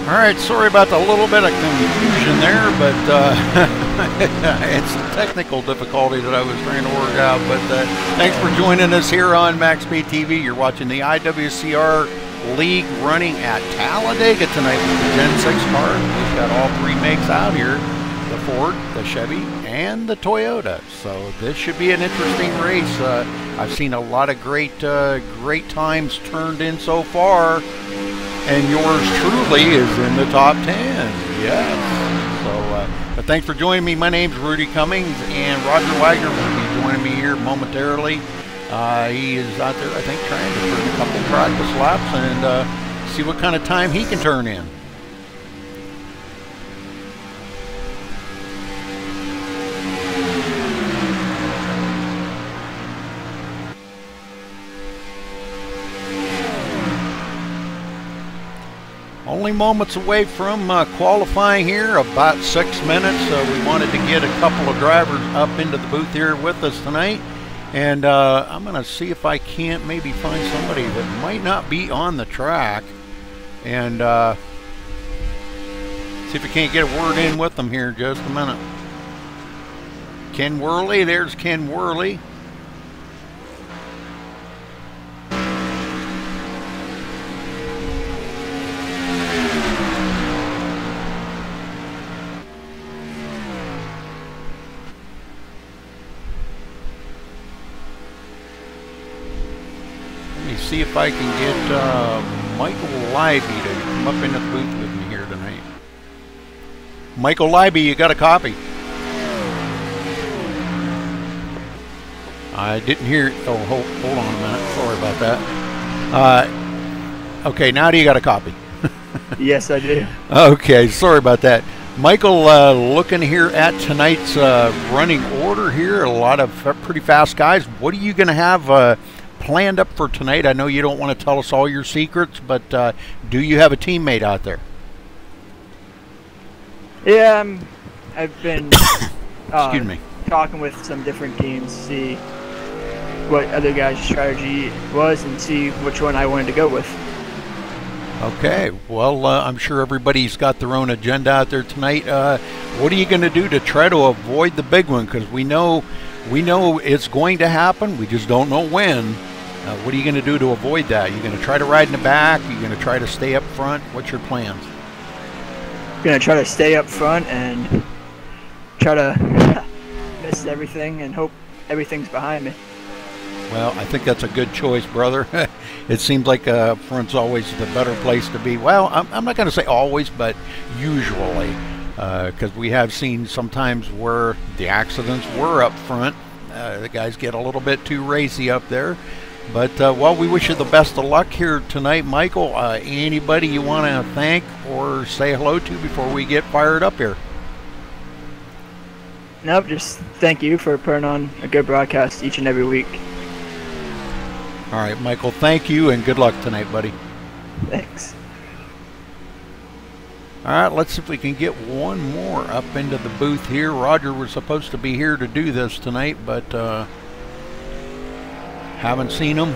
All right, sorry about the little bit of confusion there, but I had some technical difficulty that I was trying to work out. But thanks for joining us here on MaxSpeedTV. You're watching the IWCR League running at Talladega tonight with the Gen 6 car. We've got all three makes out here, the Ford, the Chevy, and the Toyota. So this should be an interesting race. I've seen a lot of great times turned in so far. And yours truly is in the top 10. Yes. So, but thanks for joining me. My name's Rudy Cummings, and Roger Wagner will be joining me here momentarily. He is out there, I think, trying to turn a couple practice laps and see what kind of time he can turn in. Only moments away from qualifying here, about 6 minutes. We wanted to get a couple of drivers up into the booth here with us tonight. And I'm going to see if I can't maybe find somebody that might not be on the track. And see if we can't get a word in with them here in just a minute. Ken Worley, there's Ken Worley. See if I can get Michael Libby to come up into the booth with me here tonight. Michael Libby, you got a copy? I didn't hear it. Oh, hold on a minute. Sorry about that. Okay, now do you got a copy? Yes, I do. Okay, sorry about that. Michael, looking here at tonight's running order here, a lot of pretty fast guys. What are you going to have planned up for tonight? I know you don't want to tell us all your secrets, but do you have a teammate out there? Yeah, I've been excuse me, talking with some different teams to see what other guys' strategy was and see which one I wanted to go with. Okay, well, I'm sure everybody's got their own agenda out there tonight. What are you going to do to try to avoid the big one? Because we know it's going to happen. We just don't know when. What are you going to do to avoid that? You're going to try to ride in the back? You're going to try to stay up front? What's your plans? I'm going to try to stay up front and try to miss everything and hope everything's behind me. Well, I think that's a good choice, brother. It seems like front's always the better place to be. Well, I'm not going to say always, but usually. Because we have seen sometimes where the accidents were up front. The guys get a little bit too racy up there. But, well, we wish you the best of luck here tonight, Michael. Anybody you want to thank or say hello to before we get fired up here? Nope, just thank you for putting on a good broadcast each and every week. All right, Michael, thank you, and good luck tonight, buddy. Thanks. All right, let's see if we can get one more up into the booth here. Roger was supposed to be here to do this tonight, but haven't seen him.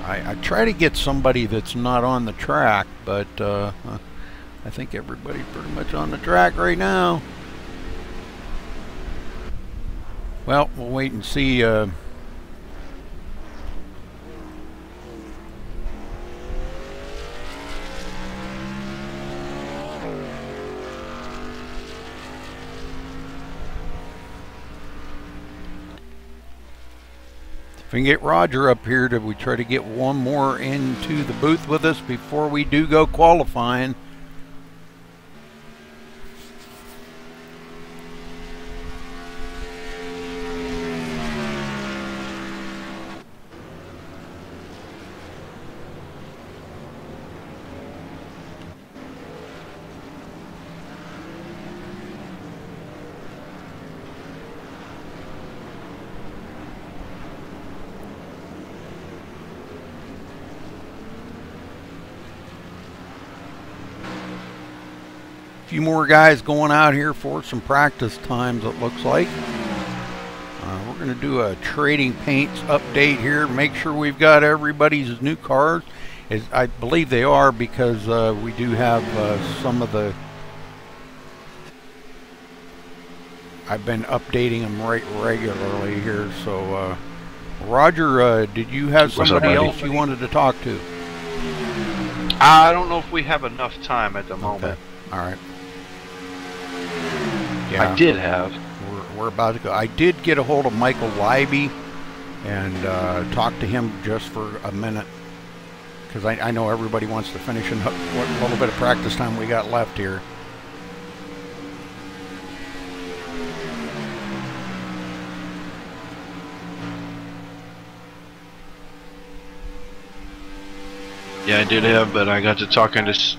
I try to get somebody that's not on the track, but I think everybody's pretty much on the track right now. Well, we'll wait and see. If we can get Roger up here, we try to get one more into the booth with us before we do go qualifying. Few more guys going out here for some practice times, it looks like. We're going to do a trading paints update here. Make sure we've got everybody's new cars. I believe they are, because we do have some of the... I've been updating them regularly here. So, Roger, did you have somebody else you wanted to talk to? I don't know if we have enough time at the moment. All right. Yeah, I did have. We're about to go. I did get a hold of Michael Leiby and talk to him just for a minute, because I know everybody wants to finish in what little bit of practice time we got left here. Yeah, I did have, but I got to talking to...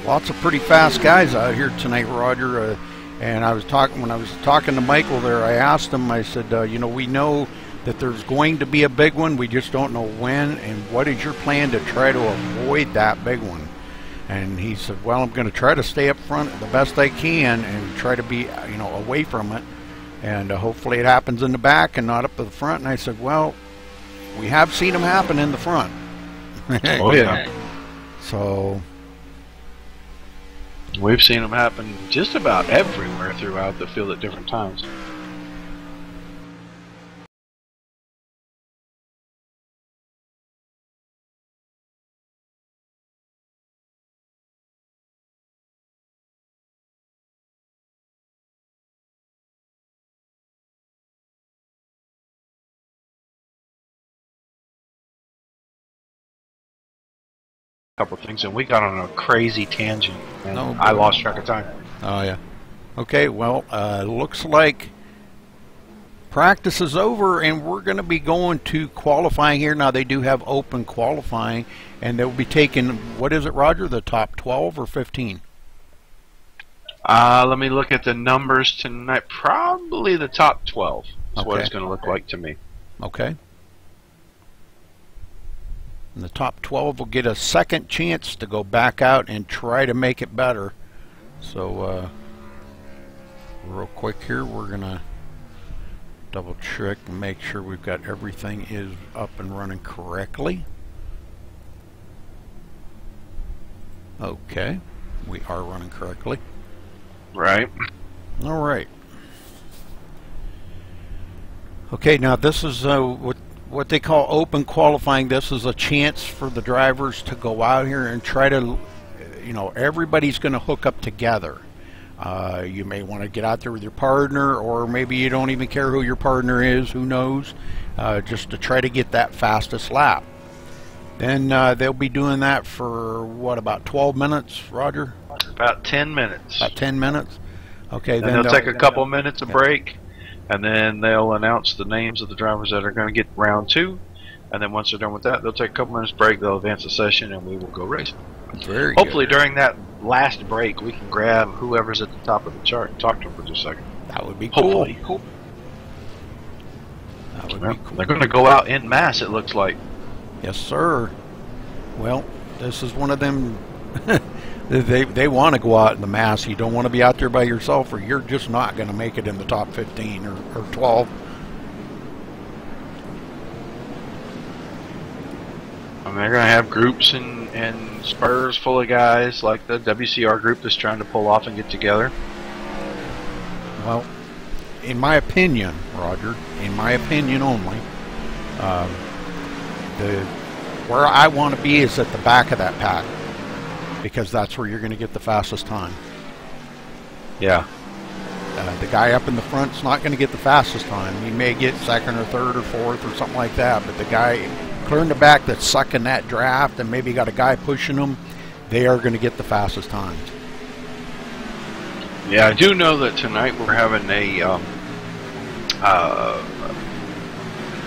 Lots of pretty fast guys out here tonight, Roger. And when I was talking to Michael there, I asked him, I said, you know, we know that there's going to be a big one. We just don't know when. And what is your plan to try to avoid that big one? And he said, well, I'm going to try to stay up front the best I can and try to be, you know, away from it. And hopefully it happens in the back and not up to the front. And I said, well, we have seen them happen in the front. Oh, yeah. So... we've seen them happen just about everywhere throughout the field at different times. Couple things, and we got on a crazy tangent, and I lost track of time. Oh yeah. Okay, well, looks like practice is over, and we're going to be going to qualifying here. Now they do have open qualifying, and they'll be taking, what is it, Roger? The top 12 or 15? Let me look at the numbers tonight. Probably the top 12 is what it's going to look like to me. Okay. And the top 12 will get a second chance to go back out and try to make it better. So, real quick here, we're going to double check and make sure we've got everything is up and running correctly. Okay, we are running correctly. Right. All right. Okay, now this is what they call open qualifying. This is a chance for the drivers to go out here and try to, you know, everybody's going to hook up together. You may want to get out there with your partner, or maybe you don't even care who your partner is, who knows, just to try to get that fastest lap. Then they'll be doing that for, what, about 12 minutes, Roger? About 10 minutes. About 10 minutes? Okay. Then they'll take a couple minutes of break. And then they'll announce the names of the drivers that are going to get round 2. And then once they're done with that, they'll take a couple minutes break, they'll advance the session, and we will go racing. Very Hopefully good. During that last break, we can grab whoever's at the top of the chart and talk to them for just a second. That would be cool. Hopefully. That would be cool. They're going to go out en masse, it looks like. Yes, sir. Well, this is one of them... They want to go out in the mass. You don't want to be out there by yourself, or you're just not going to make it in the top 15 or 12. And they're going to have groups and spurs full of guys like the WCR group that's trying to pull off and get together. Well, in my opinion, Roger, in my opinion only, where I want to be is at the back of that pack, because that's where you're going to get the fastest time. Yeah. The guy up in the front's not going to get the fastest time. He may get second or third or fourth or something like that, but the guy clear in the back that's sucking that draft and maybe got a guy pushing them, they are going to get the fastest times. Yeah, I do know that tonight we're having a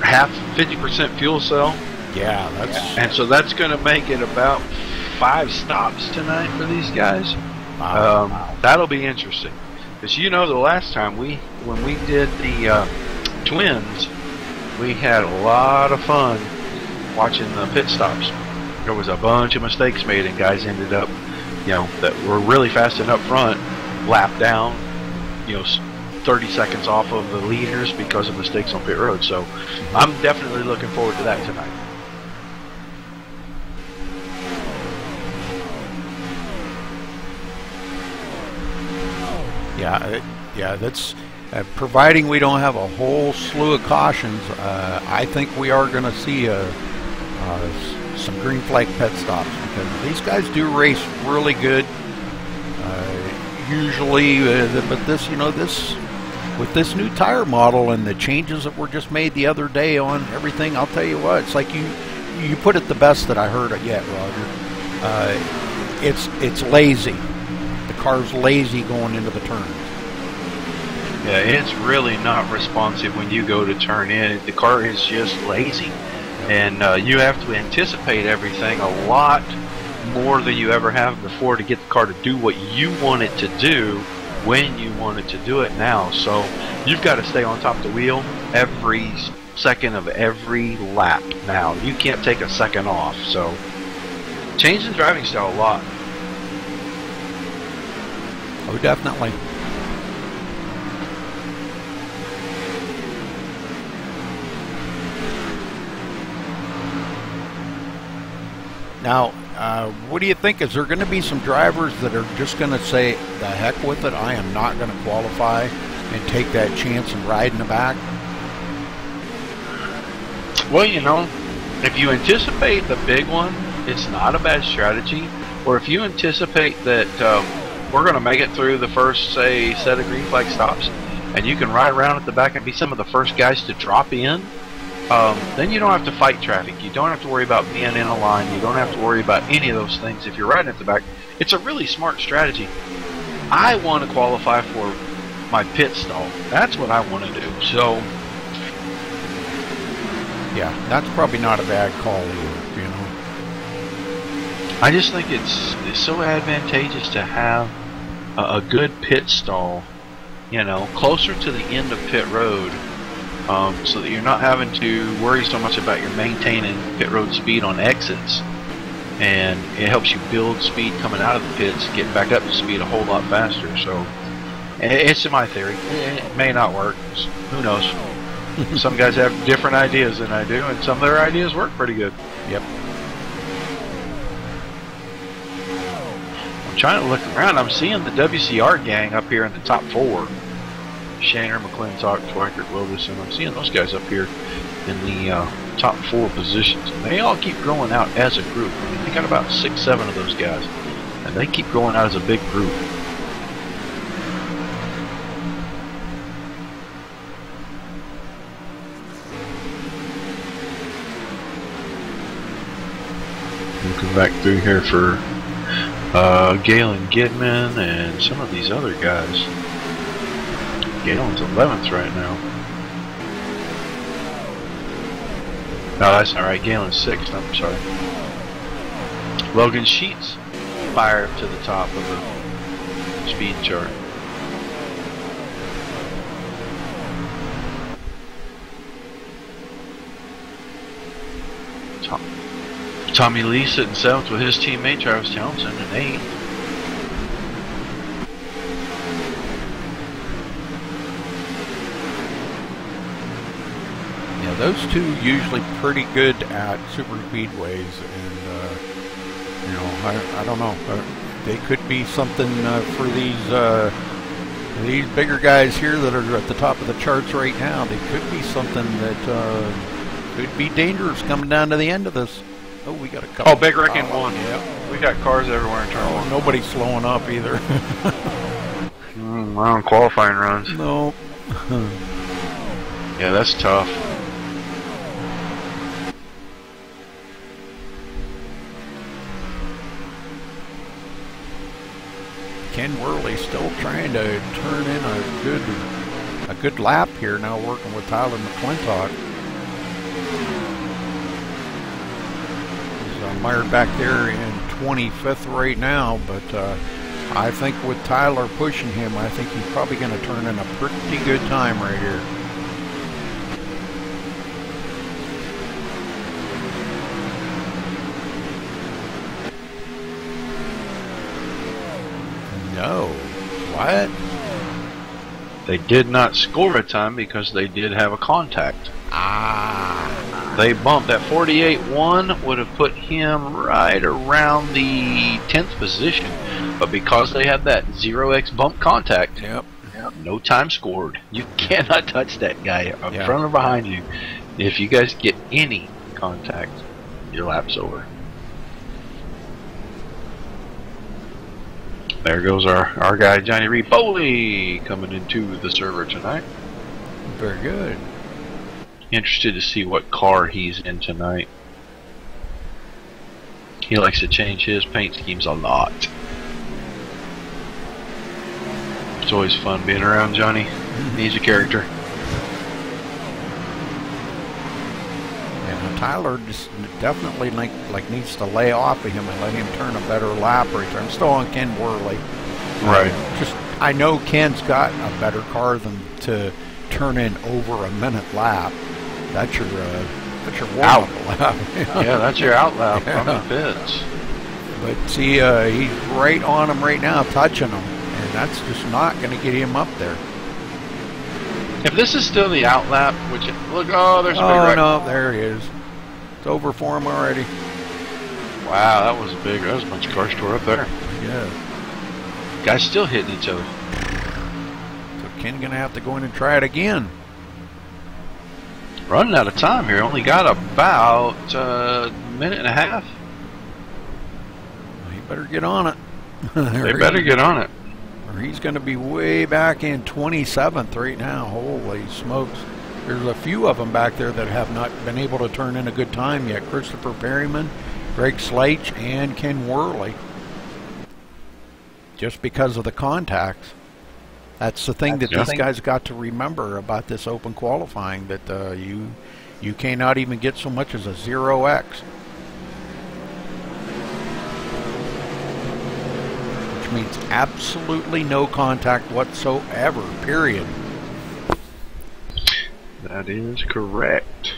half 50% fuel cell. Yeah, that's... And so that's going to make it about 5 stops tonight for these guys. Wow. That'll be interesting, because the last time when we did the Twins, we had a lot of fun watching the pit stops. There was a bunch of mistakes made, and guys ended up, that were really fast and up front, lapped down, 30 seconds off of the leaders because of mistakes on pit road. So I'm definitely looking forward to that tonight. Yeah, that's providing we don't have a whole slew of cautions. I think we are going to see some green flag pit stops, because these guys do race really good. Usually, but this, with this new tire model and the changes that were just made the other day on everything, I'll tell you what, it's like you put it the best that I heard it yet, Roger. It's lazy. The car's lazy going into the turns. Yeah, it's really not responsive when you go to turn in. The car is just lazy, and you have to anticipate everything a lot more than you ever have before to get the car to do what you want it to do when you want it to do it now. So you've got to stay on top of the wheel every second of every lap now. You can't take a second off. So changing driving style a lot. Oh, definitely. Now, what do you think? Is there going to be some drivers that are just going to say, the heck with it, I am not going to qualify, and take that chance and ride in the back? Well, if you anticipate the big one, it's not a bad strategy. Or if you anticipate that we're going to make it through the first, say, set of green flag stops, and you can ride around at the back and be some of the first guys to drop in, then you don't have to fight traffic. You don't have to worry about being in a line. You don't have to worry about any of those things if you're riding at the back. It's a really smart strategy. I want to qualify for my pit stall. That's what I want to do. So, yeah, that's probably not a bad call either, I just think it's so advantageous to have a good pit stall, closer to the end of pit road, so that you're not having to worry so much about your maintaining pit road speed on exits, and it helps you build speed coming out of the pits, getting back up to speed a whole lot faster. So it's my theory. It may not work. Who knows? Some guys have different ideas than I do, and some of their ideas work pretty good. Yep. I'm trying to look around. I'm seeing the WCR gang up here in the top 4. Shaner, McClintock, Twiker, Globus, and I'm seeing those guys up here in the top 4 positions. And they all keep growing out as a group. I mean, they got about 6, 7 of those guys, and they keep growing out as a big group. Looking back through here for Galen Gidman and some of these other guys. Galen's 11th right now. No, that's not right. Galen's 6th. I'm sorry. Logan Sheets fire up to the top of the speed chart. Tommy Lee sitting 7th with his teammate Travis Townsend in 8th. Yeah, those two usually pretty good at super speedways, and I don't know. They could be something for these bigger guys here that are at the top of the charts right now. They could be something that could be dangerous coming down to the end of this. Oh, we got a couple. Oh, Big Rick in 1. Yeah, we got cars everywhere in turn 1. Nobody's slowing up either. Not on qualifying runs. No. Yeah, that's tough. Ken Worley still trying to turn in a good lap here now, working with Tyler McClintock. He's mired back there in 25th right now, but I think with Tyler pushing him, I think he's probably going to turn in a pretty good time right here. No. What? They did not score a time because they did have a contact. Ah. They bumped. That 48-1 would have put him right around the 10th position. But because they had that 0x bump contact, Yep. no time scored. You cannot touch that guy in Yeah. front or behind you. If you guys get any contact, your lap's over. There goes our guy Johnny Reed Foley coming into the server tonight. Very good. Interested to see what car he's in tonight. He likes to change his paint schemes a lot. It's always fun being around Johnny. He's a character. Yeah, Tyler just definitely like needs to lay off of him and let him turn a better lap right there. I'm still on Ken Worley. Right. Just I know Ken's got a better car than to turn in over a minute lap. That's your warm-up lap. Yeah, that's your out lap Yeah. from the pits. But see, he's right on him right now, touching him, and that's just not going to get him up there. If this is still the out lap, which look, oh, there's a big Oh wreck. no, there he is. It's over for him already. Wow, that was big. That was a bunch of cars tore up there. Yeah. Guys still hitting each other. So Ken's going to have to go in and try it again. Running out of time here. Only got about a minute and a half. He better get on it. They better get on it. Or he's going to be way back in 27th right now. Holy smokes. There's a few of them back there that have not been able to turn in a good time yet. Christopher Perryman, Greg Sleich, and Ken Worley. Just because of the contacts. That's the thing that these guys got to remember about this open qualifying, that you cannot even get so much as a 0x. Which means absolutely no contact whatsoever, period. That is correct.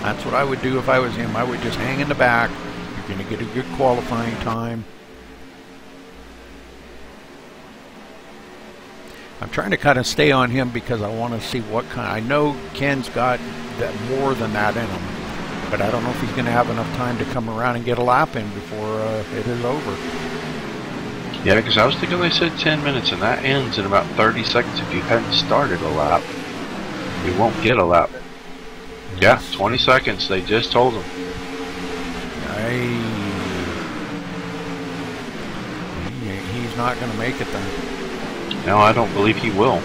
That's what I would do if I was him. I would just hang in the back. You're going to get a good qualifying time. I'm trying to kind of stay on him because I want to see what kind. I know Ken's got that more than that in him, but I don't know if he's going to have enough time to come around and get a lap in before it is over. Yeah, because I was thinking they said 10 minutes, and that ends in about 30 seconds if you hadn't started a lap. You won't get a lap. Yeah, 20 seconds. They just told him. He's not going to make it then. No, I don't believe he will.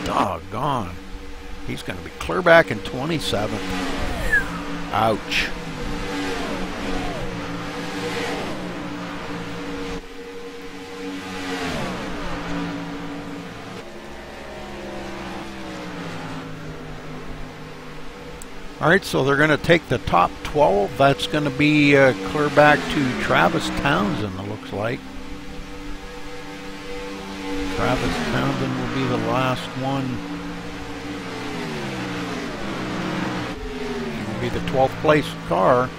Doggone. He's going to be clear back in 27th. Ouch. All right, so they're going to take the top 12. That's going to be clear back to Travis Townsend, it looks like. Travis Townsend will be the last one. He will be the 12th place car.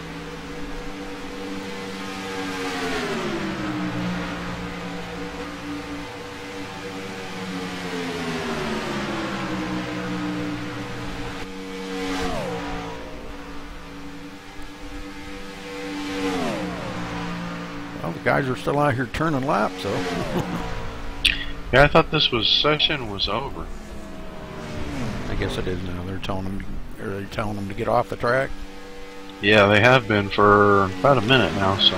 Well, the guys are still out here turning laps, so. Yeah, I thought this session was over. I guess it is now. They're telling them to get off the track. Yeah, they have been for about a minute now, so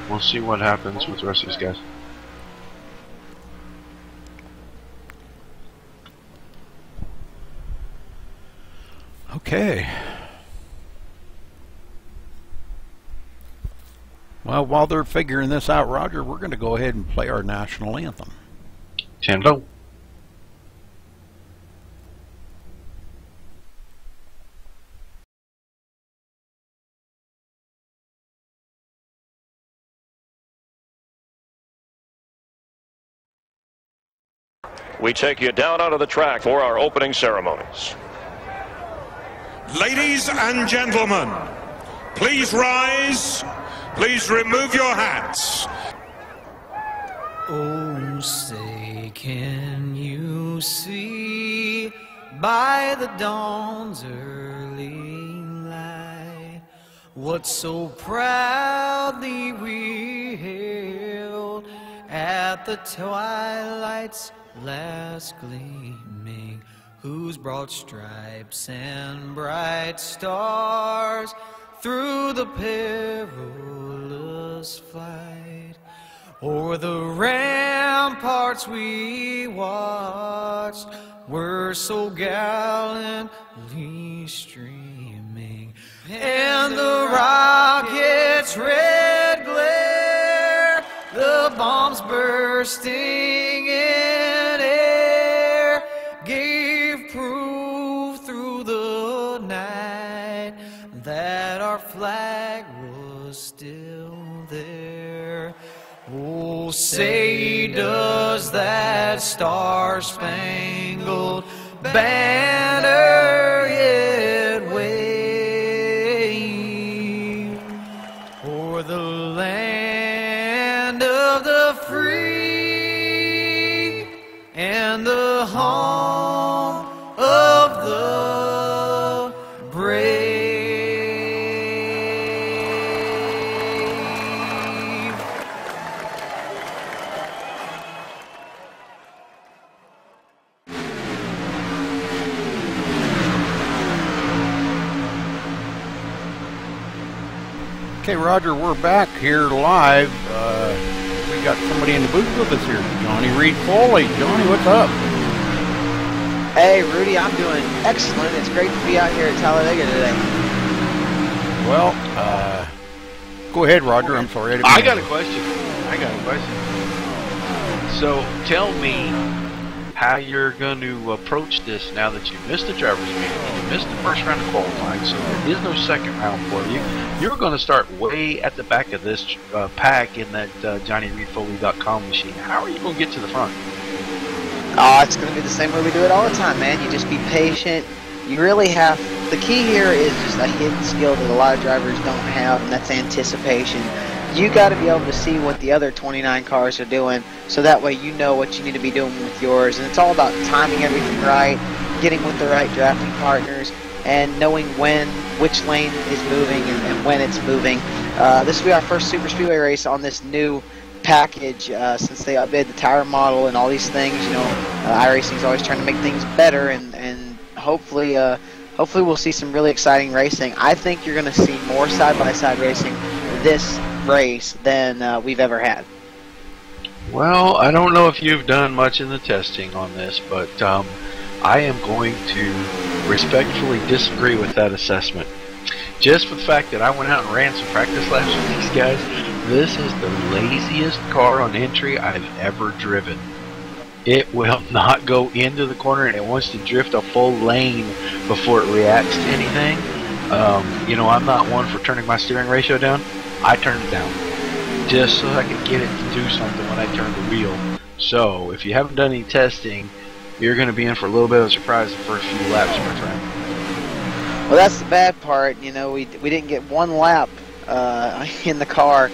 we'll see what happens with the rest of these guys. Okay. Well, while they're figuring this out, Roger, we're going to go ahead and play our national anthem. Tendo. we take you down onto the track for our opening ceremonies. Ladies and gentlemen, please rise. Please remove your hats. Oh, say, can you see by the dawn's early light what so proudly we hailed at the twilight's last gleaming, whose broad stripes and bright stars through the perilous flight o'er the ramparts we watched were so gallantly streaming, and the rocket's red glare, the bombs bursting in air, gave proof through the night that our flag was still there. Oh, say, does that star-spangled banner yet wave o'er the land of the free and the home of the brave? Okay, Roger, we're back here live. We got somebody in the booth with us here, Johnny Reed Foley. Johnny, what's up? Hey, Rudy, I'm doing excellent. It's great to be out here at Talladega today. Well, go ahead, Roger. I'm sorry. I got a question. So tell me how you're going to approach this now that you missed the driver's meeting, you missed the first round of qualifying, so there is no second round for you. You're going to start way at the back of this pack in that JohnnyReedFoley.com machine. How are you going to get to the front? Oh, it's going to be the same way we do it all the time, man. You just be patient. You really have, the key here is just a hidden skill that a lot of drivers don't have, and that's anticipation. You got to be able to see what the other 29 cars are doing, so that way you know what you need to be doing with yours. And it's all about timing everything right, getting with the right drafting partners, and knowing which lane is moving and when it's moving. This will be our first super speedway race on this new package since they updated the tire model and all these things. You know, iRacing is always trying to make things better, and hopefully we'll see some really exciting racing. I think you're going to see more side-by-side racing this race than we've ever had. Well, I don't know if you've done much in the testing on this, but I am going to respectfully disagree with that assessment. Just for the fact that I went out and ran some practice laps with these guys, this is the laziest car on entry I've ever driven. It will not go into the corner, and it wants to drift a full lane before it reacts to anything. You know, I'm not one for turning my steering ratio down. I turned it down just so I could get it to do something when I turn the wheel. So if you haven't done any testing, you're going to be in for a little bit of a surprise the first few laps, my friend. Well, that's the bad part. You know, we didn't get one lap in the car,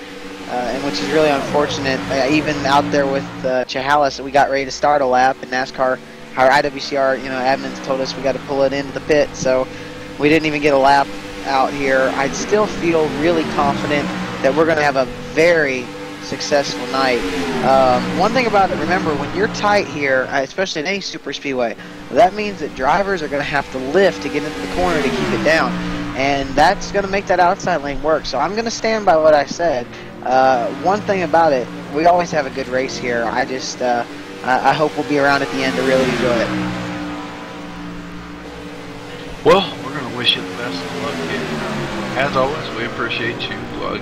and which is really unfortunate. Even out there with Chehalis, we got ready to start a lap, and NASCAR, our IWCR, admins told us we got to pull it into the pit, so we didn't even get a lap out here. I still feel really confident that we're going to have a very successful night. One thing about it, remember, when you're tight here, especially in any super speedway, that means that drivers are going to have to lift to get into the corner to keep it down, and that's going to make that outside lane work. So I'm going to stand by what I said. One thing about it, we always have a good race here. I just I hope we'll be around at the end to really enjoy it. Well, we're going to wish you the best of luck, kid. As always, we appreciate you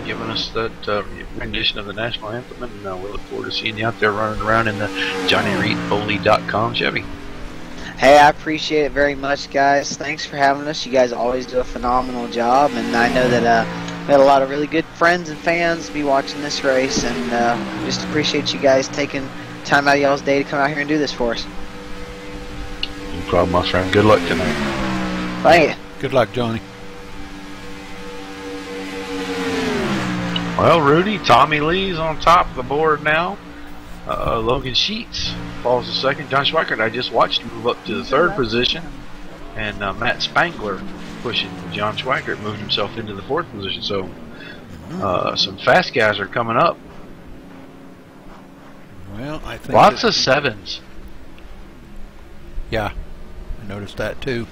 giving us that rendition of the national anthem, and we look forward to seeing you out there running around in the JohnnyReedFoley.com Chevy. Hey, I appreciate it very much, guys. Thanks for having us. You guys always do a phenomenal job, and I know that we had a lot of really good friends and fans be watching this race, and just appreciate you guys taking time out of y'all's day to come out here and do this for us. problem, my friend. Good luck tonight. Thank you. Good luck, Johnny. Well, Rudy, Tommy Lee's on top of the board now. Logan Sheets falls to second. John Schweikert, I just watched move up to the third position. And Matt Spangler pushing John Schweikert, moved himself into the fourth position. So some fast guys are coming up. Well, I think lots of sevens. Yeah, I noticed that too.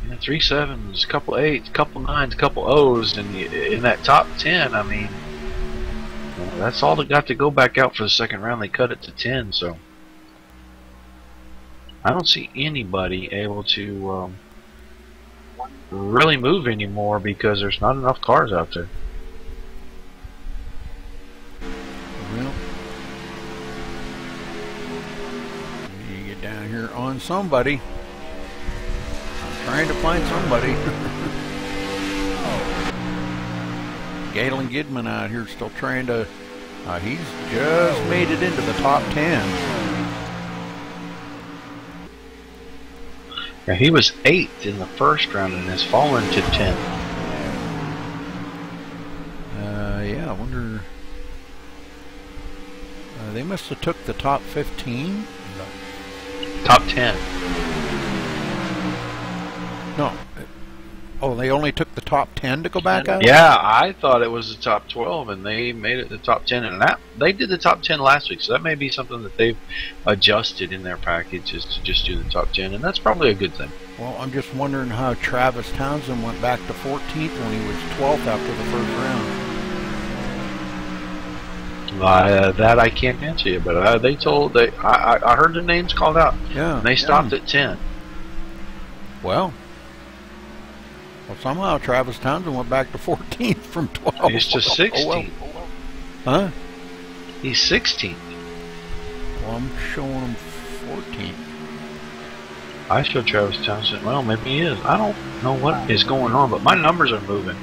Yeah, 3 sevens, couple 8s, couple 9s, couple O's, and in that top 10, I mean, that's all that got to go back out for the second round. They cut it to 10, so I don't see anybody able to really move anymore because there's not enough cars out there. Well, you get down here on somebody. I'm trying to find somebody. Galen Gidman out here still trying to. He's just made it into the top 10. Now, he was 8th in the first round and has fallen to 10th. Yeah, I wonder. They must have took the top 15. Top 10. No. Oh, they only took the top 10 to go back out? Yeah, I thought it was the top 12, and they made it the top 10. And that they did the top 10 last week, so that may be something that they've adjusted in their package, is to just do the top 10, and that's probably a good thing. Well, I'm just wondering how Travis Townsend went back to 14th when he was 12th after the first round. That I can't answer you, but I heard the names called out. Yeah. And they stopped at 10. Well, somehow Travis Townsend went back to 14th from 12. He's to 16th. Huh? He's 16th. Well, I'm showing him 14th. I showed Travis Townsend. Well, maybe he is. I don't know what is going on, but my numbers are moving.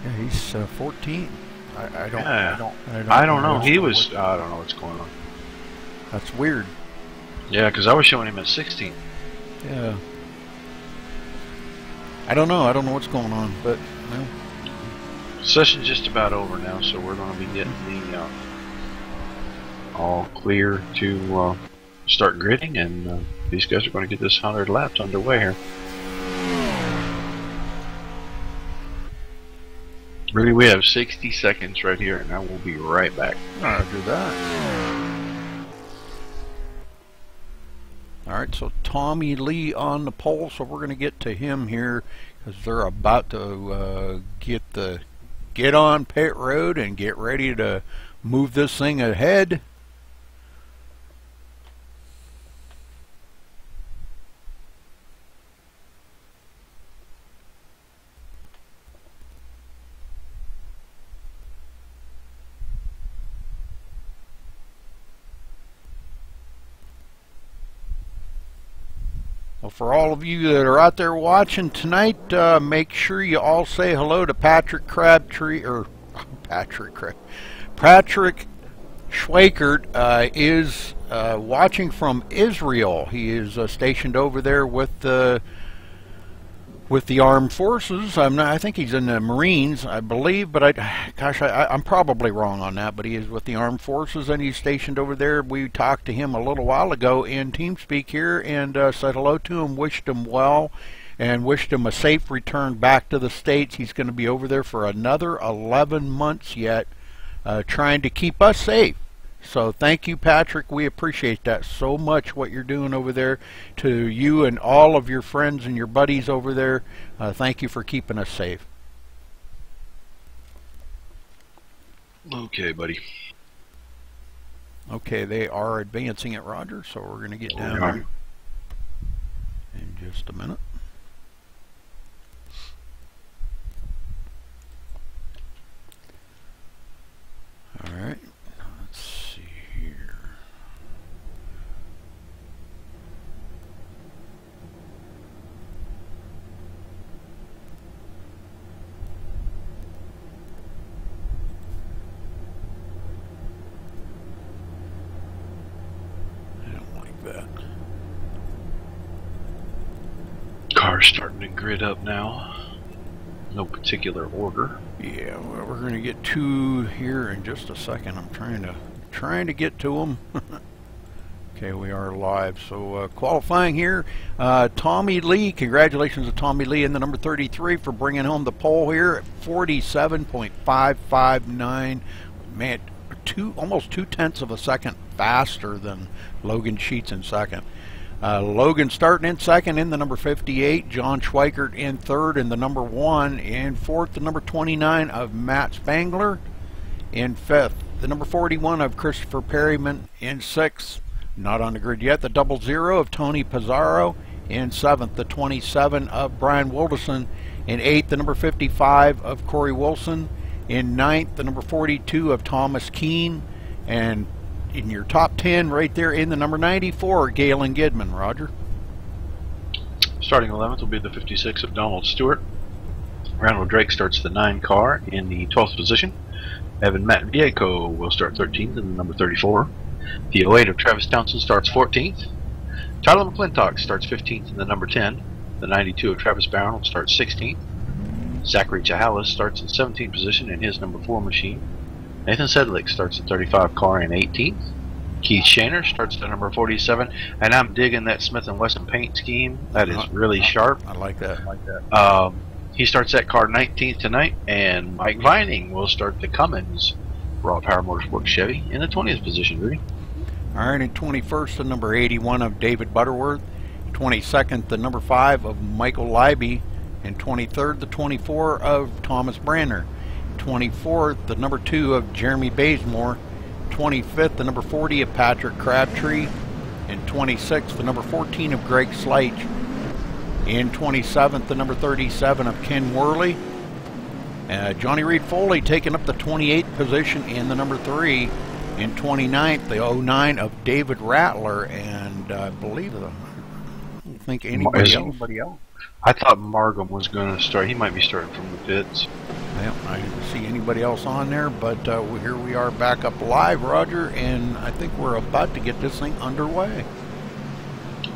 Yeah, he's 14th. I don't know. He was. I don't know what's going on. That's weird. Yeah, because I was showing him at 16th. Yeah. I don't know. I don't know what's going on, but well. Session's just about over now, so we're going to be getting the all clear to start gridding, and these guys are going to get this 100 laps underway here. Really, we have 60 seconds right here, and I will be right back. Roger that. Alright, so Tommy Lee on the pole, so we're going to get to him here because they're about to get on pit road and get ready to move this thing ahead. Well, for all of you that are out there watching tonight, make sure you all say hello to Patrick Crabtree, or Patrick Schweikert is watching from Israel. He is stationed over there with the armed forces. I think he's in the Marines, I believe, but I'm probably wrong on that, but he is with the armed forces and he's stationed over there. We talked to him a little while ago in TeamSpeak here and said hello to him, wished him well, and wished him a safe return back to the States. He's going to be over there for another 11 months yet, trying to keep us safe. So thank you, Patrick. We appreciate that so much, what you're doing over there. To you and all of your friends and your buddies over there, thank you for keeping us safe. Okay, buddy. Okay, they are advancing it, Roger, so we're going to get down in just a minute. All right. That. are starting to grid up now. No particular order. Yeah, well, we're going to get 2 here in just a second. I'm trying to get to them. Okay, we are live. So qualifying here, Tommy Lee. Congratulations to Tommy Lee in the number 33 for bringing home the pole here at 47.559. Man, almost 2/10 of a second faster than Logan Sheets in second. Logan starting in second in the number 58. John Schweikert in third in the number 1. In fourth, the number 29 of Matt Spangler. In fifth, the number 41 of Christopher Perryman. In sixth, not on the grid yet, the 00 of Tony Pizarro. In seventh, the 27 of Brian Wilderson. In eighth, the number 55 of Corey Wilson. In ninth, the number 42 of Thomas Keene. And in your top 10 right there in the number 94, Galen Gidman. Roger. Starting 11th will be the 56 of Donald Stewart. Randall Drake starts the 9 car in the 12th position. Evan Matvieco will start 13th in the number 34. The 08 of Travis Townsend starts 14th. Tyler McClintock starts 15th in the number 10. The 92 of Travis Barron will start 16th. Zachary Chahalis starts in 17th position in his number 4 machine. Nathan Sedlick starts the 35 car in 18th. Keith Shaner starts the number 47, and I'm digging that Smith & Wesson paint scheme. That is really sharp. I like that. He starts that car 19th tonight, and Mike Vining will start the Cummins Raw Power Motorsports Chevy in the 20th position, Rudy. All right, in 21st, the number 81 of David Butterworth. 22nd, the number 5 of Michael Leiby. And 23rd, the 24 of Thomas Branner. 24th, the number 2 of Jeremy Bazemore. 25th, the number 40 of Patrick Crabtree. And 26th, the number 14 of Greg Sleich. In 27th, the number 37 of Ken Worley. Johnny Reed Foley taking up the 28th position in the number 3. In 29th, the 09 of David Rattler. And I believe, I don't think anybody else. I thought Margam was going to start. He might be starting from the pits. Well, I didn't see anybody else on there, but here we are back up live, Roger, and I think we're about to get this thing underway.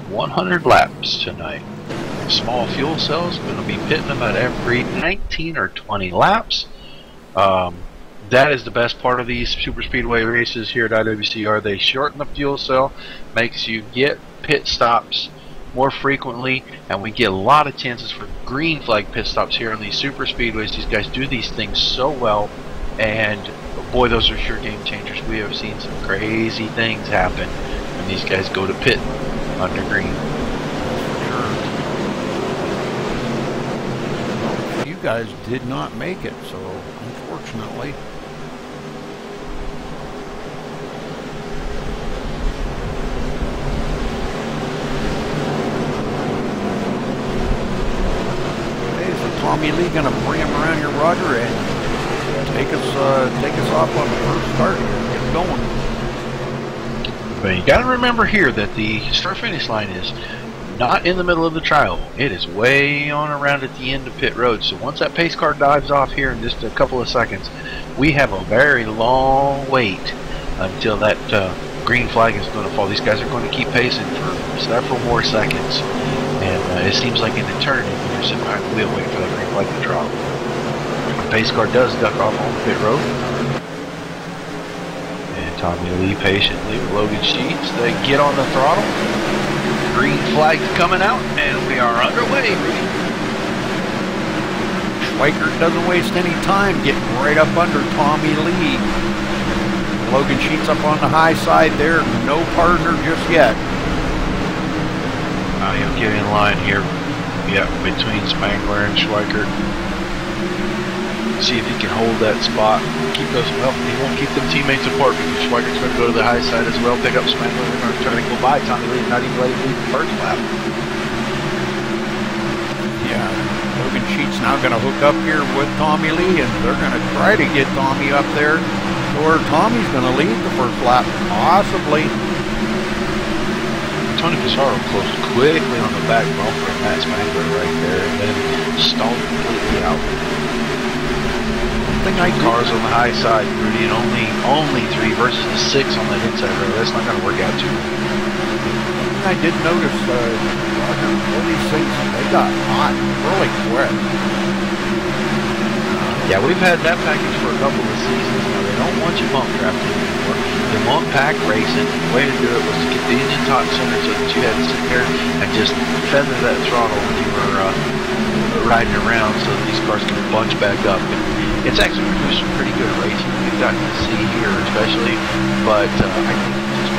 100 laps tonight. Small fuel cells going to be pitting about every 19 or 20 laps. That is the best part of these super speedway races here at IWCR. They shorten the fuel cell, makes you get pit stops more frequently, and we get a lot of chances for green flag pit stops here on these super speedways. These guys do these things so well, and boy, those are sure game changers. We have seen some crazy things happen when these guys go to pit under green. You guys did not make it, so unfortunately. Tommy Lee going to bring him around here, Roger, and take us off on the first start here. Get going. But you got to remember here that the start-finish line is not in the middle of the trial. It is way on around at the end of pit road. So once that pace car dives off here in just a couple of seconds, we have a very long wait until that green flag is going to fall. These guys are going to keep pacing for several more seconds. And it seems like an eternity when you're sitting behind the wheel waiting for that green flag to drop. The pace car does duck off on the pit road. And Tommy Lee patiently with Logan Sheets. They get on the throttle. Green flag's coming out, and we are underway, Rudy. Schweikert doesn't waste any time getting right up under Tommy Lee. Logan Sheets up on the high side there. No partner just yet. He'll get in line here, between Spangler and Schweikert. See if he can hold that spot. Keep those. Well, he won't keep them teammates apart because Schweikert's going to go to the high side as well. Pick up Spangler. They're going to try to go by Tommy Lee, not even let him leave the first lap. Yeah, Logan Sheets now going to hook up here with Tommy Lee, and they're going to try to get Tommy up there, or Tommy's going to lead the first lap, possibly. Tony Pizarro closed quickly on the back bumper of Matt Spangler right there, and then stalled completely out. One thing 2 cars on the high side, Rudy, and only 3 versus the 6 on that inside row. That's not going to work out too well. I did notice all these things, they got hot really quick. Yeah, we've had that package for a couple of seasons now. They don't want you bump drafting anymore. They want pack racing. The way to do it was to get the engine top center so that you had to sit there and just feather that throttle when you were riding around so that these cars can bunch back up. And it's actually produced some pretty good racing we've gotten to see here especially, but I think it just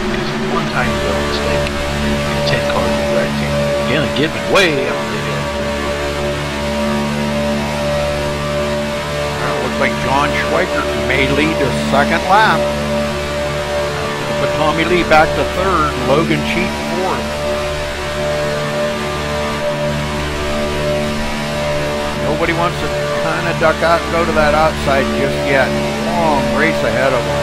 because one tiny little mistake and 10 cars will drag you. Again, giving way on the hill. Like John Schweikert may lead to second lap. But Tommy Lee back to third, Logan Cheat fourth. Nobody wants to kind of duck out and go to that outside just yet. Long race ahead of them.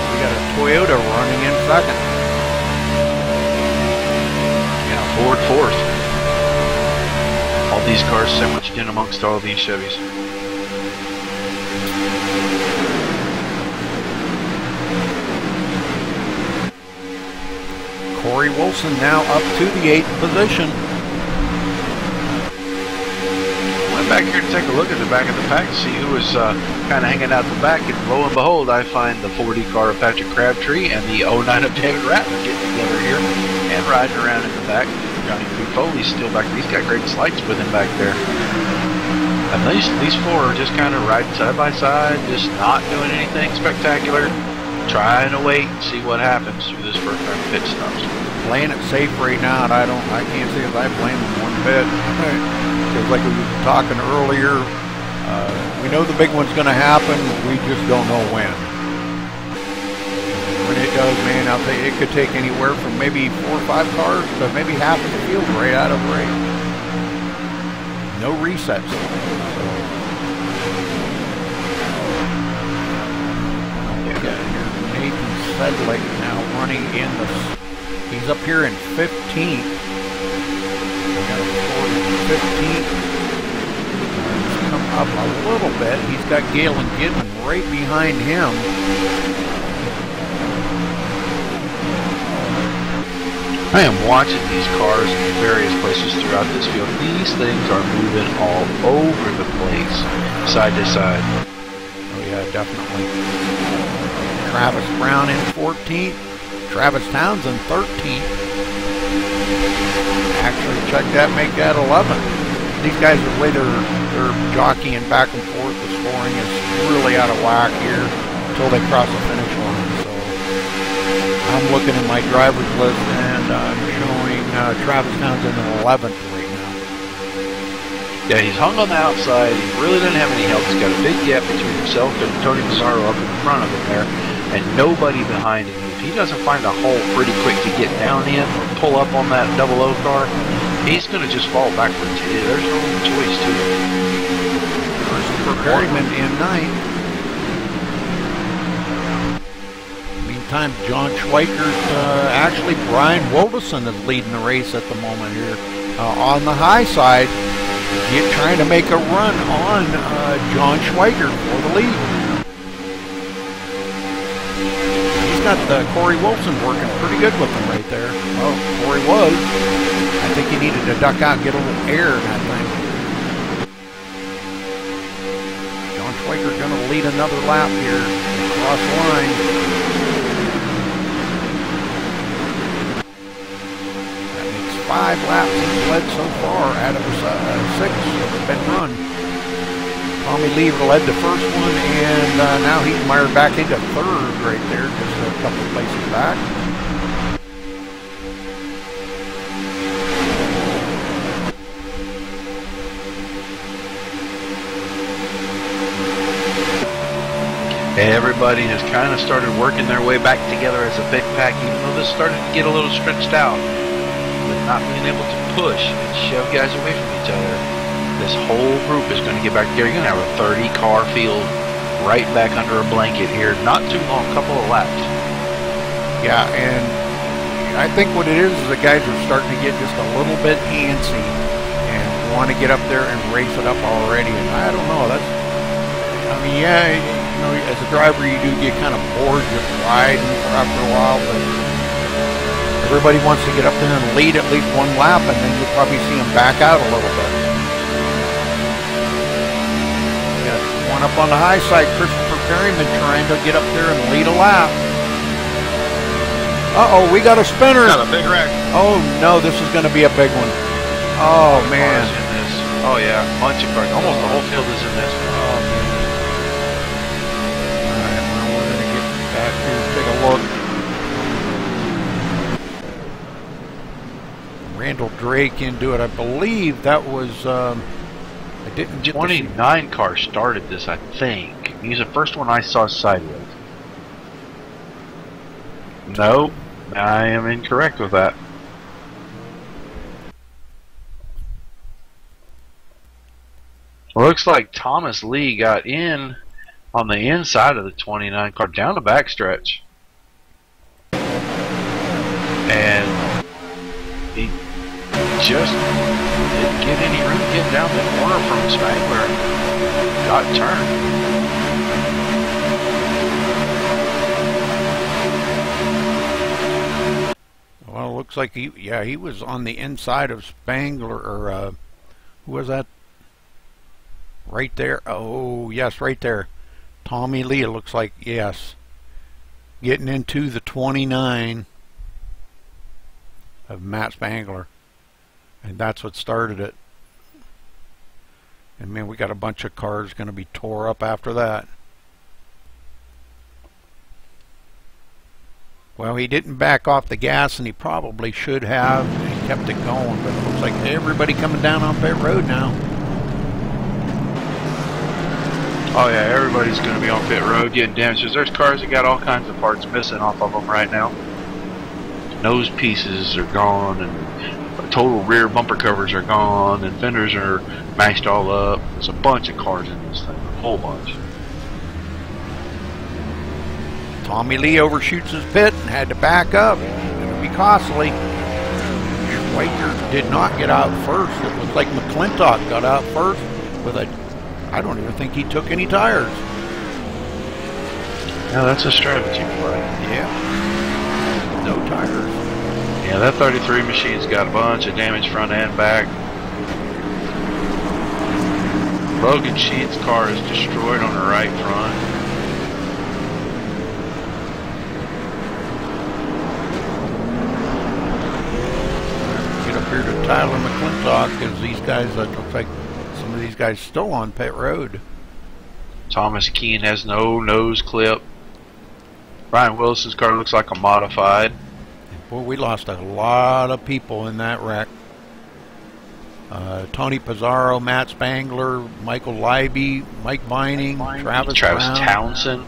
We got a Toyota running in second. Yeah, Ford fourth. All these cars sandwiched in amongst all these Chevys. Corey Wilson now up to the 8th position. Went back here to take a look at the back of the pack to see who was kind of hanging out the back, and lo and behold, I find the 40 car of Patrick Crabtree and the 09 of David Rattler getting together here and riding around in the back. Johnny Foley's still back there. He's got great slights with him back there. And these 4 are just kind of riding side by side, just not doing anything spectacular, trying to wait and see what happens through this first round of pit stops. Playing it safe right now, and I can't say as I blame them one bit. Because like we were talking earlier, we know the big one's going to happen. We just don't know when. When it does, man, I'll tell you, it could take anywhere from maybe 4 or 5 cars to maybe half of the field right out of the race. No resets. Nathan Sedlick now running in the. He's up here in 15th. We got a Ford in 15th. He's come up a little bit. He's got Galen Gidman right behind him. I am watching these cars in various places throughout this field. These things are moving all over the place, side to side. Oh yeah, definitely. Travis Brown in 14th. Travis Townsend 13th. Actually, check that, make that 11th. These guys, the way they're jockeying back and forth, the scoring is really out of whack here until they cross the finish line. So I'm looking at my driver's list and I'm showing Travis Townsend in 11th right now. Yeah, he's hung on the outside. He really doesn't have any help. He's got a big gap between himself and Tony Mazzaro up in front of him there, and nobody behind him. If he doesn't find a hole pretty quick to get down in or pull up on that 00 car, he's going to just fall backwards. There's no choice to it. Christopher Perryman in 9th. Meantime, John Schweikert, actually Brian Woldison is leading the race at the moment here. On the high side, trying to make a run on John Schweikert for the lead. He's got Corey Wilson working pretty good with him right there. Well, Corey was. I think he needed to duck out and get a little air in that thing. John Schweikert going to lead another lap here across the line. 5 laps he's led so far out of the 6 that have been run. Tommy Lee led the first one, and now he's mired back into 3rd right there, just a couple of places back. Everybody has kind of started working their way back together as a big pack, even though this started to get a little stretched out. With not being able to push and shove guys away from each other, this whole group is going to get back together. You're going to have a 30-car field right back under a blanket here. Not too long, a couple of laps. Yeah, and I think what it is the guys are starting to get just a little bit antsy and want to get up there and race it up already. And I don't know. That's, I mean, yeah, you know, as a driver, you do get kind of bored just riding after a while, but everybody wants to get up there and lead at least one lap, and then you'll probably see them back out a little bit. Got one up on the high side, Christopher Perryman trying to get up there and lead a lap. Uh-oh, we got a spinner. Got a big wreck. Oh, no, this is going to be a big one. Oh, man. Cars in this. Oh, yeah, a bunch of cars. Almost the whole field is in this. Oh, man. All right, well, we're going to get back here and take a look. Randall Drake into it. I believe that was, I didn't get 29 cars started this, I think. He's the first one I saw sideways. No, I am incorrect with that. Looks like Thomas Lee got in on the inside of the 29 car down the backstretch. And he just didn't get any room to get down the corner from Spangler. Got turned. Well, it looks like he was on the inside of Spangler, or who was that? Right there. Oh, yes, right there. Tommy Lee, it looks like, yes. Getting into the 29 of Matt Spangler. And that's what started it. And man, we got a bunch of cars going to be tore up after that. Well, he didn't back off the gas, and he probably should have. He kept it going, but it looks like everybody coming down on pit road now. Oh yeah, everybody's going to be on pit road getting damages. There's cars that got all kinds of parts missing off of them right now. Nose pieces are gone, and total rear bumper covers are gone, and fenders are mashed all up. There's a bunch of cars in this thing, a whole bunch. Tommy Lee overshoots his pit and had to back up. It's going to be costly. Schweiker did not get out first. It looked like McClintock got out first with a, I don't even think he took any tires. Yeah, that's a strategy play. Yeah. No tires. Yeah, that 33 machine's got a bunch of damage front and back. Logan Sheets' car is destroyed on the right front. Here to Tyler McClintock, because these guys, it looks like some of these guys still on pit road. Thomas Keane has no nose clip. Brian Wilson's car looks like a modified. Boy, we lost a lot of people in that wreck. Tony Pizarro, Matt Spangler, Michael Leiby, Mike Vining, Travis Brown, Townsend,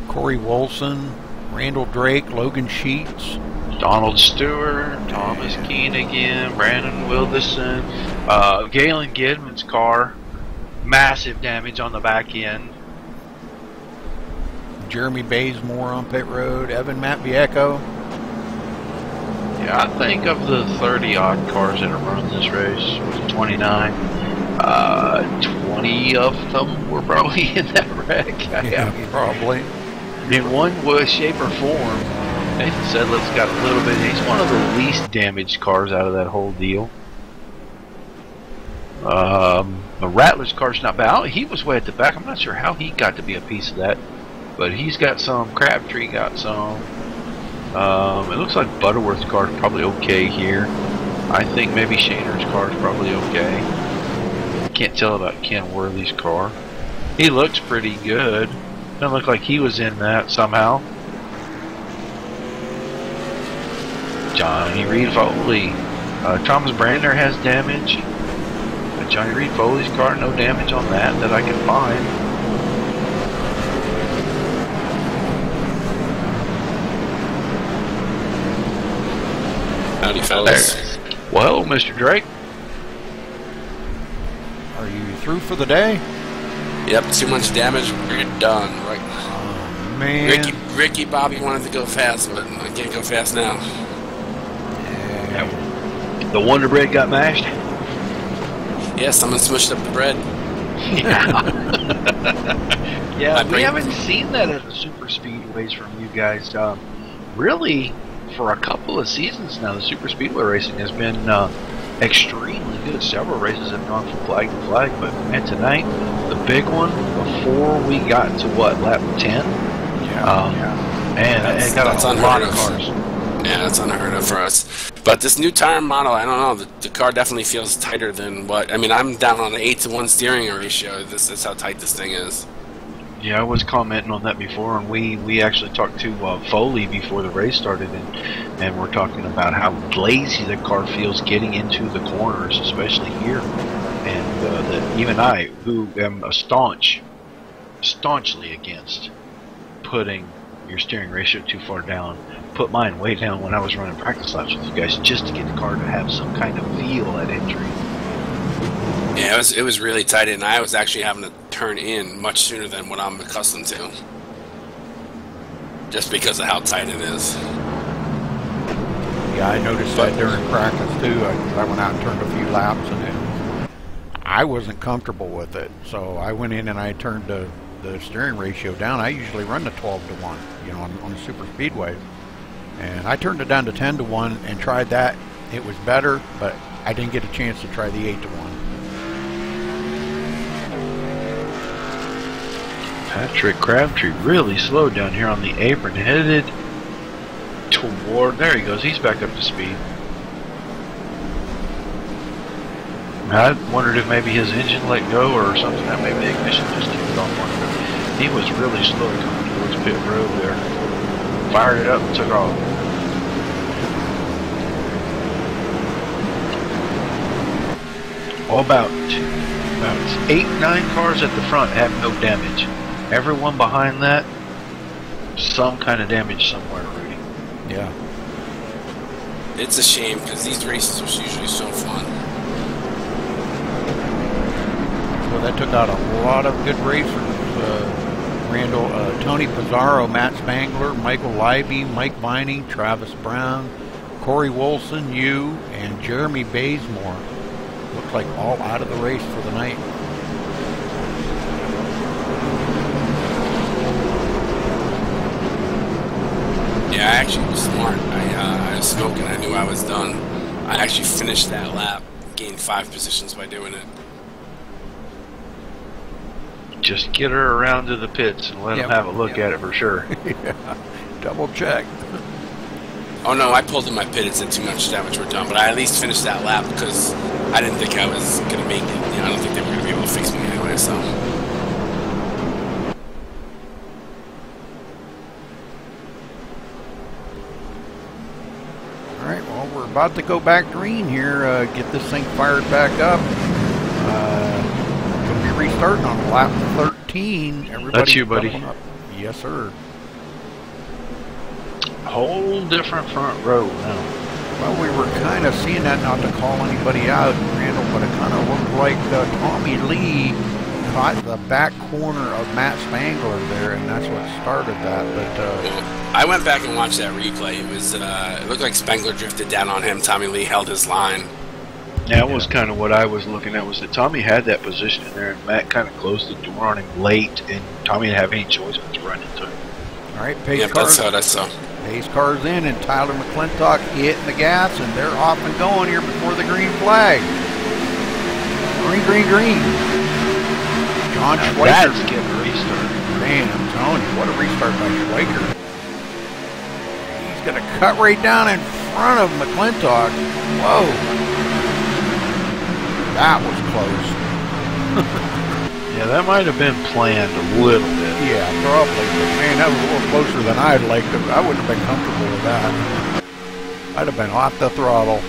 Corey Wilson, Randall Drake, Logan Sheets, Donald Stewart, Thomas Keane again, Brandon Wilderson, Galen Gidman's car, massive damage on the back end. Jeremy Bazemore on pit road, Evan Matviecko. Yeah, I think of the 30-odd cars that have run this race, was it 29? 20 of them were probably in that wreck. Yeah, probably. In one way, shape, or form. Nathan Sedlick's got a little bit. He's one of the least damaged cars out of that whole deal. The Rattler's car's not bad. He was way at the back. I'm not sure how he got to be a piece of that, but he's got some. Crabtree got some. It looks like Butterworth's car's probably okay here. I think maybe Shaner's car's probably okay. Can't tell about Ken Worthy's car. He looks pretty good. Doesn't look like he was in that somehow. Johnny Reed Foley. Thomas Brandner has damage. Johnny Reed Foley's car, no damage on that I can find. Howdy, fellas. Well, Mr. Drake. Are you through for the day? Yep, too much damage. We're done. Right. Oh, man. Ricky Bobby wanted to go fast, but I can't go fast now. The Wonder Bread got mashed. Yeah, someone smushed up the bread. Yeah. Yeah, we brain- haven't seen that at the super speedways from you guys. Really, for a couple of seasons now, the super speedway racing has been extremely good. Several races have gone from flag to flag, but man, tonight, the big one, before we got to what, lap 10? And it got that's a lot of unheard of. cars. Yeah, that's unheard of for us. But this new tire model, I don't know. The car definitely feels tighter than what. I mean, I'm down on an 8-to-1 steering ratio. This is how tight this thing is. Yeah, I was commenting on that before, and we actually talked to Foley before the race started, and we're talking about how lazy the car feels getting into the corners, especially here. And that even I, who am a staunchly against putting your steering ratio too far down, put mine way down when I was running practice laps with you guys just to get the car to have some kind of feel at entry. Yeah, it was really tight, and I was actually having to turn in much sooner than what I'm accustomed to, just because of how tight it is. Yeah, I noticed that during practice too. I went out and turned a few laps, and I wasn't comfortable with it. So I went in and I turned the steering ratio down. I usually run the 12-to-1, you know, on the super speedway, and I turned it down to 10-to-1 and tried that. It was better, but I didn't get a chance to try the 8-to-1. Patrick Crabtree really slowed down here on the apron, headed toward, there he goes, he's back up to speed. I wondered if maybe his engine let go or something, that maybe the ignition just kicked off on him. He was really slow coming towards pit road there. Fired it up and took off. Well, about 8-9 cars at the front have no damage. Everyone behind that, some kind of damage somewhere, Rudy. Yeah. It's a shame, because these races are usually so fun. So that took out a lot of good racers. Randall, Tony Pizarro, Matt Spangler, Michael Leiby, Mike Vining, Travis Brown, Corey Wilson, and Jeremy Bazemore. Looked like all out of the race for the night. Yeah, I actually was smart. I was smoking. I knew I was done. I actually finished that lap, gained 5 positions by doing it. Just get her around to the pits and let them have a look at it for sure. Yeah, double check. Oh no, I pulled in my pit. It said too much damage, we're done. But I at least finished that lap because I didn't think I was going to make it. You know, I don't think they were going to be able to fix me anyway, so. Alright, well, we're about to go back green here, get this thing fired back up. Going to be restarting on lap 13. Everybody, that's you, buddy. Up. Yes, sir. Whole different front row now. Well, we were kind of seeing that, not to call anybody out, Randall, but it kind of looked like Tommy Lee caught the back corner of Matt Spangler there, and that's what started that. But I went back and watched that replay. It was it looked like Spangler drifted down on him. Tommy Lee held his line. That was kind of what I was looking at, was that Tommy had that position in there, and Matt kind of closed the door on him late, and Tommy didn't have any choice but to run into him. all right, pace Yep, cars. that's how. Pace cars in, and Tyler McClintock hitting the gas, and they're off and going here before the green flag. Green, green, green. John Schweiker. That's getting a restart. Man, I'm telling you, what a restart by Schweiker. He's going to cut right down in front of McClintock. Whoa. That was close. Yeah, that might have been planned a little bit. Yeah, probably. But man, that was a little closer than I'd like to. I wouldn't have been comfortable with that. I'd have been off the throttle.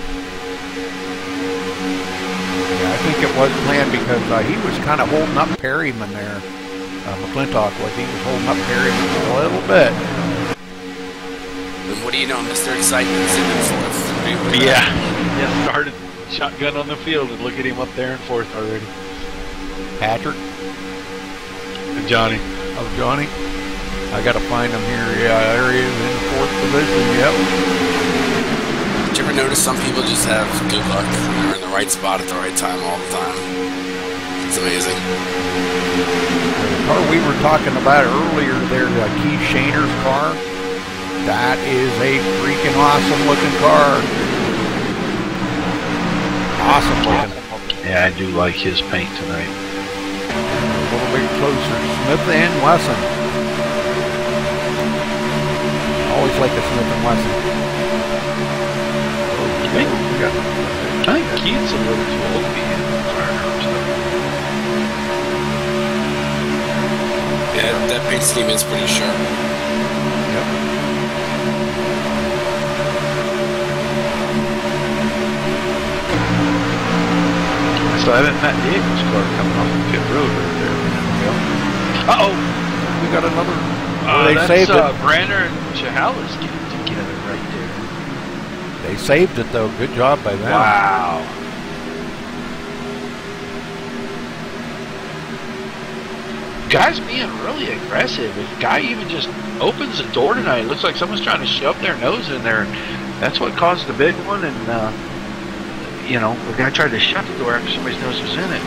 Yeah, I think it was planned because he was kind of holding up Perryman there. McClintock was. He was holding up Perryman a little bit. And what do you know, Mr. Excitement's in fourth. Yeah, started shotgun on the field, and look at him up there in fourth already. Patrick? And Johnny. Oh, Johnny? I got to find him here. Yeah, there he is in fourth position. Yep. you ever notice some people just have good luck? They're in the right spot at the right time all the time. It's amazing. The car we were talking about earlier there, Keith Shaner's car, that is a freaking awesome looking car. Awesome looking. Yeah, I do like his paint tonight. A little bit closer. Smith and Wesson. Always like the Smith and Wesson. I think Keith's a little too old to be in firearms stuff. Yeah, that paint scheme is pretty sharp. Yep. So I haven't Matt Diego's car coming off the pit road right there. Uh-oh! We got another. They That's saved it. Branner and Chihalas getting together right there. They saved it though. Good job by them. Wow. Guy's being really aggressive. If guy even just opens the door tonight, it looks like someone's trying to shove their nose in there. That's what caused the big one, and you know, the guy tried to shut the door after somebody's nose was in it.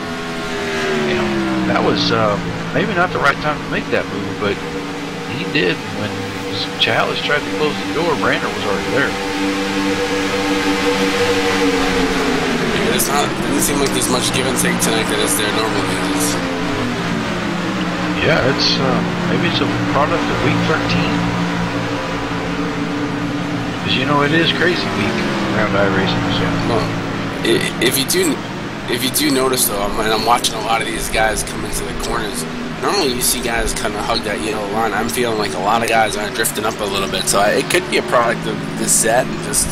You know, that was maybe not the right time to make that move, but he did. When Chalice tried to close the door, Brander was already there. Yeah, doesn't seem like there's much give and take tonight that is there normally is. Yeah, it's maybe it's a product of week 13. Because you know it is crazy week around iRacing. So. Well, if you do notice though, I'm watching a lot of these guys come into the corners. Normally you see guys kind of hug that yellow line. I'm feeling like a lot of guys are drifting up a little bit. So it could be a product of this set and just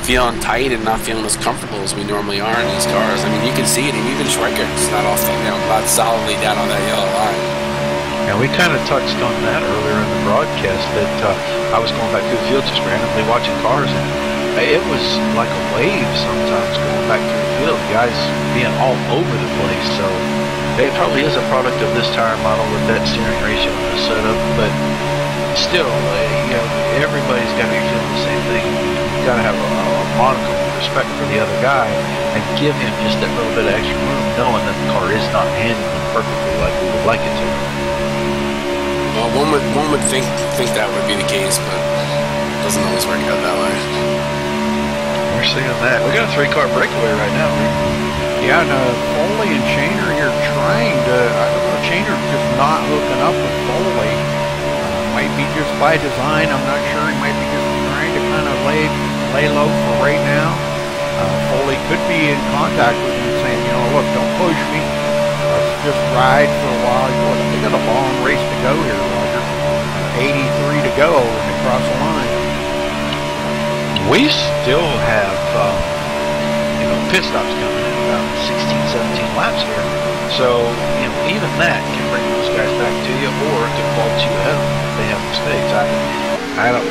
feeling tight and not feeling as comfortable as we normally are in these cars. I mean, you can see it, and even Schweikert's not off, not solidly down on that yellow line. And we kind of touched on that earlier in the broadcast that I was going back to the field just randomly watching cars, and it was like a wave sometimes going back to the field, guys being all over the place. So it probably is a product of this tire model with that steering ratio and the setup, but still, you know, everybody's got to be feeling the same thing. You've got to have a modicum of respect for the other guy and give him just that little bit of extra room, knowing that the car is not handling perfectly like we would like it to. Well, one would think that would be the case, but it doesn't always work out that way. We're seeing that. We got a 3-car breakaway right now. Yeah, and Foley and Shaner here trying to. I don't know. Shaner's just not hooking up with Foley. Might be just by design. I'm not sure. He might be just trying to kind of lay low for right now. Foley could be in contact with him, saying, you know, look, don't push me. Let's just ride for a while. They got a long race to go here, Roger. 83 to go when they cross the line. We still have, you know, pit stops coming in about 16, 17 laps here. So, you know, even that can bring those guys back to you, or it can fault you ahead of them if they have mistakes. I don't.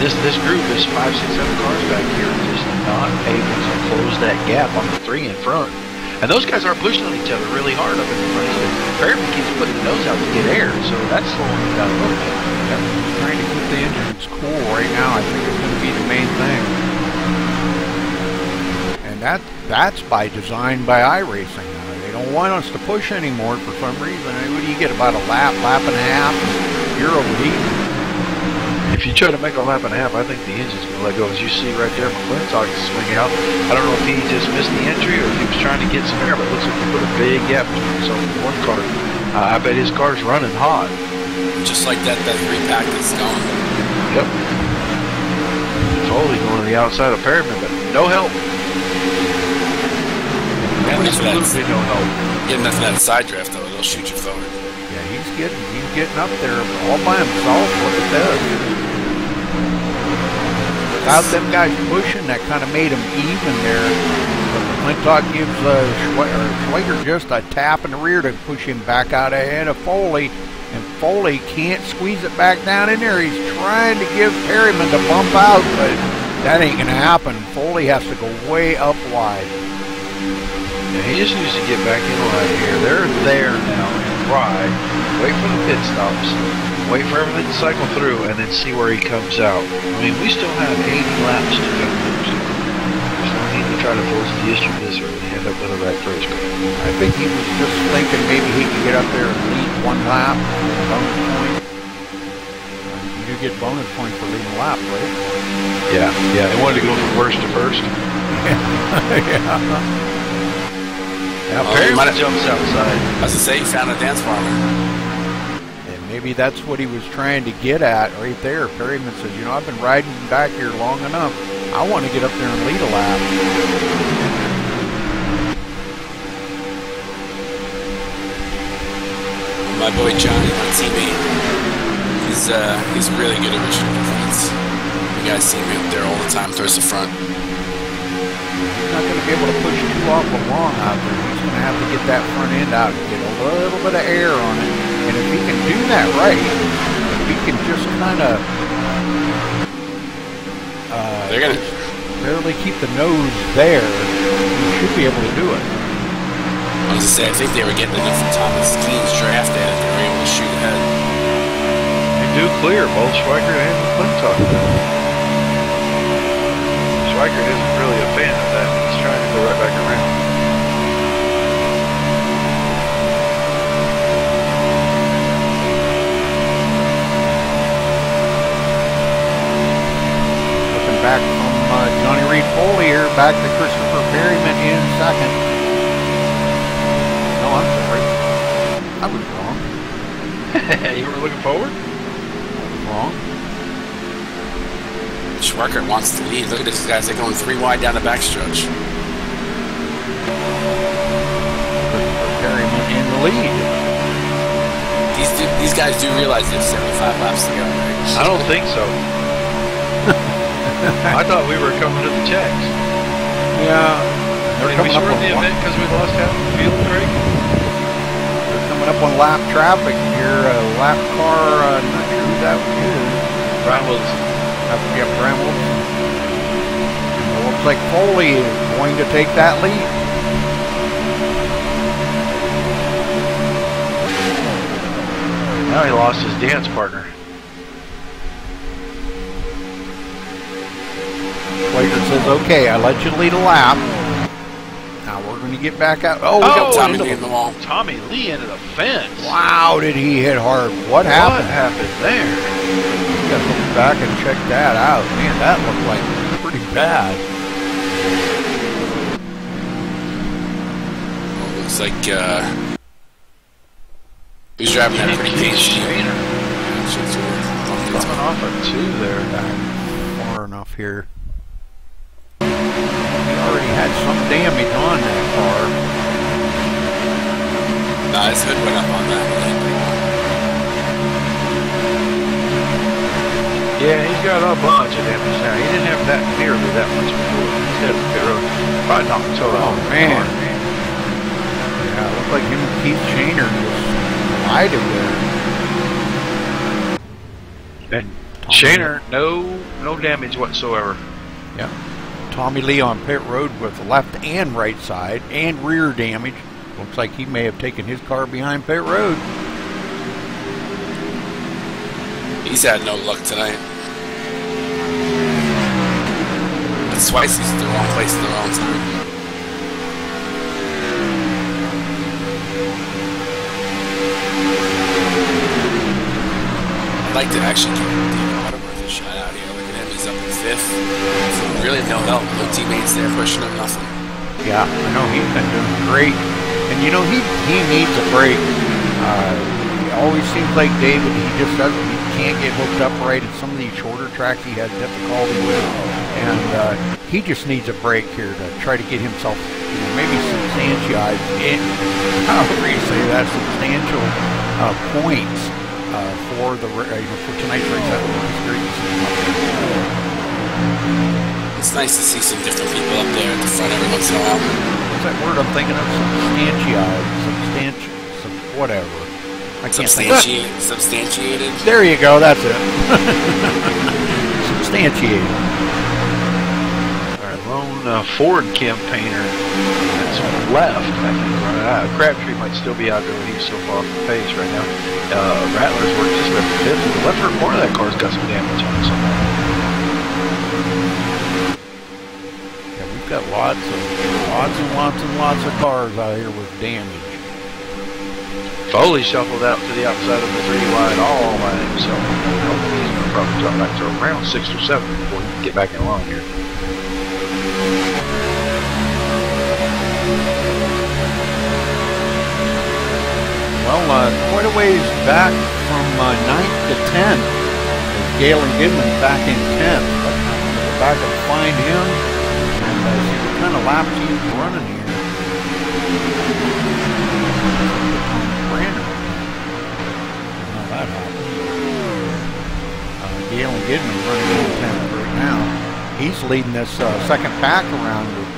This group is 5, 6, 7 cars back here, just not able to close that gap on the 3 in front. And those guys are pushing on each other really hard up in the front. Fairman keeps putting the nose out to get air, so that's slowing them down a little bit. Trying to keep the engines cool right now, I think, is going to be the main thing. And that's by design by iRacing. They don't want us to push anymore for some reason. What do you get, about a lap and a half? You're overheating. If you try to make a lap and a half, I think the engine's going to let go. As you see right there, McClintock is swinging out. I don't know if he just missed the entry or if he was trying to get some air, but it looks like he put a big gap between himself and one car. I bet his car's running hot. Just like that 3-pack that's going. Yep. Foley going to the outside of Perryman, but no help. Absolutely no help. Get enough of that side draft, though. It'll shoot you forward. Yeah, he's getting up there all by himself. Look at that. Without them guys pushing, that kind of made him even there. But McClintock gives Schweiger just a tap in the rear to push him back out ahead of Foley. And Foley can't squeeze it back down in there. He's trying to give Perryman the bump out, but that ain't going to happen. Foley has to go way up wide. Yeah, he just needs to get back in line here. They're there now and ride. Wait for the pit stops. Wait for everything to cycle through and then see where he comes out. I mean, we still have 80 laps to go. try to force the issue this early and end up with a wreck first. I think he was just thinking maybe he could get up there and lead one lap, bonus point. You do get bonus points for leading a lap, right? Yeah, yeah. They wanted to go from worst to first. Yeah. Now Perryman jumps outside. As I say, he found a dance partner. And maybe that's what he was trying to get at right there. Perryman says, you know, I've been riding back here long enough. I want to get up there and lead a lap. My boy Johnny, my teammate, he's really good at restricting fronts. You guys see me up there all the time, towards the front. He's not going to be able to push too awful long out there. He's going to have to get that front end out and get a little bit of air on it. And if he can do that right, if he can just kind of barely keep the nose there, he should be able to do it. I was going to say, I think they were getting enough from Thomas Keen's draft that they were able to shoot ahead. They do clear both Schweikert and McClintock. Schweikert isn't really a fan of that. He's trying to go right back around. Looking back from Johnny Reed Foley here, back to Christopher Perryman in second. No, I'm sorry. I was wrong. You were looking forward? I was wrong. Schweikert wants to lead. Look at these guys. They're going 3 wide down the backstretch. Perryman in the lead. These guys do realize they have 75 laps to go, right? I don't think so. I thought we were coming to the checks. Yeah. Did we shorten the event because we lost half the field, Craig? They're coming up on lap traffic here. Lap car, not sure who that is. Brian Wilson. Yep, Brian Wilson. It looks like Foley is going to take that lead. Now he lost his dance partner. Schweikert says, okay, I let you lead a lap. Now we're going to get back out. Oh, we got Tommy Lee in the wall. Tommy Lee into the fence. Wow, did he hit hard. What happened? What happened there? You got to look back and check that out. Man, that looked like pretty bad. Well, looks like who's driving that pretty cage? Coming off a 2 there. Far enough here. He already had some damage on that car. Nah, his hood went up on that. Yeah, he's got a bunch of damage now. He didn't have that nearly that much before. He's had a bit of probably knocked the total off. Man. Yeah, it looked like him and Keith Shaner just collided there. And Shaner, no damage whatsoever. Yeah. Tommy Lee on pit road with left and right side and rear damage. Looks like he may have taken his car behind pit road. He's had no luck tonight. That's twice he's in the wrong place at the wrong time. I'd like to actually give David Waterworth a shot out here. Look at him, he's up in 5th. Really no help, no teammates there pushing him, nothing. Yeah, I know he's been doing great. And you know, he needs a break. It always seems like David, he can't get hooked up right in some of these shorter tracks he has difficulty with. And he just needs a break here to try to get himself, you know, maybe substantiate, however you say that, substantial points for tonight's race. That was great to see him up there. It's nice to see some different people up there at the front every once in a while. What's that word I'm thinking of? Whatever. I can't think. Substantiated. There you go. That's it. Substantiated. Our lone Ford campaigner that's on the left. I think Crabtree might still be out there when he's so far off the pace right now. Rattler's worked his way up to 5th. The left rear corner of that car's got some damage on it somewhere. Yeah, we've got lots and lots of cars out here with damage. Foley shuffled out to the outside of the 3 wide all by himself. He's going to probably drop back to around 6 or 7 before he can get back in line here. Well, quite a ways back from 9th to 10th. Galen Goodman back in 10th. But I'm going to go back and find him and see what kind of laps he's running here. Brandon. How that happened. Galen Goodman running in 10th right now. He's leading this second pack around with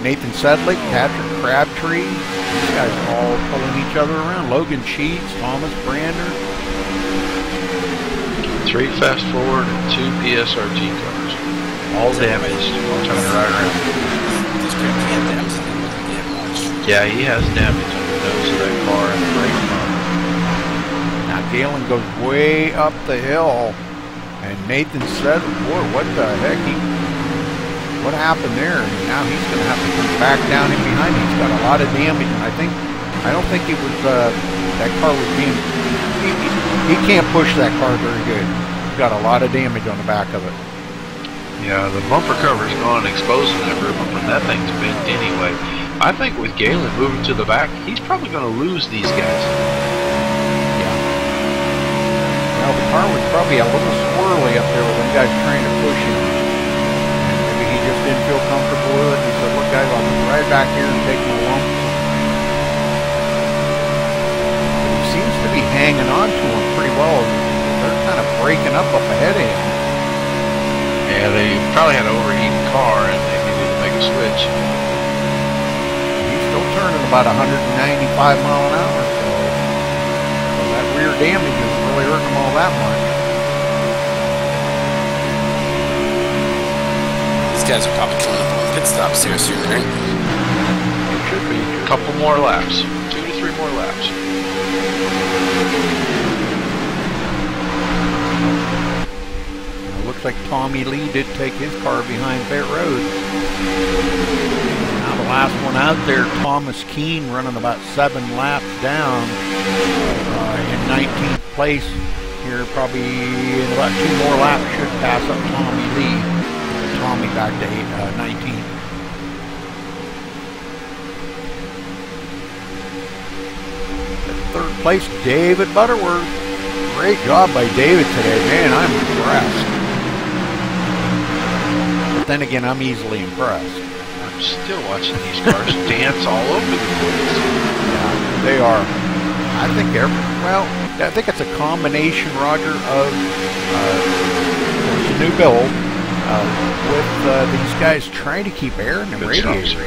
Nathan Sedlick, Patrick Crabtree. These guys are all pulling each other around. Logan Sheets, Thomas Brander. 3 fast forward and 2 PSRG cars. All damaged. Turning right around. Yeah, he has damage on the nose of that car and the brake pump. Now Galen goes way up the hill. And Nathan said, boy, what the heck? What happened there? And now he's going to have to come back down in behind. He's got a lot of damage. And I don't think it was, that car was being, he can't push that car very good. He's got a lot of damage on the back of it. Yeah, the bumper cover's gone, exposing that rear bumper, and that thing's bent anyway. I think with Galen moving to the back, he's probably going to lose these guys. Well, the car was probably a little swirly up there with them guys trying to push him. And maybe he just didn't feel comfortable with it. He said, look guys, I'll be right back here and take my lump. But he seems to be hanging on to him pretty well. They're kind of breaking up ahead of him. Yeah, they probably had an overheating car and they needed to make a switch. He's still turning about 195 mile an hour. So that rear damage is really hurting him all that much. These guys are probably coming up on pit stops here soon, right? It should be a couple more laps. 2 to 3 more laps. It looks like Tommy Lee did take his car behind pit road. Now the last one out there, Thomas Keene running about 7 laps down in 19th place. Here probably in about 2 more laps should pass up Tommy Lee. Tommy back to 19th. Third place, David Butterworth. Great job by David today. Man, I'm impressed. But then again, I'm easily impressed. I'm still watching these cars dance all over the place. Yeah, they are. I think I think it's a combination, Roger, of the new build with these guys trying to keep air in the radiator.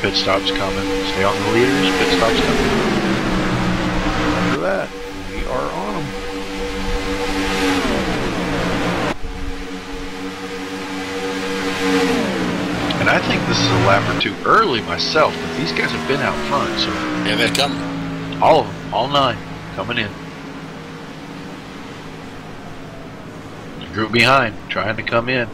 Pit stops coming. Stay on the leaders. Pit stops coming. After that, we are on them. And I think this is a lap or 2 early myself, but these guys have been out front, so Yeah, they're coming. all of them, all 9, coming in. The group behind, trying to come in.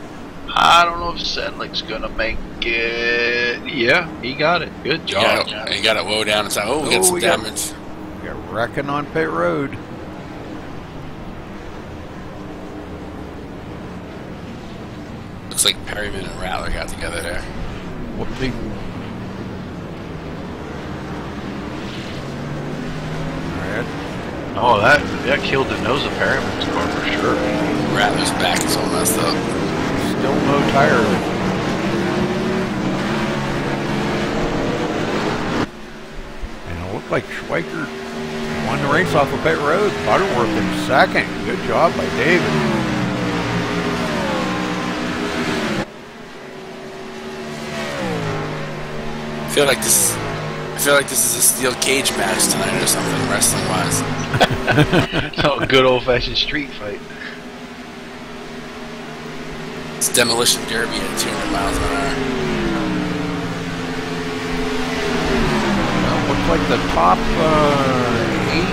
I don't know if Sedlick's gonna make it. Yeah, he got it. Good job. He got it low down inside. Oh, we got some damage. We got wrecking on pit road. Looks like Perryman and Rattler got together there. Whoopsie. Oh, that killed the nose of Perryman's car for sure. Rattler's back is all messed up. Still no tire. And it looked like Schweiker won the race off of pit road. Butterworth in second. Good job by David. I feel like this is a steel cage match tonight or something, wrestling wise. Oh, good old fashioned street fight. It's demolition derby at 200 miles an hour. Well, looks like the top 8.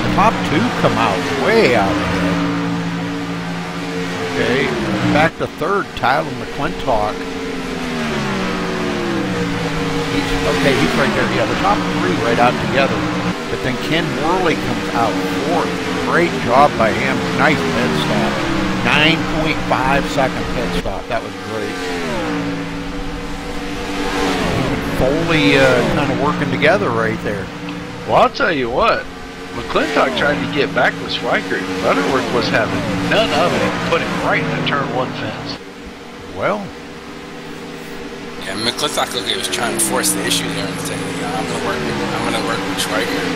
The top 2 come out way out ahead. Okay. back to third, Tyler McClintock. He's right there. Yeah, the top three right out together. But then Ken Worley comes out fourth. Great job by him. Nice pit stop. 9.5 second pit stop. That was great. Foley kind of working together right there. Well, I'll tell you what. McClintock tried to get back with Schweikert. Butterworth was having none of it and put him right in the turn one fence. Well. Yeah, McClintock was trying to force the issue there and say, I'm gonna work with Schweikert.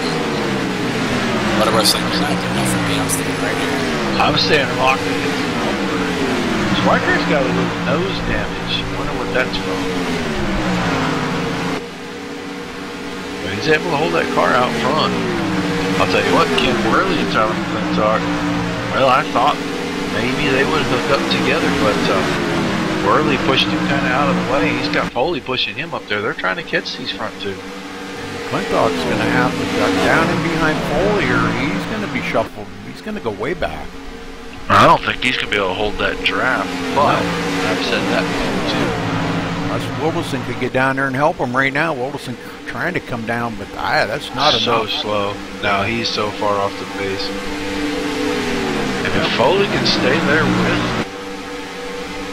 Butterworth's like, you're not good enough for me. I'm staying right here. I'm staying locked in. Schweikert's got a little nose damage. I wonder what that's from. But he's able to hold that car out front. I'll tell you what, Ken Worley and Tyler McClintock, well, I thought maybe they would hook up together, but Worley pushed him kind of out of the way. He's got Foley pushing him up there. They're trying to catch these front two. McClintock's going to have to duck down in behind Foley, or he's going to be shuffled. He's going to go way back. I don't think he's going to be able to hold that draft, but I've said that before, too. Unless Wilderson could get down there and help him right now. Wilderson trying to come down, but that's not enough. So slow. Now he's so far off the pace. And if Foley can stay there with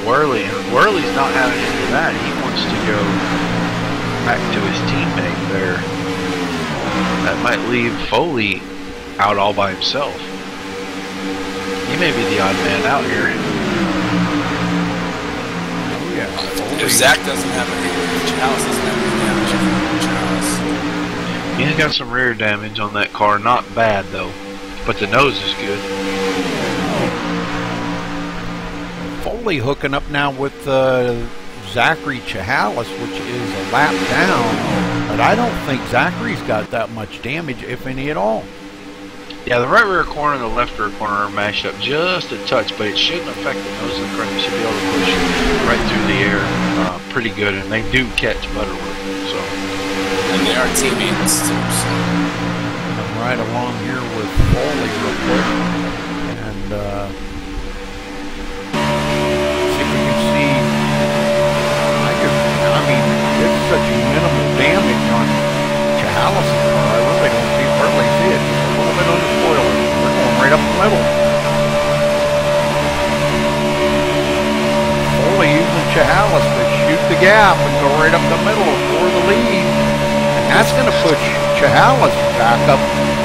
Worley, and Worley's not having any of that, he wants to go back to his teammate there. That might leave Foley out all by himself. He may be the odd man out here. Oh yeah. If Zach doesn't have any, Chalice doesn't have any damage. He's got some rear damage on that car. Not bad though, but the nose is good. Foley hooking up now with Zachary Chalice, which is a lap down, but I don't think Zachary's got that much damage, if any at all. Yeah, the right rear corner and the left rear corner are mashed up just a touch, but it shouldn't affect the nose of the car. You should be able to push right through the air pretty good, and they do catch Butterworth. So. And they are teammates too. So. I'm right along here with Foley real quick, and see if we can see. I mean, it's such minimal damage on Chalice's car. I really don't hardly see it. Just a little bit on the spoiler. We're going right up the middle. Foley using Chalice to shoot the gap and go right up the middle for the lead. That's going to push Chalice back up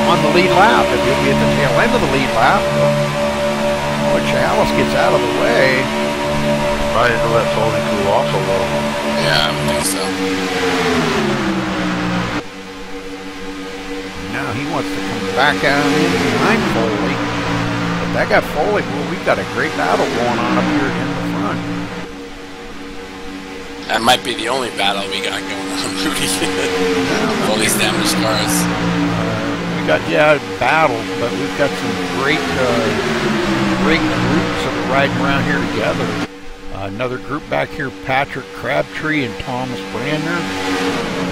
on the lead lap. If he'll be at the tail end of the lead lap, when Chalice gets out of the way. Probably to let Foley cool off a little. Yeah, I think so. Now he wants to come back out in behind Foley. But that got Foley. Well, we've got a great battle going on up here in the front. That might be the only battle we got going on, Rudy. All these damaged cars. We got, battles, but we've got some great groups that are riding around here together. Another group back here, Patrick Crabtree and Thomas Brandner.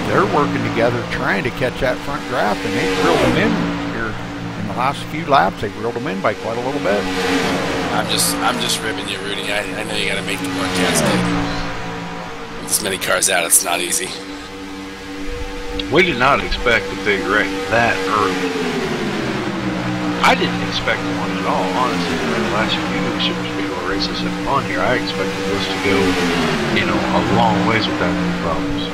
They're working together trying to catch that front draft, and they reeled them in here in the last few laps. They reeled them in by quite a little bit. I'm just ribbing you, Rudy. I know you got to make the broadcast day. This many cars out, it's not easy. We did not expect a big wreck that early. I didn't expect one at all, honestly. In the last few Super Speedway races have gone here, I expected this to go, a long ways without any problems.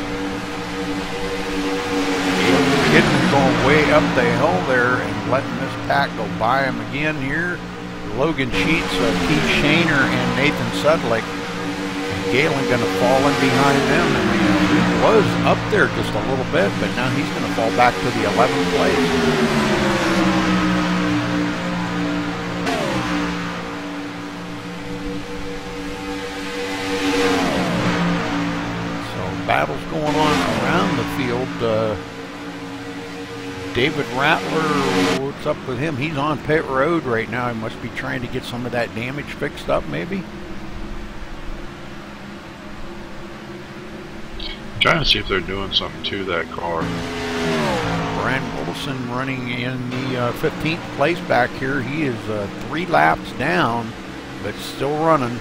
Kidman's going way up the hill there and letting this pack go by him again here. Logan Sheets, Keith Shaner, and Nathan Sudlick. Galen going to fall in behind them, and he was up there just a little bit, but now he's going to fall back to the 11th place. So battles going on around the field. David Rattler, what's up with him? He's on pit road right now. He must be trying to get some of that damage fixed up, maybe. Trying to see if they're doing something to that car. Brian Wilson running in the 15th place back here. He is 3 laps down, but still running.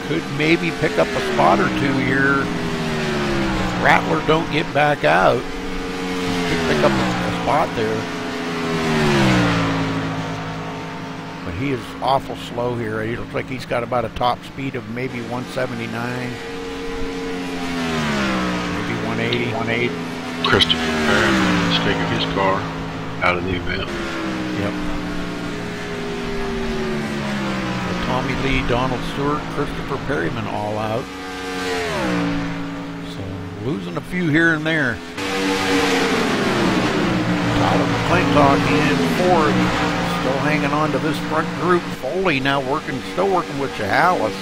Could maybe pick up a spot or two here. If Rattler don't get back out, could pick up a spot there. But he is awful slow here. It looks like he's got about a top speed of maybe 179. Maybe 180. Christopher Perryman is taking his car out of the event. Yep. Tommy Lee, Donald Stewart, Christopher Perryman all out. So losing a few here and there. Tyler McClintock in fourth. Still hanging on to this front group. Foley now still working with Chehalis.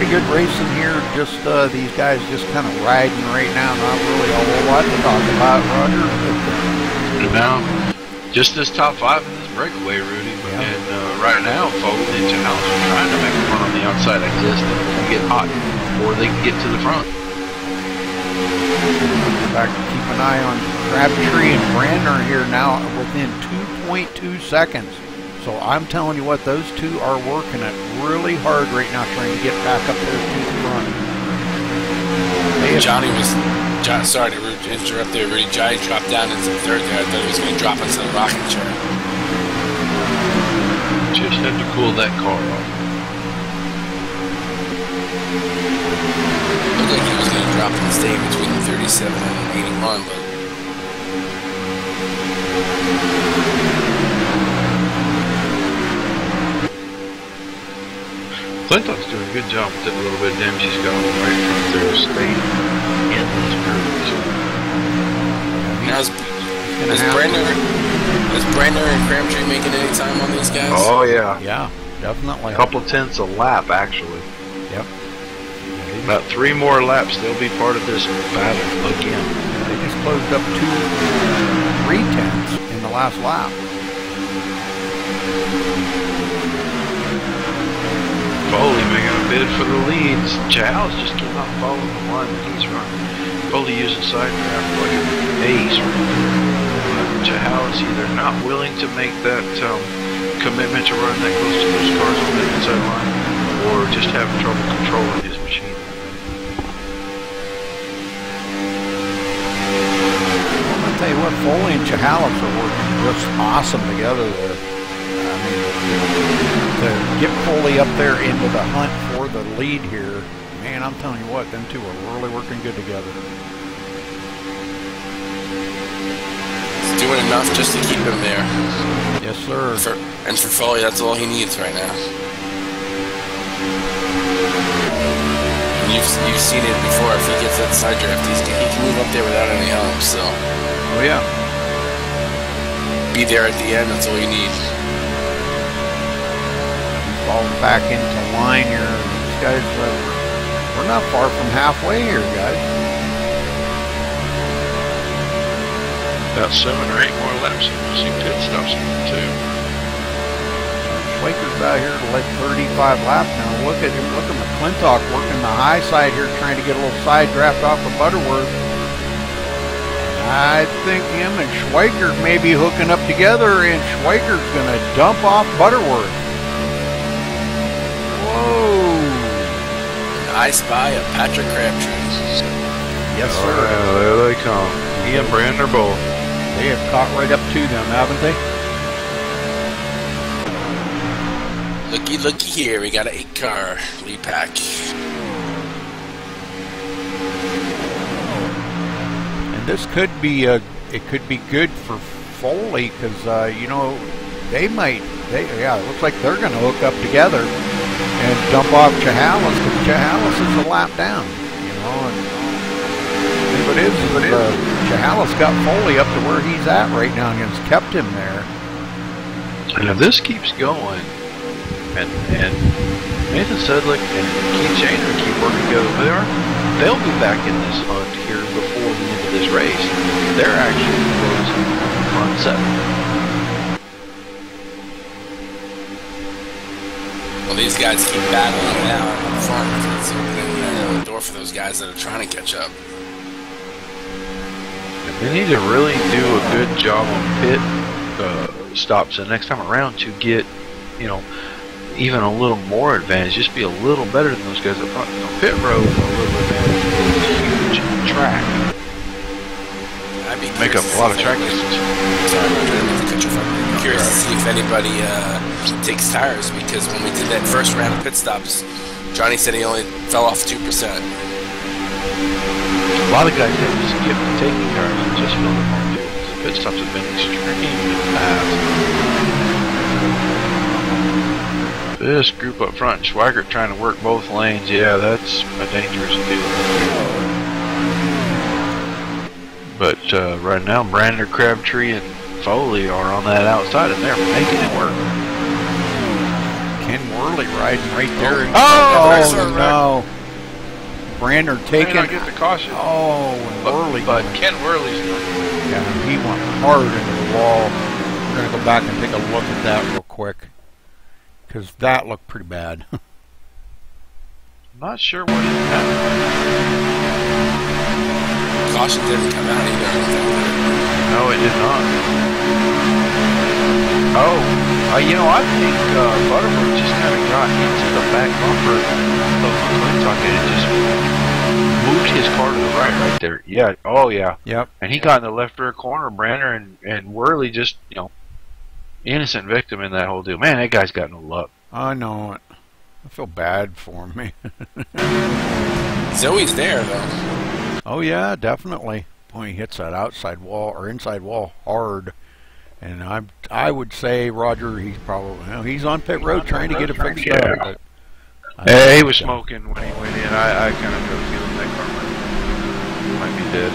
Good racing here, just these guys just kind of riding right now, not really a whole lot to talk about, Roger. Now, just this top 5 in this breakaway, Rudy, yeah. And right now, Foley and Chehalis are trying to make a run on the outside exit and get hot before they can get to the front. In fact, keep an eye on Crabtree and Brandner here now within 2.2 seconds. So I'm telling you what, those two are working it really hard right now, trying to get back up there to the front. Sorry to interrupt there, Rudy. Johnny dropped down into third there. I thought he was going to drop into the rocking chair. Just had to cool that car off. Looked like he was going to drop and stay between 37 and 81, but... Clinton's doing a good job with that little bit of damage she's got on the right front there, staying in this group. Now, is Brandner and Crabtree making any time on these guys? Oh, yeah. Yeah, definitely. A couple tenths a lap, actually. Yep. About 3 more laps, they'll be part of this battle again. They just closed up 3 tenths in the last lap. Foley making a bid for the leads. Chehalis just cannot follow the line that he's running. Foley using side draft like an ace. But Chehalis either not willing to make that commitment to run that close to those cars on the inside line, or just having trouble controlling his machine. Well, I'll tell you what, Foley and Chehalis are working just awesome together there. To get Foley up there into the hunt for the lead here, man, I'm telling you what, them two are really working good together. He's doing enough just to keep him there. Yes, sir. And for Foley, that's all he needs right now. And you've seen it before. If he gets that side draft, he can move up there without any help. So. Oh yeah. Be there at the end. That's all you need. Falling back into line here. These guys, we're not far from halfway here, guys. About 7 or 8 more laps, and we'll see pit stops too. Schweiker's out here to like 35 laps now. Look at McClintock working the high side here, trying to get a little side draft off of Butterworth. I think him and Schweiker may be hooking up together, and Schweiker's going to dump off Butterworth. I spy a Patrick Crabtree. Yes, sir. There they come. He and Brandner both. They have caught right up to them, haven't they? Looky here. We got an 8-car lead pack. And this could be it could be good for Foley because you know it looks like they're going to hook up together and dump off Chehalis, because Chehalis is a lap down, you know. And what it is Chehalis got Foley up to where he's at right now and has kept him there. And if this keeps going, and Nathan Sedlick and Keith Shaner keep working together, they'll be back in this hunt here before the end of this race. They're actually closing front 7. Well, these guys keep battling it out in front. It's opening the door for those guys that are trying to catch up. They need to really do a good job on pit stops the next time around to get, you know, even a little more advantage. Just be a little better than those guys up front. You know, pit road a little advantage is huge track. Make up a lot of track distance. Sorry, I'm curious to see if anybody takes tires, because when we did that first round of pit stops, Johnny said he only fell off 2%. A lot of guys have skipped taking tires and just filled them on fuel. The pit stops have been extremely fast. This group up front, Schweigert trying to work both lanes, yeah, that's a dangerous deal. But right now, Brander, Crabtree, and Foley are on that outside, and they're making it work. Ken Worley riding right there. Oh, no. Brander taking. I get the caution. Oh, and Worley. But Ken Worley's yeah, he went hard into the wall. We're going to go back and take a look at that real quick, because that looked pretty bad. I'm not sure what happened. Caution didn't come out either. No, it did not. Oh, you know, I think Butterworth just kind of got into the back bumper of McClintock and it just moved his car to the right there. Yeah. Oh, yeah. Yep. And he got in the left rear corner, Brander and Worley just, you know, innocent victim in that whole deal. Man, that guy's got no luck. I know it. I feel bad for him, man. He's always there, though. Oh yeah, definitely. Boy, he hits that outside wall or inside wall hard, and I would say Roger, he's probably, you know, he's on pit road trying to get it fixed up. Hey, he was smoking when he went in. I kind of got a feeling that car might be dead.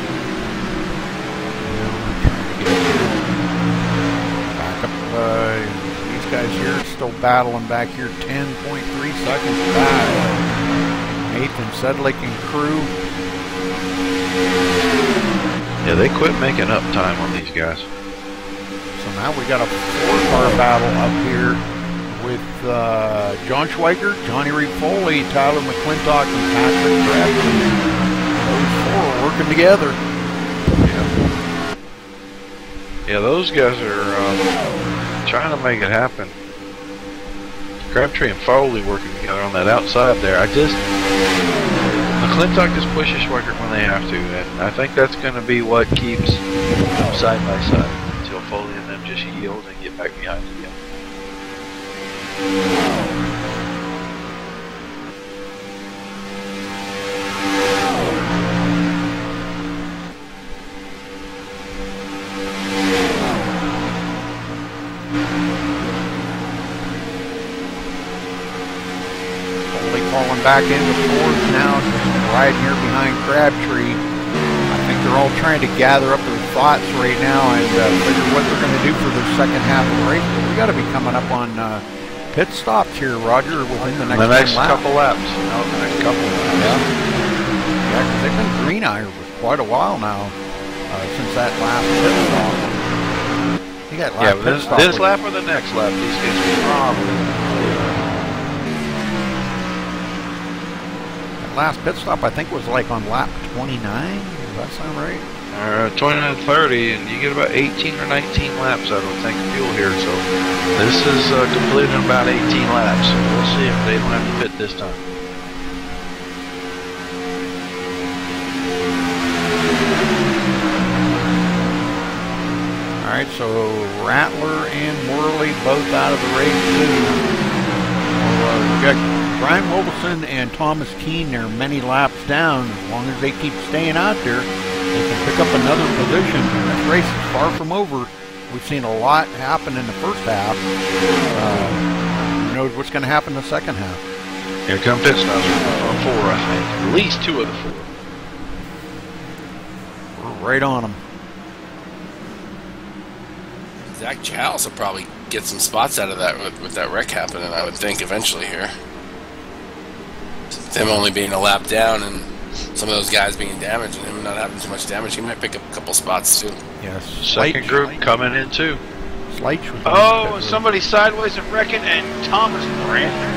Back up, these guys here still battling back here, 10.3 seconds back. Nathan Sedlick and crew. Yeah, they quit making up time on these guys. So now we got a 4-car battle up here with John Schweigert, Johnny Reed Foley, Tyler McClintock, and Patrick Crabtree. Those four are working together. Yeah, those guys are trying to make it happen. Crabtree and Foley working together on that outside there. McClintock just pushes Schweigert when they have to, and I think that's going to be what keeps them side by side until Foley and them just yield and get back behind again. Falling back into fourth now, just riding here behind Crabtree. I think they're all trying to gather up their thoughts right now and figure what they're going to do for the second half of the race. But we got to be coming up on pit stops here, Roger, within the next couple laps. No, the next couple laps. Yeah, because they've been green-eyed for quite a while now since that last pit stop. You got this lap or the next lap, these guys are probably. Last pit stop, I think, was like on lap 29. Does that sound right? 29-30, and you get about 18 or 19 laps out of a tank of fuel here. So this is completed in about 18 laps. So we'll see if they don't have to pit this time. All right, so Rattler and Worley both out of the race too. We got Brian Wilson and Thomas Keene, they're many laps down. As long as they keep staying out there, they can pick up another position. This race is far from over. We've seen a lot happen in the first half. Who knows what's going to happen in the second half? Here come pit stops on 4, I think. At least 2 of the 4. We're right on them. Zach Chalice will probably get some spots out of that with that wreck happening, I would think, eventually here. Them only being a lap down and some of those guys being damaged and him not having too much damage, he might pick up a couple spots too. Yes. Second group coming in too. Sleich was oh, somebody sideways and wrecking, and Thomas Brander.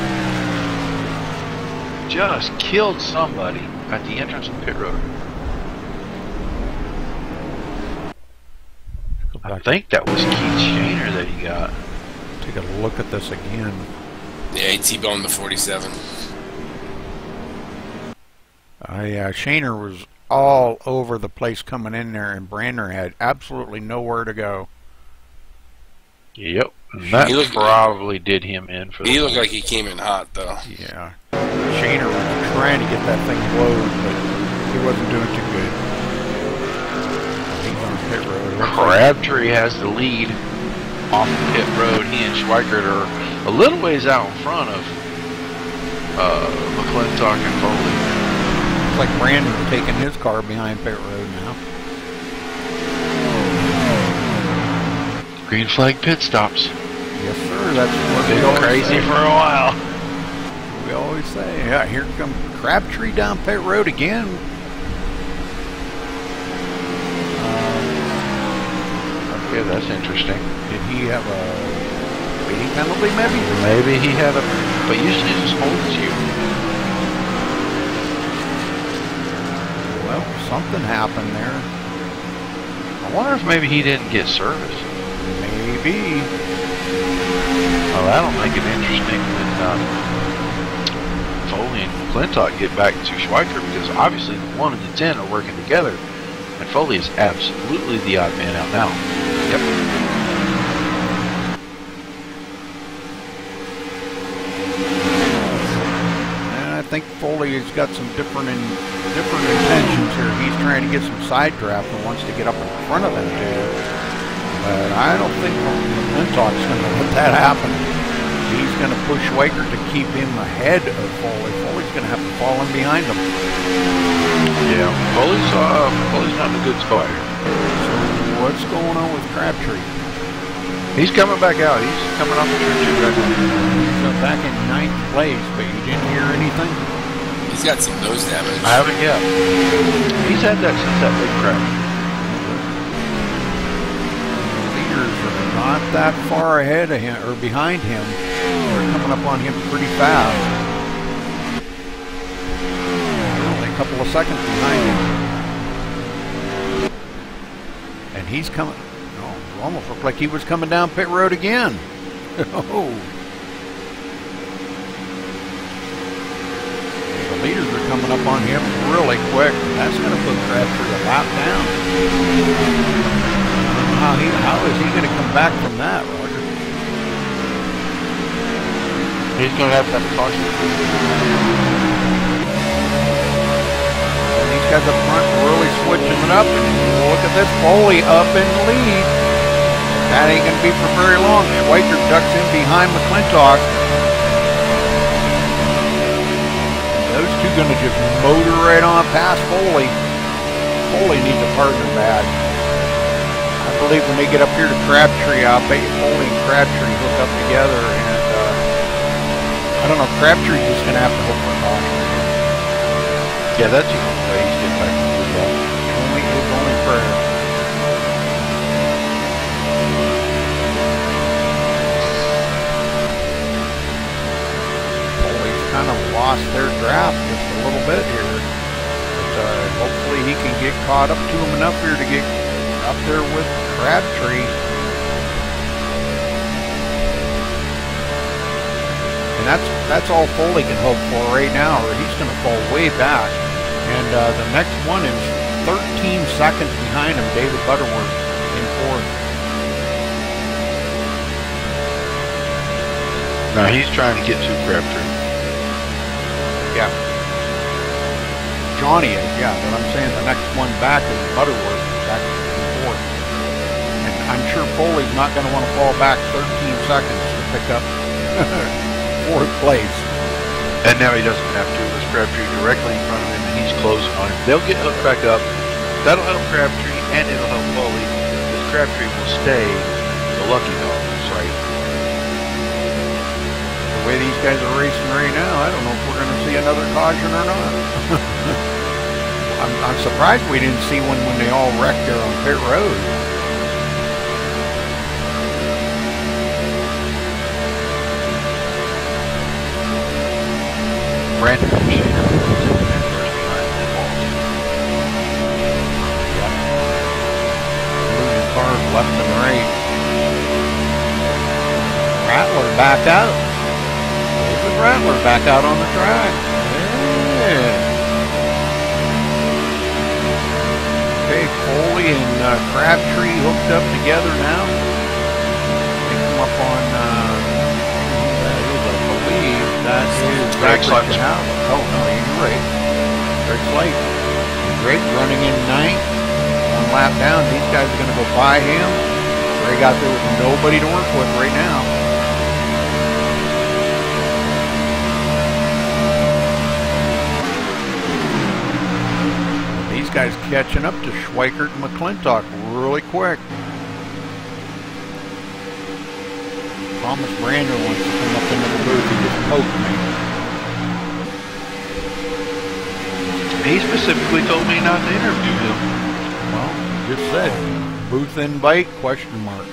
just killed somebody at the entrance of pit road. I think that was Keith Shaner that he got. Take a look at this again. Yeah, he T-boned the 47. Yeah, Shaner was all over the place coming in there, and Brandner had absolutely nowhere to go. Yep. And that probably did him in for the He looked like he came in hot, though. Yeah. Shaner was trying to get that thing low, but he wasn't doing too good. He's on pit road. Crabtree has the lead off the pit road. He and Schweikert are a little ways out in front of McClintock and Foley. Looks like Brandon's taking his car behind pit road now. Green flag pit stops. Yes, sir. That's what we Been always crazy say. for a while. We always say, yeah, here comes Crabtree down pit road again. Okay, that's interesting. Did he have a speeding penalty, maybe? Maybe he had a, but usually it just holds you. Well, something happened there. I wonder if maybe he didn't get service. Maybe. Oh, that'll make it interesting when Foley and McClintock get back to Schweikert, because obviously the 1 and the 10 are working together, and Foley is absolutely the odd man out now. Yep. And I think Foley has got some different intentions here. He's trying to get some side draft and wants to get up in front of them too. But I don't think McClintock's going to let that happen. He's going to push Schweikert to keep him ahead of Foley. Foley's going to have to fall in behind him. Yeah, Foley's not in a good spot here. So what's going on with Crabtree? He's coming back out. He's coming off the turn 2 right now. He's back in 9th place, but you didn't hear anything? He's got some nose damage. I haven't yet. He's had that since that big crash. Leaders are not that far ahead of him or behind him. They're coming up on him pretty fast. Only a couple of seconds behind him. And he's coming. Oh, it almost looked like he was coming down pit road again. Oh. The leaders are coming up on him really quick. That's going to put Crabtree a lap down. How is he going to come back from that, Roger? He's going to have a caution. And these guys up front really switching it up. And look at this, Foley up in the lead. That ain't going to be for very long. Schweikert ducks in behind McClintock. Those two going to just motor right on past Foley. Foley needs a partner bad. I believe when they get up here to Crabtree, I'll bet you Foley and Crabtree hook up together, and I don't know, Crabtree's just going to have to hope for caution. Yeah, that's the only way he's getting back to the ball. His only prayer. Foley's kind of lost their draft just a little bit here. But hopefully he can get caught up to him enough here to get up there with Crabtree. And that's all Foley can hope for right now, or he's going to fall way back. And the next one is 13 seconds behind him, David Butterworth in 4th. Now he's trying to get to Crabtree. Yeah. Johnny is, yeah, but I'm saying the next one back is Butterworth, back in 4th. And I'm sure Foley's not going to want to fall back 13 seconds to pick up 4th place. And now he doesn't have to. With Crabtree directly in front of him, and he's closing on him. They'll get hooked back up. That'll help Crabtree, and it'll help Foley, because Crabtree will stay the lucky dog. That's right. The way these guys are racing right now, I don't know if we're going to see another caution or not. I'm surprised we didn't see one when they all wrecked there on pit road. Brandon O'Shea was in that first behind that ball. Moving cars left and right. Rattler back out. David Rattler back out on the track. Yeah. Okay, Foley and Crabtree hooked up together now. They come up on, that is, I believe, that is Greg Slate. Oh, no, you're right. Greg Slate. Greg running in ninth. One lap down. These guys are going to go by him. Greg out there with nobody to work with right now. These guys catching up to Schweikert and McClintock really quick. Thomas Brander wants to come up into the booth. He just poked me. He specifically told me not to interview him. Well, you just said booth invite, question mark.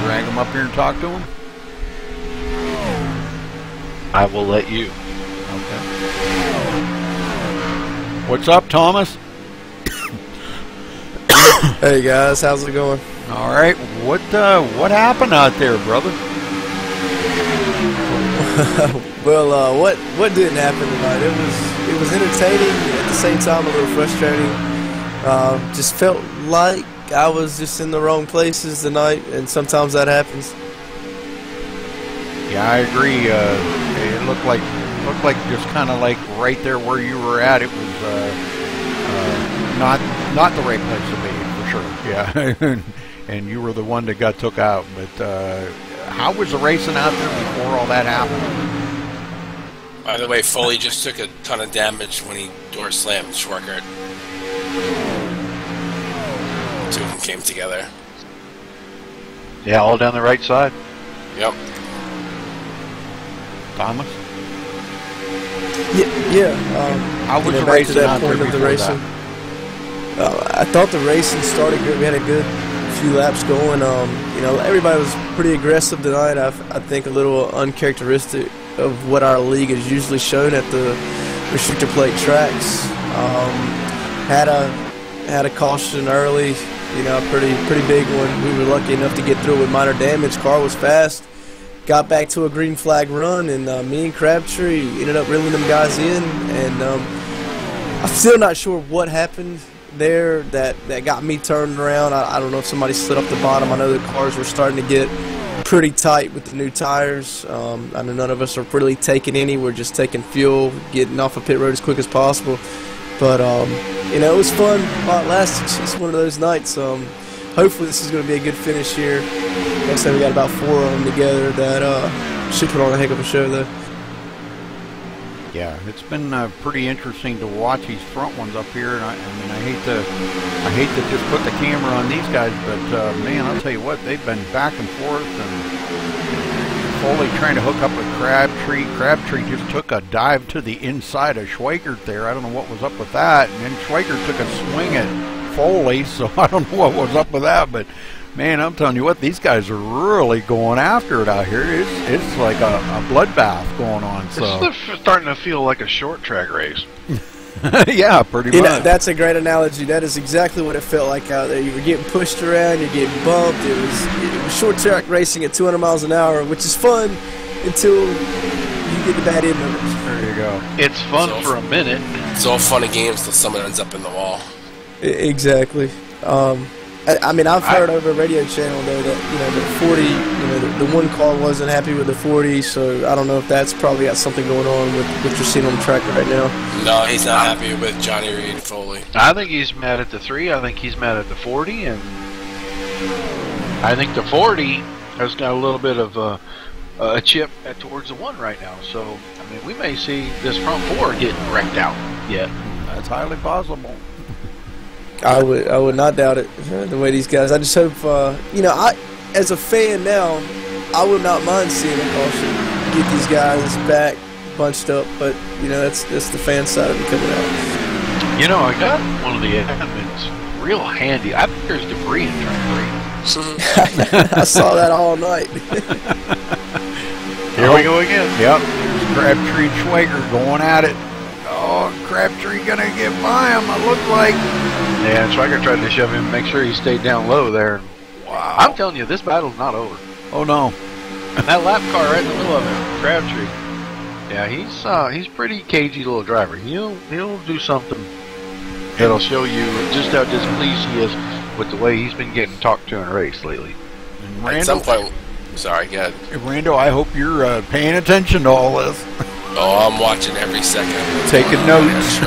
Drag him up here and talk to him? I will let you. Okay. What's up, Thomas? Hey guys, how's it going? All right. What happened out there, brother? Well, what didn't happen tonight? It was entertaining, at the same time a little frustrating. Just felt like I was just in the wrong places tonight, and sometimes that happens. Yeah, I agree. It looked like just kind of like right there where you were at. It was not the right place to be, for sure. Yeah, and you were the one that got took out. But how was the racing out there before all that happened? By the way, Foley just took a ton of damage when he door slammed Schweikert. Two of them came together. Yeah, all down the right side. Yep. Thomas? Yeah. How was the back racing to that out there point of the before racing? that? I thought the racing started good. We had a good few laps going. Everybody was pretty aggressive tonight. I think a little uncharacteristic of what our league has usually shown at the restrictor plate tracks. Had a caution early, a pretty big one. We were lucky enough to get through with minor damage. Car was fast. Got back to a green flag run, and me and Crabtree ended up reeling them guys in. And I'm still not sure what happened there that got me turned around. I don't know if somebody slid up the bottom. I know the cars were starting to get pretty tight with the new tires. I know none of us are really taking any. We're just taking fuel, getting off of pit road as quick as possible. But it was fun while it lasted. It's just one of those nights. Hopefully this is going to be a good finish here. Like I said, we got about 4 of them together that should put on a heck of a show, though. Yeah, it's been pretty interesting to watch these front ones up here. And I hate to just put the camera on these guys, but man, I'll tell you what, they've been back and forth, and Foley trying to hook up with Crabtree. Crabtree just took a dive to the inside of Schweikert there. I don't know what was up with that. And then Schweikert took a swing at Foley, so I don't know what was up with that, but man, I'm telling you what, these guys are really going after it out here. It's like a bloodbath going on. So It's starting to feel like a short track race. yeah, pretty much. That's a great analogy. That is exactly what it felt like out there. You were getting pushed around, you're getting bumped. It was short track racing at 200 miles an hour, which is fun until you get the bad end numbers. There you go. It's fun for a minute. It's all fun and games till someone ends up in the wall. Exactly. I've heard over a radio channel though that the 40, the one car wasn't happy with the 40, so I don't know if that's probably got something going on with what you're seeing on the track right now. No, he's not happy with Johnny Reed Foley. I think he's mad at the 3. I think he's mad at the 40, and I think the 40 has got a little bit of a chip towards the 1 right now. So we may see this front 4 getting wrecked out yet. That's highly possible. I would not doubt it. The way these guys, I just hope as a fan now, I would not mind seeing a caution get these guys back bunched up, but that's the fan side of it coming out. I got one of the admins real handy. I think there's debris in turn 3. I saw that all night. Here Here we go again. Yep. There's Crabtree and Schwager going at it. Oh, Crabtree gonna get by him, it looked like. Yeah, and Schwager tried to shove him, make sure he stayed down low there. Wow. I'm telling you, this battle's not over. Oh no. And that lap car right in the middle of it, Crabtree. Yeah, he's pretty cagey little driver. He'll do something that'll show you just how displeased he is with the way he's been getting talked to in a race lately. And At some point, sorry, go ahead. Rando, I hope you're paying attention to all this. Oh, I'm watching every second. Taking notes.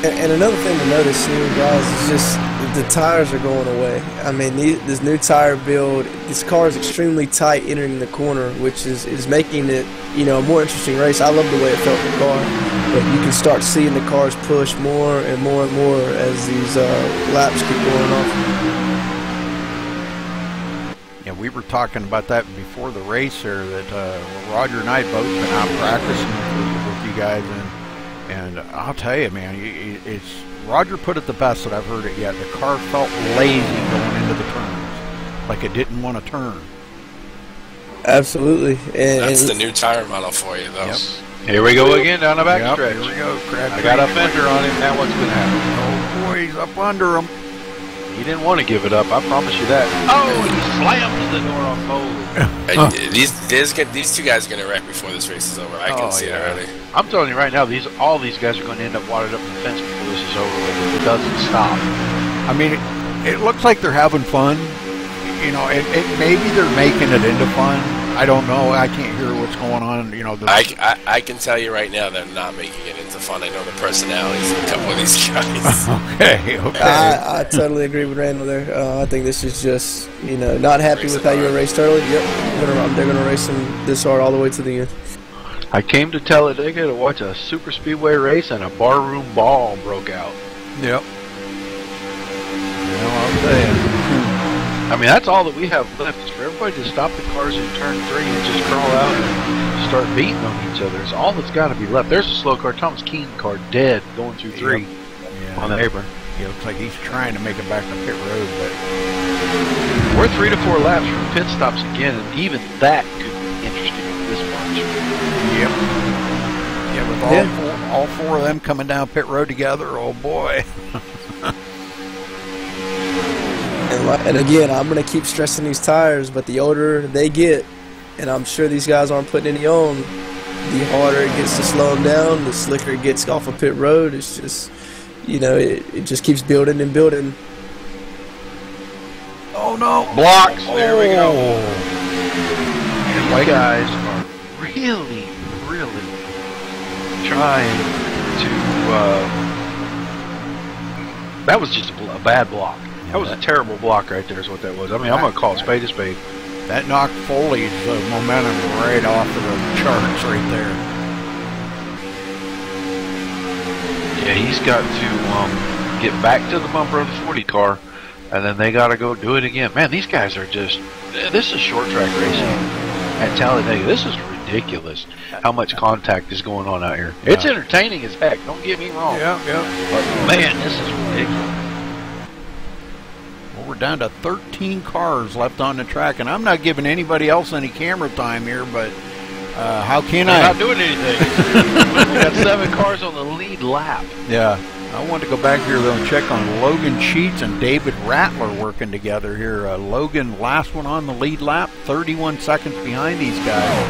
And another thing to notice here, guys, is just the tires are going away. I mean, this new tire build, this car is extremely tight entering the corner, which is making it, you know, a more interesting race. I love the way it felt in the car, but you can start seeing the cars push more and more and more as these laps keep going off. Yeah, we were talking about that before the race there, that Roger and I both been out practicing with you guys, and I'll tell you, man, it's Roger put it the best that I've heard it yet. The car felt lazy going into the turns, like it didn't want to turn. Absolutely. That's the new tire model for you, though. Yep. Here we go again down the back stretch. Here we go. I got a fender on him. Now what's going to happen? Oh boy, he's up under him. He didn't want to give it up. I promise you that. Oh, he slams the door on Cole. These two guys are going to wreck before this race is over. I can see it already. I'm telling you right now, all these guys are going to end up watered up in the fence before this is over with. If it doesn't stop. I mean, it looks like they're having fun. You know, maybe they're making it into fun. I don't know. I can't hear what's going on. You know, I can tell you right now they're not making it into fun. I know the personalities of a couple of these guys. Okay. I totally agree with Randall there. I think this is just, you know, not happy with how you were raced early. Yep, they're gonna race them this hard all the way to the end. I came to Talladega to watch a super speedway race, and a barroom brawl broke out. Yep. Well, I'll tell you. I mean, that's all that we have left is for everybody to stop the cars in turn 3 and just crawl out and start beating on each other. It's all that's got to be left. There's a slow car, Thomas Keene car, dead going through 3 on the apron. It looks like he's trying to make it back to pit road, but we're 3 to 4 laps from pit stops again, and even that could be interesting this much. Yep. Yeah, with all four of them coming down pit road together, oh boy. And again, I'm going to keep stressing these tires, but the older they get, and I'm sure these guys aren't putting any on, the harder it gets to slow them down, the slicker it gets off of pit road. It's just, you know, it just keeps building and building. Oh no. Blocks. There we go. And you guys are really, really trying to, that was just a bad block. That was a terrible block right there is what that was. I mean, I'm going to call it spade a spade. That knocked Foley's momentum right off of the charts right there. Yeah, he's got to get back to the bumper of the 40 car, and then they got to go do it again. Man, these guys are just, this is short track racing at Talladega. This is ridiculous how much contact is going on out here. Yeah. It's entertaining as heck, don't get me wrong. Yeah. But man, this is ridiculous. We're down to 13 cars left on the track, and I'm not giving anybody else any camera time here, but how can I? We're not doing anything. We got 7 cars on the lead lap. Yeah. I wanted to go back here, though, and check on Logan Sheets and David Rattler working together here. Logan, last one on the lead lap, 31 seconds behind these guys.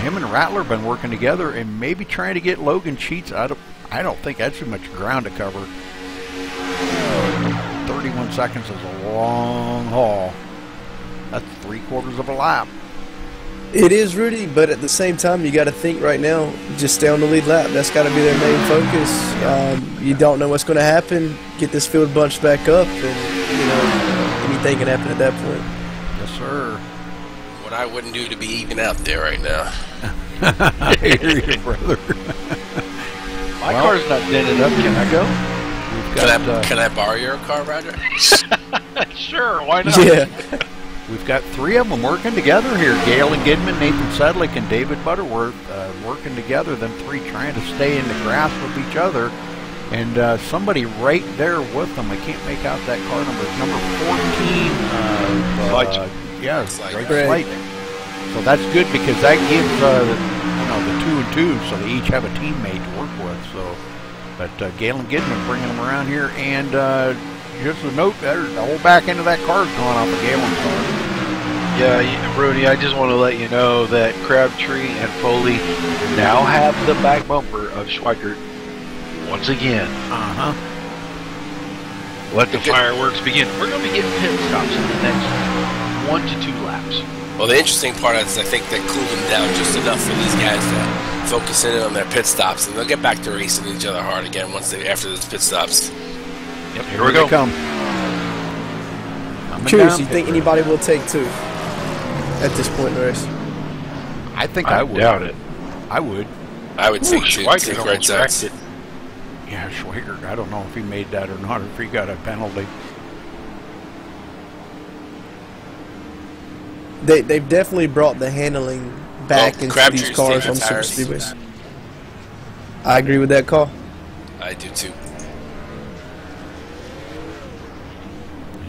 Him and Rattler have been working together and maybe trying to get Logan Sheets. I don't think that's too much ground to cover. 31 seconds is a long haul. That's 3/4 of a lap. It is, Rudy, but at the same time, you got to think right now, just stay on the lead lap. That's got to be their main focus. You don't know what's going to happen. Get this field bunched back up, and you know anything can happen at that point. Yes, sir. What I wouldn't do to be even out there right now. I hear you, brother. My car's not dented up. Can I go? Can I borrow your car, Roger? Sure, why not? Yeah. We've got 3 of them working together here. Galen Gidman, Nathan Sedlick, and David Butterworth working together. Them 3 trying to stay in the grasp of each other. And somebody right there with them. I can't make out that car number. Number 14. Yeah, It's like- Greg Slate. So that's good because that gives the 2 and 2, so they each have a teammate to work with. So, but Galen Gidman bringing them around here, and just a note, the whole back end of that car's gone off of Galen's car. Yeah, Brody, I just want to let you know that Crabtree and Foley now have the back bumper of Schweikert once again. Uh-huh. Let the fireworks begin. We're going to be getting pit stops in the next 1 to 2 laps. Well, the interesting part is I think they cooled them down just enough for these guys to focus in on their pit stops, and they'll get back to racing each other hard again after those pit stops. Yep, here we go. Come. I'm curious, do you think anybody will take 2 at this point in the race? I think I would. Doubt it. I would. I would take 2. Schweikert Take Red almost Sox. wrecked it. Yeah, Schweikert, I don't know if he made that or not, or if he got a penalty. They've definitely brought the handling back into Crabtree's these cars taking on super tires. speedways. I agree with that call. I do too.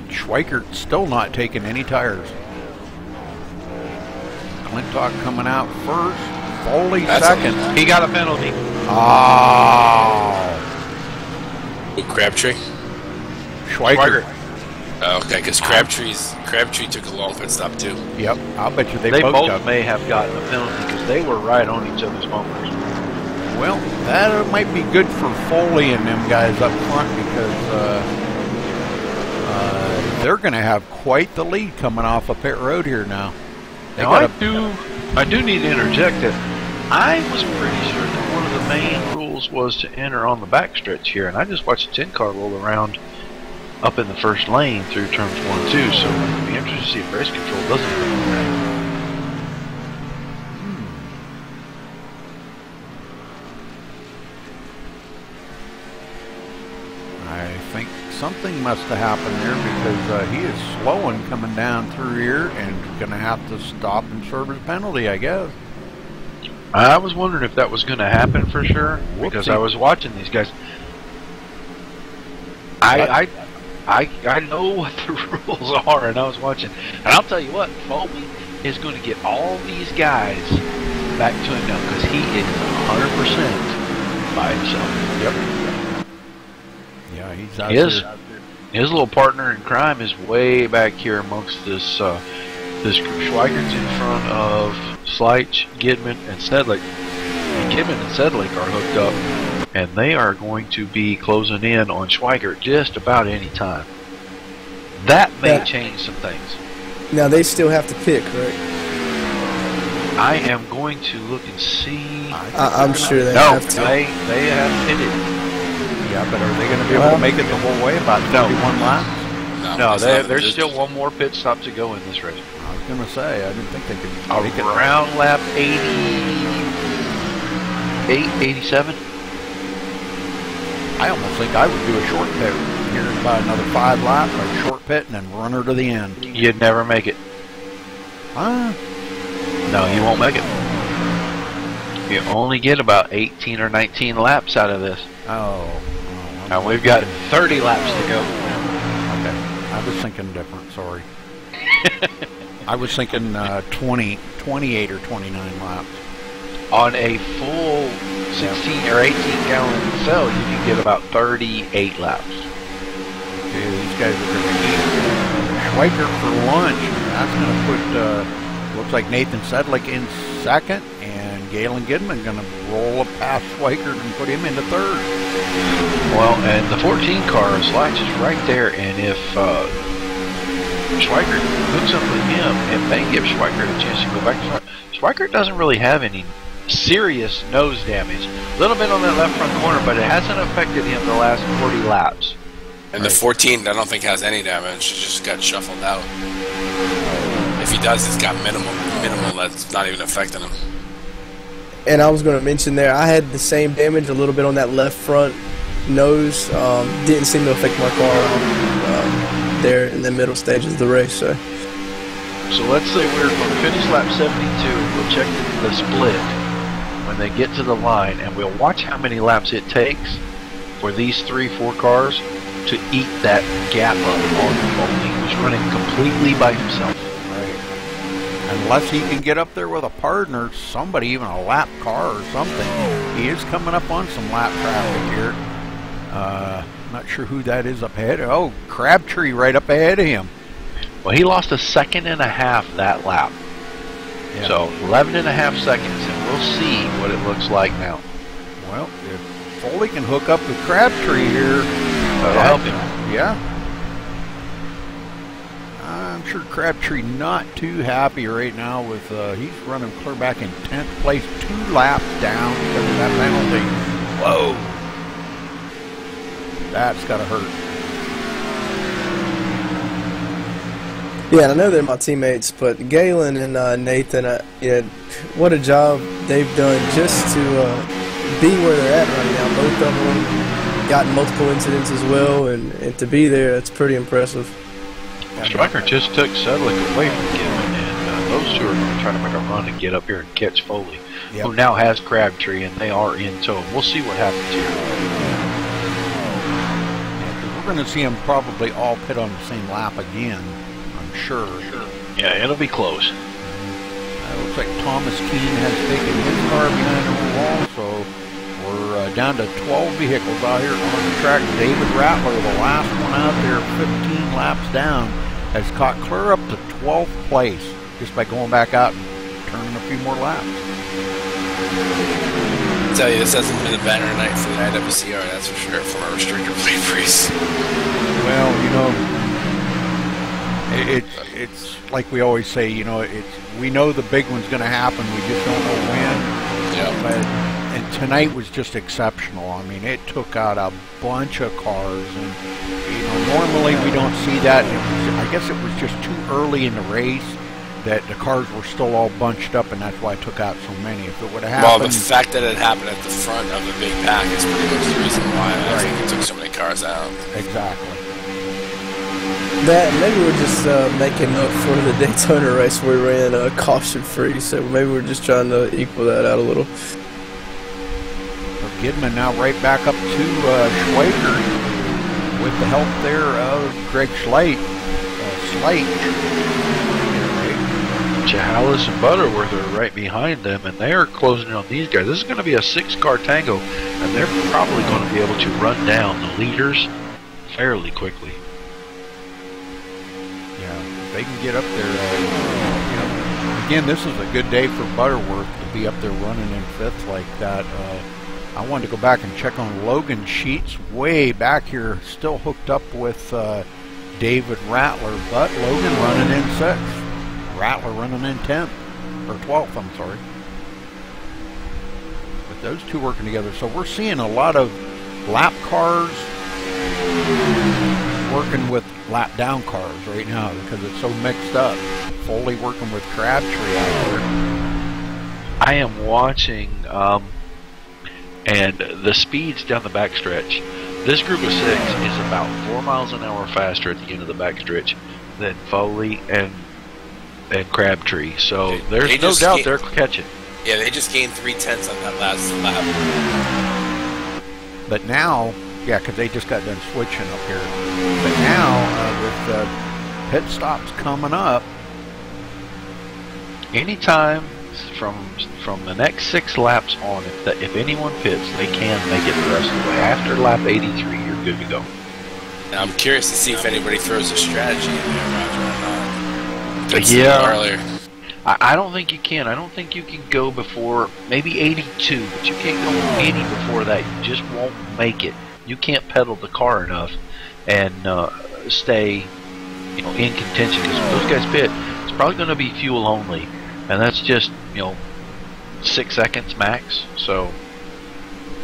Schweikert still not taking any tires. Clintock coming out first. Foley That's second. He got a penalty. Oh. Who, Crabtree? Schweikert. Oh, okay, because Crabtree took a long pit stop too. Yep, I'll bet you they They both both got. may have gotten a penalty because they were right on each other's bumpers. Well, that might be good for Foley and them guys up front because they're going to have quite the lead coming off of pit road here now. Now I do need to interject that I was pretty sure that one of the main rules was to enter on the backstretch here, and I just watched a 10 car roll around up in the first lane through turns 1 and 2, so I'd be interested to see if race control doesn't do that. I think something must have happened there because he is slowing coming down through here and going to have to stop and serve his penalty, I guess. I was wondering if that was going to happen for sure because I was watching these guys. I know what the rules are, and I was watching. And I'll tell you what, Foley is going to get all these guys back to him now because he is 100% by himself. Yep. Yeah, he's out there. His little partner in crime is way back here amongst this this group. Schweikert's in front of Sleich, Gidman, and Sedlick. And Gidman and Sedlick are hooked up, and they are going to be closing in on Schweikert just about any time. That may change some things. Now they still have to pick, right? I am going to look and see. I'm sure they No, have to. they have pitted. Yeah, but are they going to be able to make it the whole way? About 31 laps? No, there's still one more pit stop to go in this race. I was going to say, I didn't think they could make it. Around lap 88, 87. I almost think I would do a short pit here in about another 5 laps, or a short pit, and then run her to the end. You'd never make it. Huh? No, you won't make it. You only get about 18 or 19 laps out of this. Oh. Now we've got 30 laps to go. Okay. I was thinking different, sorry. I was thinking 28 or 29 laps. On a full 16 or 18 gallon cell, you can get about 38 laps. Okay, these guys are going to eat Schweikert for lunch. That's going to put, looks like Nathan Sedlick in second, and Galen Gidman going to roll past Schweikert and put him into third. Well, and the 14 car, Sleich is right there, and if Schweikert hooks up with him, it may give Schweikert a chance to go back to front. Schweikert doesn't really have any serious nose damage. A little bit on that left front corner, but it hasn't affected him the last 40 laps. And the 14, I don't think has any damage. He just got shuffled out. If he does, it's got minimal. That's not even affecting him. And I was going to mention there, I had the same damage a little bit on that left front nose. Didn't seem to affect my car there in the middle stages of the race. So let's say we're going to finish lap 72. We'll check the split when they get to the line, and we'll watch how many laps it takes for these 3-4 cars to eat that gap up on Foley, who's running completely by himself. Right. unless he can get up there with a partner, somebody, even a lap car or something. He is coming up on some lap traffic here. Not sure who that is up ahead. Oh, Crabtree right up ahead of him. Well, he lost 1.5 seconds that lap. Yeah. So 11.5 seconds, and we'll see what it looks like now. Well, if Foley can hook up with Crabtree here, that'll help him. Yeah. I'm sure Crabtree not too happy right now with, he's running clear back in 10th place, 2 laps down because of that penalty. Whoa. That's got to hurt. Yeah, and I know they're my teammates, but Galen and Nathan, yeah, what a job they've done just to be where they're at right now. Both of them gotten multiple incidents as well, and to be there, that's pretty impressive. Stryker just took Sedlick away from Galen, and those two are going to try to make a run and get up here and catch Foley, who now has Crabtree, and they are in tow. We'll see what happens here. We're going to see them probably all pit on the same lap again. Sure. Yeah, it'll be close. It looks like Thomas Keene has taken his car behind the wall, so we're down to 12 vehicles out here on the track. David Rattler, the last one out there, 15 laps down, has caught clear up to 12th place just by going back out and turning a few more laps. I tell you, this hasn't been a better night for the IWCR, that's for sure, from our restrictor plate race. Well, you know, it's like we always say, you know, we know the big one's going to happen, we just don't know when. Yeah. And tonight was just exceptional. I mean, it took out a bunch of cars, and you know, normally we don't see that. I guess it was just too early in the race that the cars were still all bunched up, and that's why it took out so many. If it would have happened, well, the fact that it happened at the front of the big pack is pretty much the reason why I think it took so many cars out. Exactly. That maybe we're just making up for the Daytona race where we ran caution free, so maybe we're just trying to equal that out a little. So Gidman now right back up to Schwager with the help there of Greg Slate. Chehalis and Butterworth are right behind them, and they are closing on these guys. This is going to be a 6-car tango, and they're probably going to be able to run down the leaders fairly quickly. They can get up there, you know, again, this is a good day for Butterworth to be up there running in 5th like that. I wanted to go back and check on Logan Sheets way back here, still hooked up with David Rattler, but Logan running in 6th, Rattler running in 10th, or 12th, I'm sorry. But those two working together, so we're seeing a lot of lap cars working with lap down cars right now because it's so mixed up. Foley working with Crabtree out there. I am watching and the speeds down the backstretch. This group of 6 is about 4 miles an hour faster at the end of the backstretch than Foley and Crabtree. So there's no doubt they're catching. Yeah, they just gained 3/10 on that last lap. But now, yeah, because they just got done switching up here. But now, with pit stops coming up, anytime from the next 6 laps on, if anyone pits, they can make it the rest of the way. After lap 83, you're good to go. Now, I'm curious to see if anybody throws a strategy in there, Roger, or not. Yeah. Earlier. I don't think you can. I don't think you can go before maybe 82, but you can't go any before that. You just won't make it. You can't pedal the car enough and stay, you know, in contention, because when those guys pit, it's probably going to be fuel only, and that's just, you know, 6 seconds max. So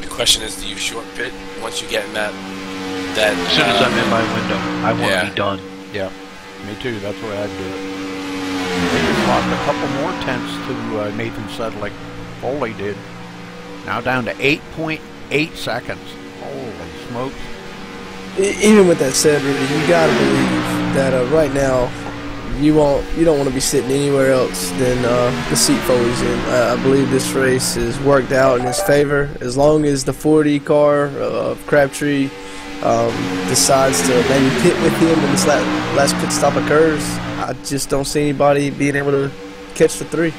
the question is, do you short pit once you get in that as soon as I'm in my window, I want to be done. Yeah, me too. That's the way I'd do it. They just lost a couple more tenths to Nathan Sedlick. Foley did. Now down to 8.8 seconds. Holy smokes. Even with that said, Rudy, you got to believe that right now you don't want to be sitting anywhere else than the seat Foley's in. I believe this race is worked out in his favor. As long as the 40 car of Crabtree decides to maybe pit with him when this last pit stop occurs, I just don't see anybody being able to catch the 3.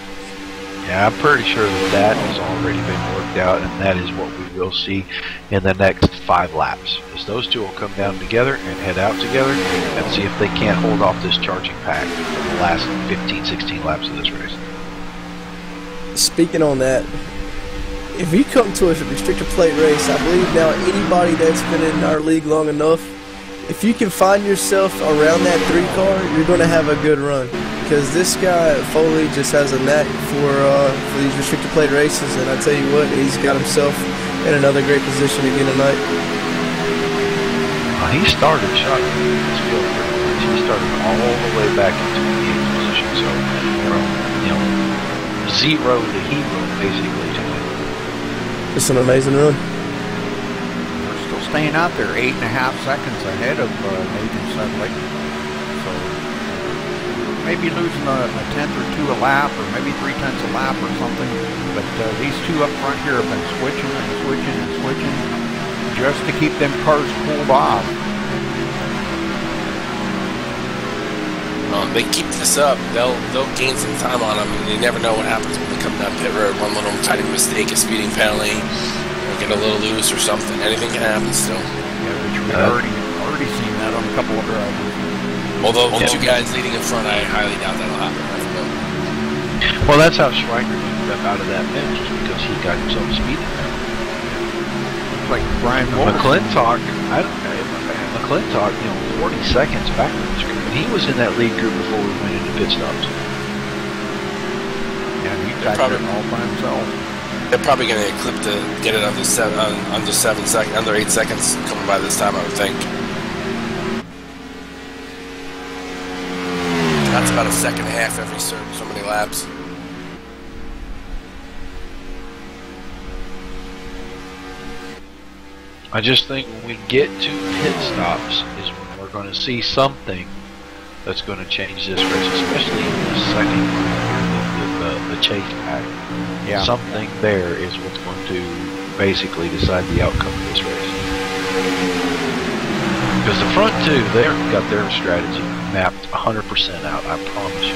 Yeah, I'm pretty sure that has already been worked out, and that is what we will see in the next 5 laps. Is those two will come down together and head out together and see if they can't hold off this charging pack for the last 15, 16 laps of this race. Speaking on that, if you come to a restrictor plate race, I believe now anybody that's been in our league long enough, if you can find yourself around that 3 car, you're going to have a good run. Because this guy, Foley, just has a knack for these restrictor plate races, and I tell you what, he's got himself in another great position again tonight. He started shocking this field pretty much. He started all the way back into the 8th position, so from, you know, 0 to hero basically tonight. It's an amazing run. We're still staying out there 8.5 seconds ahead of Nathan Sedley. So maybe losing a 1/10 or 2 a lap, or maybe 3/10 a lap or something. But these two up front here have been switching and switching and switching just to keep them cars cooled off. They keep this up, they'll gain some time on them, and you never know what happens when they come down pit road. One little tiny mistake, a speeding penalty, or get a little loose or something. Anything can happen still. Yeah, which we've already seen that on a couple of drivers. Although the 2 guys leading in front, I highly doubt that'll happen. Well, that's how Schweiger got out of that bench, just because he got himself a speeding penalty. Like Brian McClintock, McClintock, you know, 40 seconds backwards. He was in that lead group before we went into pit stops. Yeah, he got there all by himself. They're probably going to get it under 7 seconds, under 8 seconds coming by this time, I would think. That's about a second and a half every so many laps. I just think when we get to pit stops is when we're going to see something that's going to change this race, especially in the second the chase pack. Yeah. Something there is what's going to basically decide the outcome of this race. Because the front 2, they've got their strategy mapped 100% out, I promise you.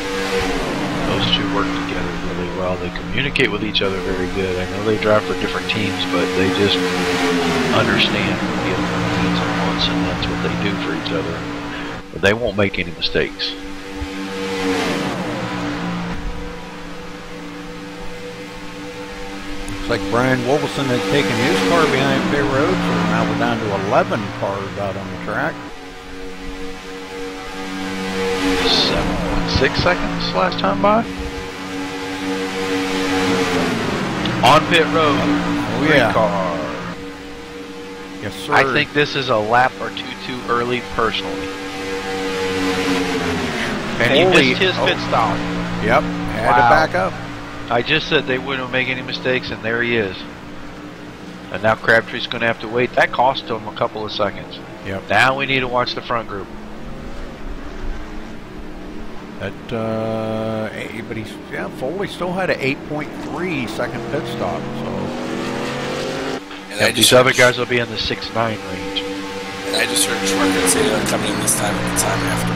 Those 2 work together really well. They communicate with each other very good. I know they drive for different teams, but they just understand what the other one needs and wants, and that's what they do for each other. But they won't make any mistakes. Looks like Brian Wolfson has taken his car behind pit road, so now we're down to 11 cars out on the track. 7.6 seconds last time by. On pit road. Oh yeah. Car. Yes, sir. I think this is a lap or 2 too early, personally. And he missed his pit stop. Yep, had to back up. I just said they wouldn't make any mistakes, and there he is. And now Crabtree's going to have to wait. That cost him a couple of seconds. Yep. Now we need to watch the front group. But Foley still had an 8.3 second pit stop. So. And these other guys will be in the 6.9 range. And I just heard Schwartz say they're coming in this time and the time after.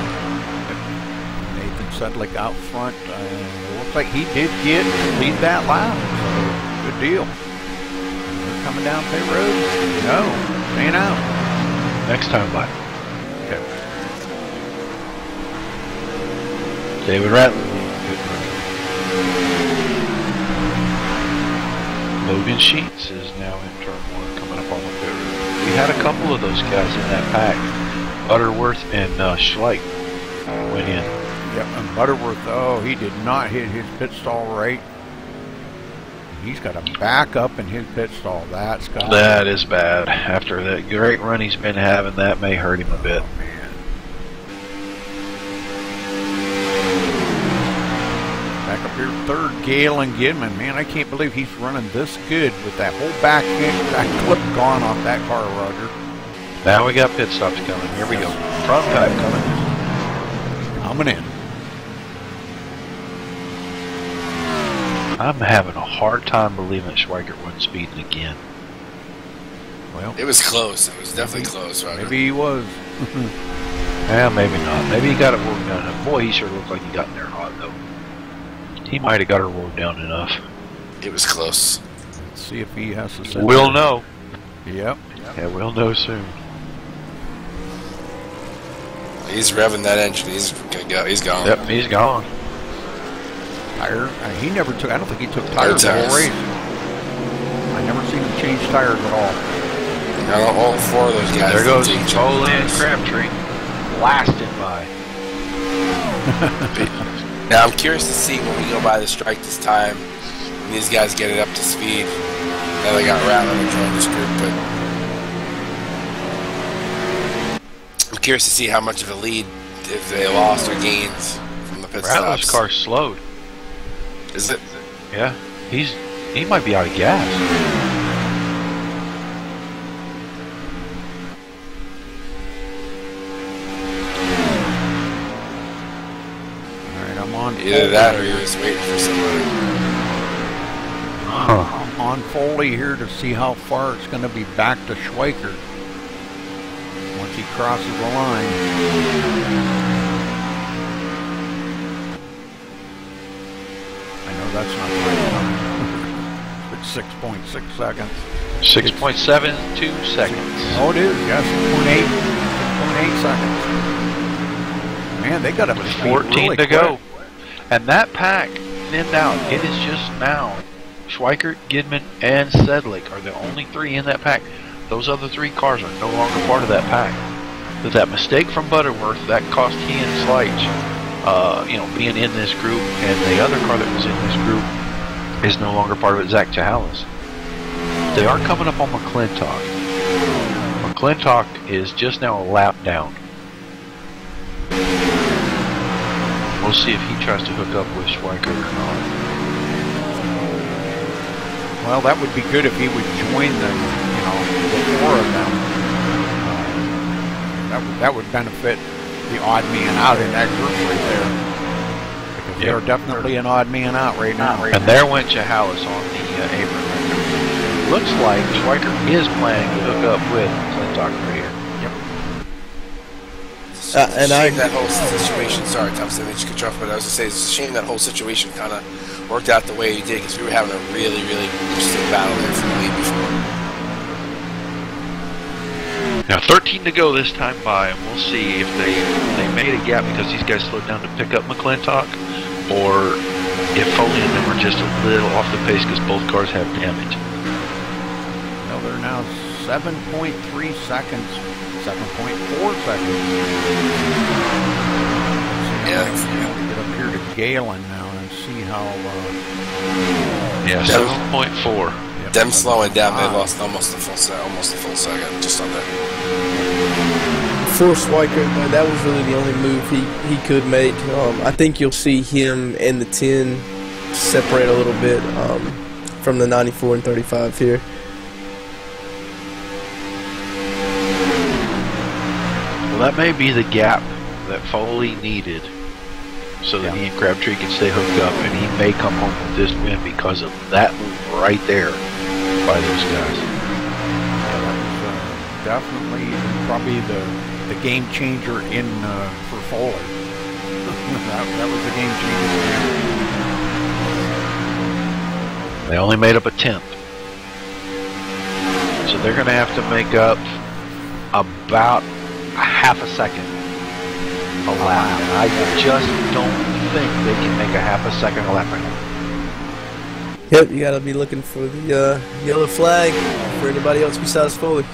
Nathan Sedlick out front. Looks like he did lead that lap. So good deal. They're coming down pit road. No, staying out. Next time by. Okay. David Rattler. Logan Sheets is now in turn 1 coming up on the pit road. We had a couple of those guys in that pack. Butterworth and Schleich went in. Yep, and Butterworth, he did not hit his pit stall right. He's got to back up in his pit stall. That is bad. After that great run he's been having, that may hurt him a bit. Oh, man. Back up here, 3rd, Galen Gidman. Man, I can't believe he's running this good with that whole back clip gone off that car, Roger. Now we got pit stops coming. Here we go. Front pack coming in. I'm having a hard time believing that Schweikert wasn't speeding again. Well, it was close. It was definitely close, Roger. Maybe he was. Yeah, maybe not. Maybe he got it worked on. Boy, he sure looked like he got in there hot, though. He might have got her wore down enough. It was close. Let's see if he has to send We'll her. know. Yep. Yeah, we'll know soon. He's revving that engine. He's gonna go. He's gone. Yep, he's gone. Tire. He never took. I don't think he took tires the whole race. I never seen him change tires at all. Now, all four of those guys. There goes Foley and Crabtree, blasted by. Now I'm curious to see when we go by the strike this time, when these guys get it up to speed. Now they got rattled and joined this group, but I'm curious to see how much of a lead if they lost or gained from the pit Rattler's stops. car slowed. Is it? Yeah, he might be out of gas. Alright, I'm on. Either that or he was waiting for somebody. I'm on Foley here to see how far it's going to be back to Schweikert once he crosses the line. I know that's not the right time. It's 6.6 seconds. 6.72 seconds. Oh, it is. Yes, 6.8 seconds. Man, they got up to speed 14 really to quick. go. And that pack thinned out. It is just now. Schweikert, Gidman, and Sedlick are the only three in that pack. Those other three cars are no longer part of that pack. But that mistake from Butterworth, that cost he and Slight, being in this group, and the other car that was in this group is no longer part of it, Zach Chahalis. They are coming up on McClintock. McClintock is just now a lap down. We'll see if he tries to hook up with Schweikert or not. Well, that would be good if he would join them, the four of them. That would benefit the odd man out in that group right there. Because they're definitely an odd man out right now. And there went Chahalis on the apron. Looks like Schweikert is planning to hook up with McClintock right here. And that whole situation. Sorry, Thompson, I didn't cut you off, but I was gonna say it's a shame that whole situation kind of worked out the way it did because we were having a really, really interesting battle there for the lead before. Now 13 to go this time by, and we'll see if they made a gap because these guys slowed down to pick up McClintock, or if Foley and them are just a little off the pace because both cars have damage. Well, they're now 7.3 seconds. 7.4 seconds. Yeah. Get up here to Galen now and see how. 7.4. Yep. Them slowing down, they lost almost a full second, just on that. For Schweikert, that was really the only move he could make. I think you'll see him and the 10 separate a little bit from the 94 and 35 here. Well, that may be the gap that Foley needed so that he and Crabtree can stay hooked up, and he may come home with this win because of that move right there by those guys. Yeah, that was definitely probably the game changer for Foley. that was the game changer. They only made up a 10th. So they're going to have to make up about a half a second a lap. And I just don't think they can make a half a second a lap right now. Yep, you gotta be looking for the yellow flag for anybody else besides Foley.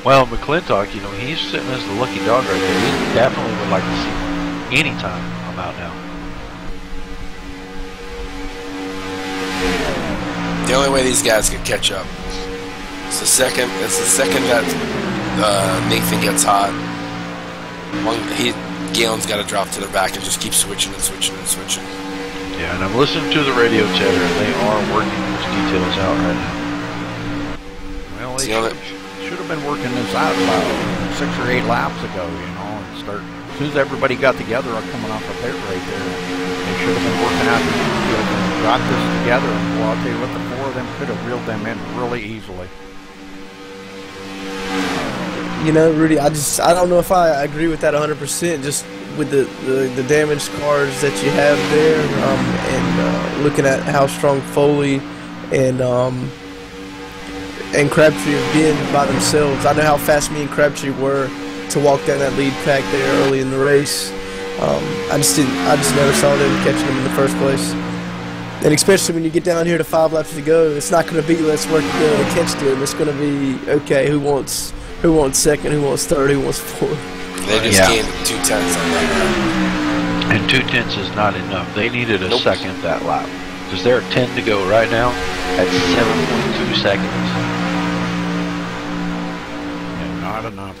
Well, McClintock, he's sitting as the lucky dog right there. He definitely would like to see any time I'm out now. The only way these guys could catch up is the second that Nathan gets hot. Galen's got to drop to the back and just keep switching and switching and switching. Yeah, and I'm listening to the radio chatter, and they are working those details out right now. Well, they should have been working this out about 6 or 8 laps ago, and start as soon as everybody got together coming off a pit right there. They should have been working out the details and got this together. Well, I'll tell you what, the 4 of them could have reeled them in really easily. Rudy, I don't know if I agree with that 100%. Just with the damaged cars that you have there, and looking at how strong Foley and Crabtree have been by themselves. I know how fast me and Crabtree were to walk down that lead pack there early in the race. I just never saw them catching them in the first place. And especially when you get down here to 5 laps to go, it's not going to be let's work together to catch them. It's going to be, okay, who wants second, who wants third, who wants fourth. They just gained 2 tenths on that. And 2 tenths is not enough. They needed a second that lap. Because they're at 10 to go right now at 7.2 seconds. Yeah, not enough.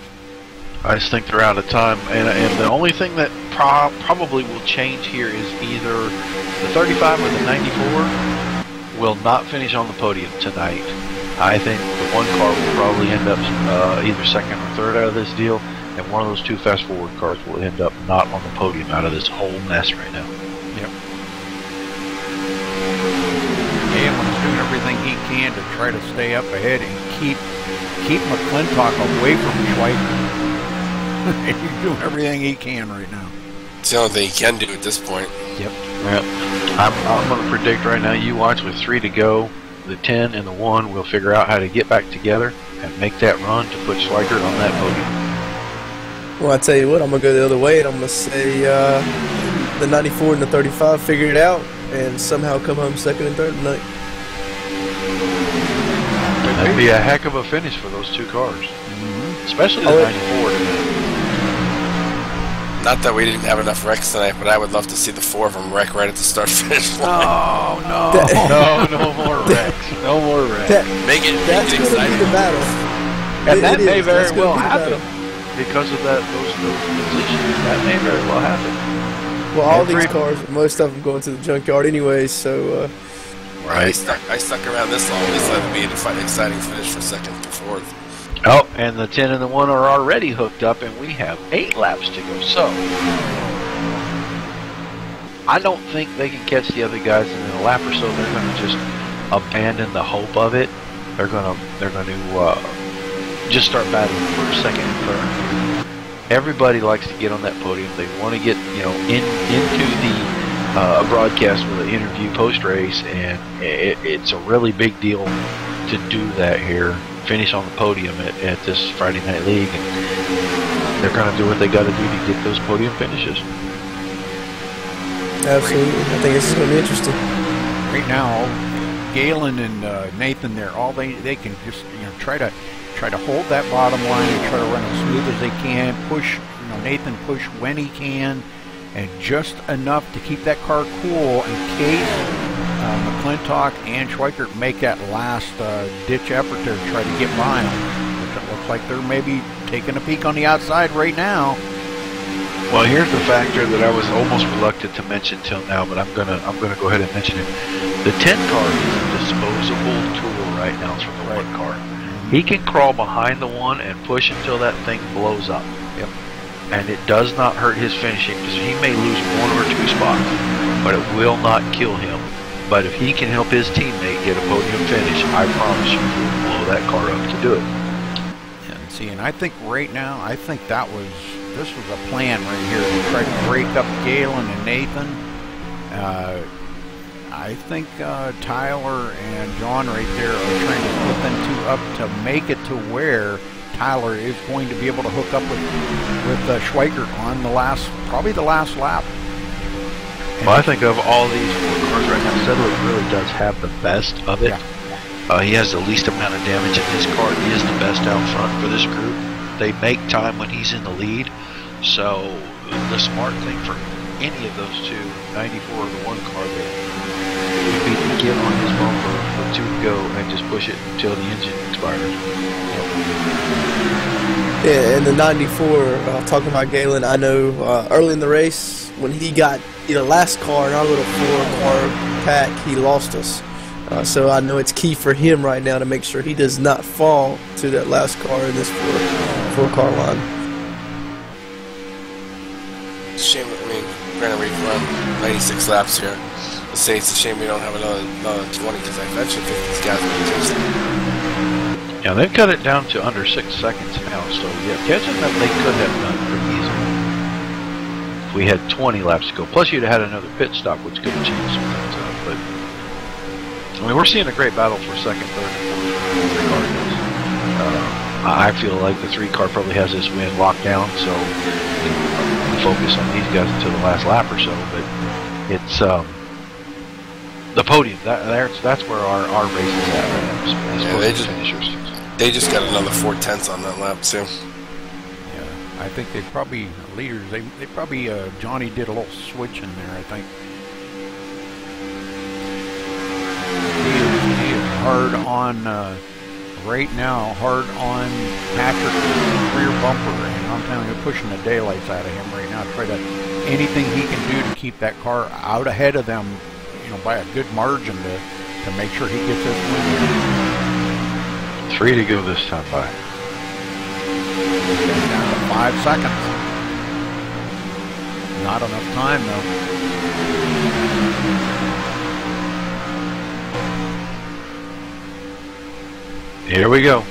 I just think they're out of time, and the only thing that probably will change here is either the 35 or the 94 will not finish on the podium tonight. I think the one car will probably end up either second or third out of this deal, and one of those 2 fast forward cars will end up not on the podium out of this whole mess right now. Yep. Galen's doing everything he can to try to stay up ahead and keep McClintock away from Schweiker. He's doing everything he can right now. It's the only thing he can do at this point. Yep. I'm going to predict right now, you watch with 3 to go, the 10 and the 1 will figure out how to get back together and make that run to put Schweiker on that podium. Well, I tell you what, I'm going to go the other way, and I'm going to say the 94 and the 35 figure it out and somehow come home second and third tonight. That'd be a heck of a finish for those 2 cars. Especially the 94. Not that we didn't have enough wrecks tonight, but I would love to see the 4 of them wreck right at the start-finish line. Oh, no. No more wrecks. No more wrecks. Make it exciting. The battle. And that may very well happen because of those positions. That may very well happen. Well, all these cars, most of them going to the junkyard anyway, so... Right. I stuck around this long. This led me to exciting finish for second to fourth. Oh, and the 10 and the 1 are already hooked up, and we have 8 laps to go. So, I don't think they can catch the other guys, and in a lap or so, they're going to just abandon the hope of it. They're going to just start battling for second and third. Everybody likes to get on that podium. They want to get into the broadcast with an interview post race, and it's a really big deal to do that here. Finish on the podium at this Friday Night League, and they're going to do what they got to do to get those podium finishes. Absolutely, I think this is going to be interesting. Right now, Galen and Nathan, all they can just try to hold that bottom line and try to run as smooth as they can. Push, Nathan push when he can, and just enough to keep that car cool in case McClintock and Schweiker make that last ditch effort to try to get by them. Which it looks like they're maybe taking a peek on the outside right now. Well, here's the factor that I was almost reluctant to mention till now, but I'm gonna go ahead and mention it. The 10 car is a disposable tool right now for the 1 car. He can crawl behind the 1 and push until that thing blows up. Yep. And it does not hurt his finishing because he may lose 1 or 2 spots, but it will not kill him. But if he can help his teammate get a podium finish, I promise you he'll blow that car up to do it. And see, and I think right now, this was a plan right here to try to break up Galen and Nathan. I think Tyler and John right there are trying to put them 2 up to make it to where Tyler is going to be able to hook up with Schweiker on probably the last lap. Well, I think of all these 4 cars right now, Sedler really does have the best of it. Yeah. He has the least amount of damage in his car. He is the best out front for this group. They make time when he's in the lead. So the smart thing for any of those 2, 94 or the 1 car, would be to get on his bumper with 2 to go and just push it until the engine expires. Yeah, and the 94, talking about Galen, I know early in the race, when he got the last car in our little 4-car pack, he lost us. So I know it's key for him right now to make sure he does not fall to that last car in this 4-car line. Shame, we're going to run 96 laps here. Let's say it's a shame we don't have another 20, because I actually think these guys will catch them. Yeah, they've cut it down to under 6 seconds now, so yeah, catching them they could have done pretty easily. if we had 20 laps to go. Plus, you'd have had another pit stop, which could have changed some things up. But I mean, we're seeing a great battle for second, third, and fourth. I feel like the 3 car probably has this win locked down, so we'll focus on these guys until the last lap or so. But it's the podium. That's where our race is at right now. They just got another 4/10 on that lap too. Yeah, I think they probably leaders. They probably Johnny did a little switch in there. I think he is hard on right now. Hard on Patrick's rear bumper, and I'm telling you, pushing the daylights out of him right now. Try to anything he can do to keep that car out ahead of them. By a good margin to make sure he gets this win. 3 to go this time by. Down to 5 seconds. Not enough time though. Here we go.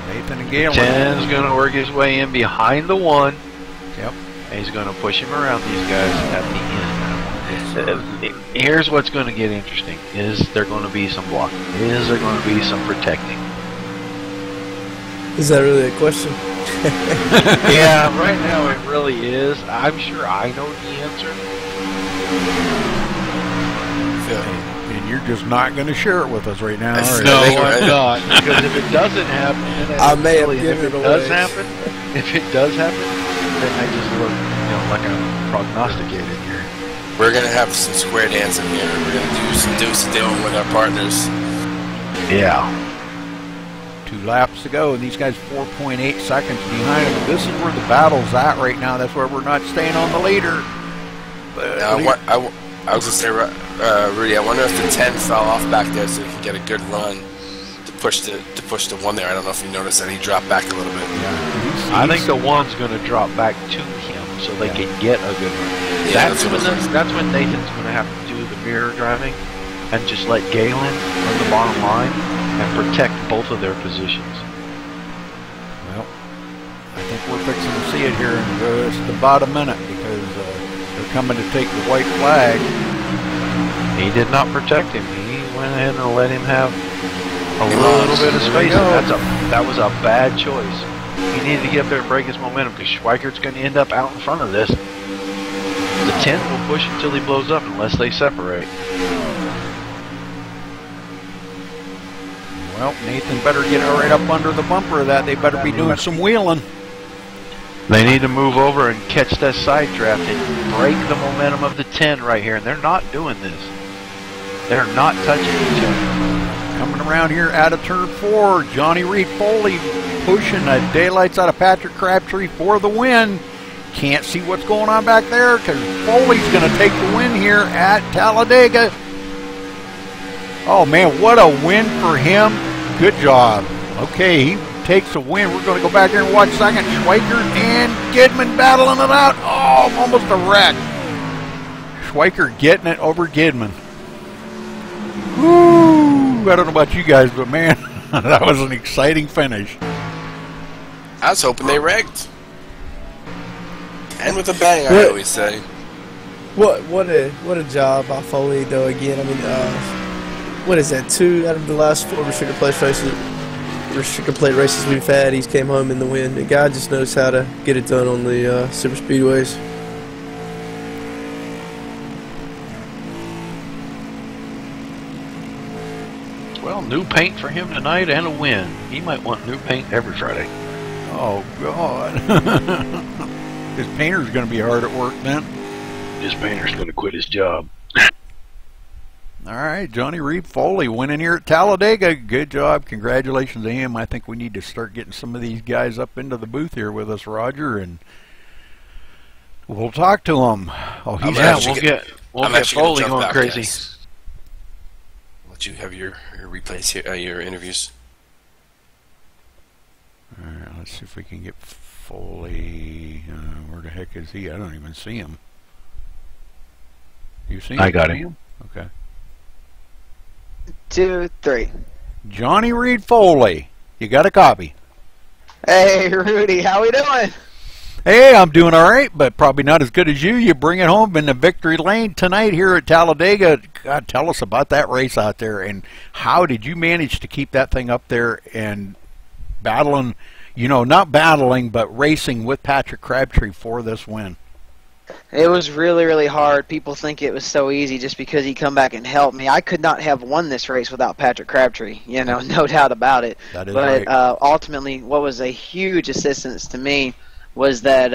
Nathan and Galen. 10's going to work his way in behind the 1. Yep. He's going to push him around these guys at the end. Here's what's going to get interesting. Is there going to be some blocking? Is there going to be some protecting? Is that really a question? Yeah, right now it really is. I'm sure I know the answer. And you're just not going to share it with us right now. No, I'm not. Because if it doesn't happen, I may have given if it does happen, then I just look, like I'm prognosticated here. We're gonna have some square dancing here. We're gonna do some dealing with our partners. Yeah. 2 laps to go, and these guys 4.8 seconds behind them. This is where the battle's at right now. That's where we're not staying on the leader. But I was gonna say, Rudy, I wonder if the 10 fell off back there so he could get a good run to push the 1 there. I don't know if you noticed that he dropped back a little bit. Yeah. I think the 1's going to drop back to him so they can get a good run. Yeah, that's when Nathan's going to have to do the mirror driving and just let Galen run the bottom line and protect both of their positions. Well, I think we're fixing to see it here in just about a minute because they're coming to take the white flag. He did not protect him. He went ahead and let him have a little bit of space. That was a bad choice. He needed to get up there and break his momentum because Schweikert's going to end up out in front of this. The 10 will push until he blows up unless they separate. Well, Nathan better get right up under the bumper of that. They better be doing some wheeling. They need to move over and catch that side draft and break the momentum of the 10 right here. And they're not doing this. They're not touching each other. Coming around here out of turn 4, Johnny Reed Foley pushing the daylights out of Patrick Crabtree for the win. Can't see what's going on back there because Foley's going to take the win here at Talladega. Oh man, what a win for him. Good job. Okay, he takes a win. We're going to go back here and watch second. Schweikert and Gidman battling it out. Oh, almost a wreck. Schweikert getting it over Gidman. Woo! I don't know about you guys, but man, that was an exciting finish. I was hoping they wrecked. And with a bang, I always say. What a job by Foley though. Again, I mean, what is that? 2 out of the last 4 restricted plate races we've had, he's came home in the win. The guy just knows how to get it done on the super speedways. Well, new paint for him tonight and a win. He might want new paint every Friday. Oh God. His painter's going to be hard at work then. His painter's going to quit his job. All right, Johnny Reed Foley winning here at Talladega. Good job. Congratulations to him. I think we need to start getting some of these guys up into the booth here with us, Roger, and we'll talk to them. Oh, we'll get Foley going crazy. Guys. I'll let you have your replays here, your interviews. All right, let's see if we can get Foley. Where the heck is he? I don't even see him. You see him? I got him. Okay. 2, 3. Johnny Reed Foley. You got a copy? Hey, Rudy, how we doing? Hey, I'm doing all right, but probably not as good as you. You bring it home in the victory lane tonight here at Talladega. God, tell us about that race out there, and how did you manage to keep that thing up there and battling, you know, not battling, but racing with Patrick Crabtree for this win? It was really, really hard. People think it was so easy just because he come back and helped me. I could not have won this race without Patrick Crabtree, you know, no doubt about it. That is but right. Ultimately, what was a huge assistance to me was that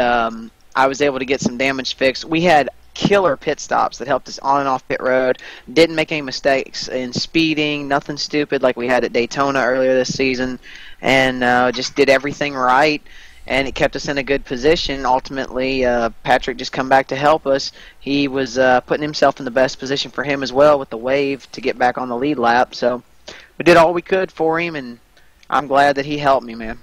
I was able to get some damage fixed. We had killer pit stops that helped us on and off pit road. Didn't make any mistakes in speeding, nothing stupid like we had at Daytona earlier this season, and just did everything right. And it kept us in a good position. Ultimately, Patrick just come back to help us. He was putting himself in the best position for him as well with the wave to get back on the lead lap. So we did all we could for him, and I'm glad that he helped me, man.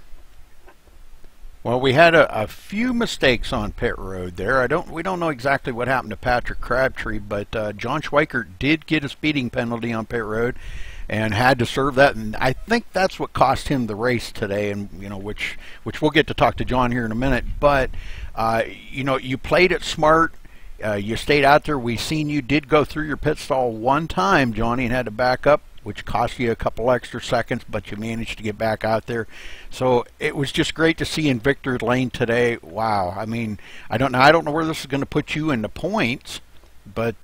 Well, we had a few mistakes on pit road there. We don't know exactly what happened to Patrick Crabtree, but John Schweikert did get a speeding penalty on pit road and had to serve that, and I think that's what cost him the race today, and you know, which we'll get to talk to John here in a minute. But you know, you played it smart. You stayed out there. We seen you did go through your pit stall one time, Johnny, and had to back up, which cost you a couple extra seconds, but you managed to get back out there. So it was just great to see in victory lane today. Wow. I mean, I don't know where this is going to put you in the points, but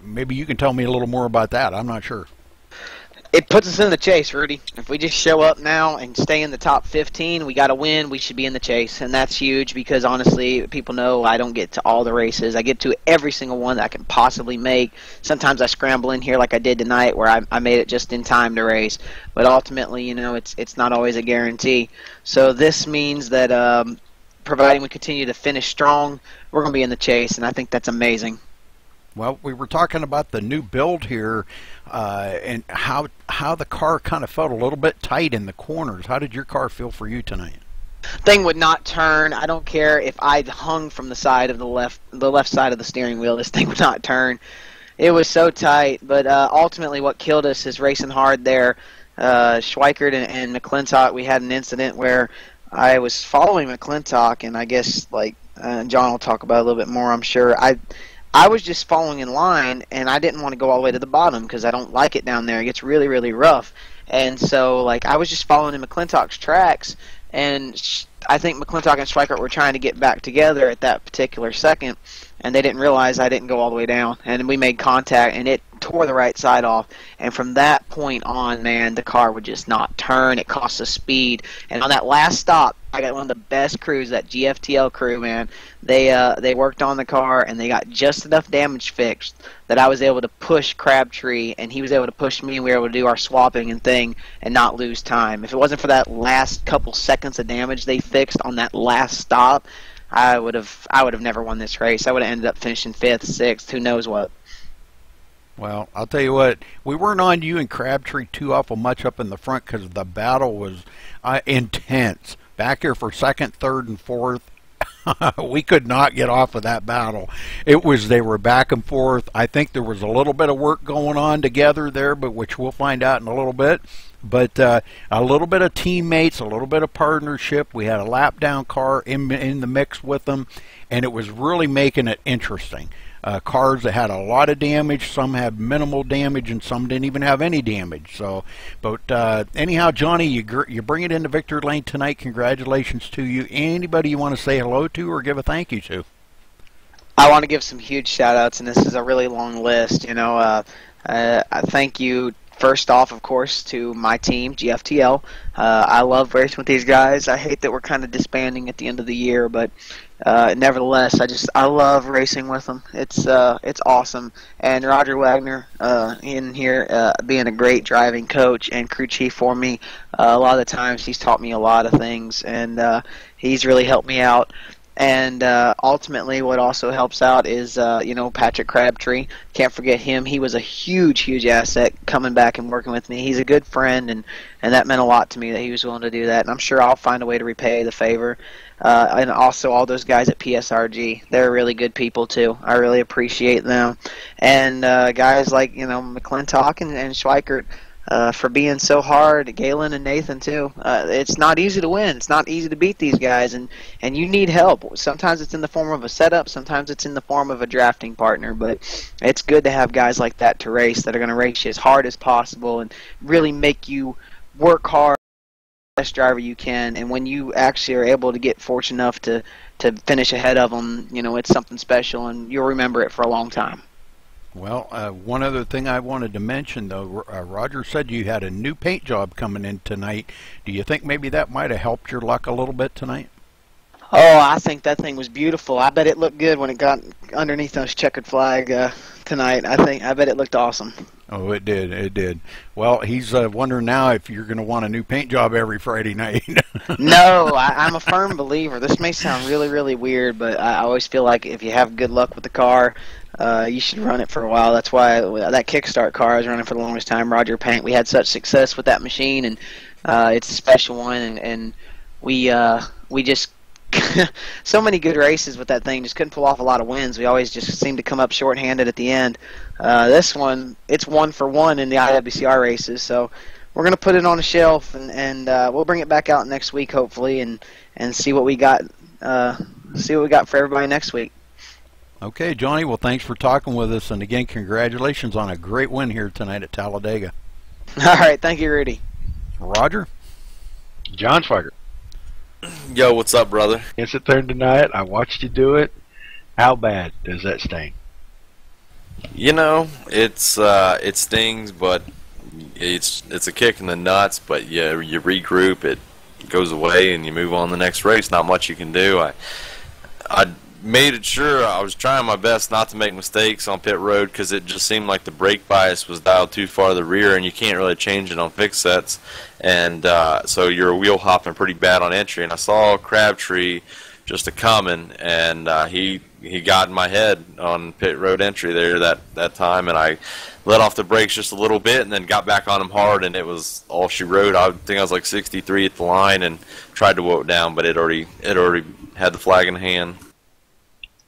maybe you can tell me a little more about that. I'm not sure. It puts us in the chase, Rudy. If we just show up now and stay in the top 15, we got to win. We should be in the chase, and that's huge because, honestly, people know I don't get to all the races. I get to every single one that I can possibly make. Sometimes I scramble in here like I did tonight where I made it just in time to race. But ultimately, you know, it's not always a guarantee. So this means that providing we continue to finish strong, we're going to be in the chase, and I think that's amazing. Well, we were talking about the new build here and how the car kind of felt a little bit tight in the corners. How did your car feel for you tonight? Thing would not turn. I don't care if I hung from the side of the left side of the steering wheel. This thing would not turn. It was so tight. But ultimately, what killed us is racing hard there. Schweikert and McClintock, we had an incident where I was following McClintock, and I guess like John will talk about it a little bit more, I'm sure. I was just following in line, and I didn't want to go all the way to the bottom because I don't like it down there. It gets really, really rough. And so, like, I was just following in McClintock's tracks, and I think McClintock and Schweikert were trying to get back together at that particular second, and they didn't realize I didn't go all the way down. And we made contact, and it tore the right side off. And from that point on, man, the car would just not turn. It cost us speed. And on that last stop, I got one of the best crews, that GFTL crew, man. They worked on the car, and they got just enough damage fixed that I was able to push Crabtree, and he was able to push me, and we were able to do our swapping and thing and not lose time. If it wasn't for that last couple seconds of damage they fixed on that last stop, I would have never won this race. I would have ended up finishing 5th, 6th, who knows what. Well, I'll tell you what, we weren't on you and Crabtree too awful much up in the front because the battle was intense. Back here for 2nd, 3rd, and 4th, we could not get off of that battle. They were back and forth. I think there was a little bit of work going on together there, but which we'll find out in a little bit. But a little bit of teammates, a little bit of partnership. We had a lap down car in the mix with them, and it was really making it interesting. Cars that had a lot of damage, some had minimal damage, and some didn't even have any damage. So, but anyhow, Johnny, you bring it into victory lane tonight. Congratulations to you. Anybody you want to say hello to or give a thank you to? I want to give some huge shout outs, and this is a really long list. You know, I thank you. First off, of course, to my team, GFTL. I love racing with these guys. I hate that we're kind of disbanding at the end of the year, but nevertheless, I love racing with them. It's awesome. And Roger Wagner in here being a great driving coach and crew chief for me. A lot of the times he's taught me a lot of things, and he's really helped me out. And ultimately, what also helps out is, you know, Patrick Crabtree. Can't forget him. He was a huge, huge asset coming back and working with me. He's a good friend, and that meant a lot to me that he was willing to do that. And I'm sure I'll find a way to repay the favor. And also all those guys at PSRG. They're really good people, too. I really appreciate them. And guys like, you know, McClintock and Schweikert, for being so hard. Galen and Nathan too. It's not easy to win. It's not easy to beat these guys, and you need help. Sometimes it's in the form of a setup. Sometimes it's in the form of a drafting partner. But it's good to have guys like that to race, that are going to race you as hard as possible and really make you work hard, best driver you can. And when you actually are able to get fortunate enough to finish ahead of them, you know, it's something special, and you'll remember it for a long time. Well, one other thing I wanted to mention, though, Roger said you had a new paint job coming in tonight. Do you think maybe that might have helped your luck a little bit tonight? Oh, I think that thing was beautiful. I bet it looked good when it got underneath those checkered flag tonight. I bet it looked awesome. Oh, it did. It did. Well, he's wondering now if you're going to want a new paint job every Friday night. No, I'm a firm believer. This may sound really, really weird, but I always feel like if you have good luck with the car, you should run it for a while. That's why that Kickstart car I was running for the longest time, Roger Paint. We had such success with that machine, and it's a special one, and we just so many good races with that thing. Just couldn't pull off a lot of wins. We always just seemed to come up short-handed at the end. This one, it's 1 for 1 in the IWCR races, so we're going to put it on a shelf, and we'll bring it back out next week, hopefully, and see what we got. See what we got for everybody next week. Okay, Johnny. Well, thanks for talking with us, and again, congratulations on a great win here tonight at Talladega. All right, thank you, Rudy. Roger. John Schweiger. Yo, what's up, brother? It's a third tonight. I watched you do it. How bad does that sting? You know, it stings, but it's a kick in the nuts. But you regroup, it goes away, and you move on to the next race. Not much you can do. I made it sure I was trying my best not to make mistakes on pit road, because it just seemed like the brake bias was dialed too far to the rear, and you can't really change it on fixed sets, and so you're wheel hopping pretty bad on entry. And I saw Crabtree just a coming, and he got in my head on pit road entry there that time, and I let off the brakes just a little bit and then got back on him hard, and it was all she wrote. I think I was like 63 at the line and tried to whoa it down, but it already had the flag in hand.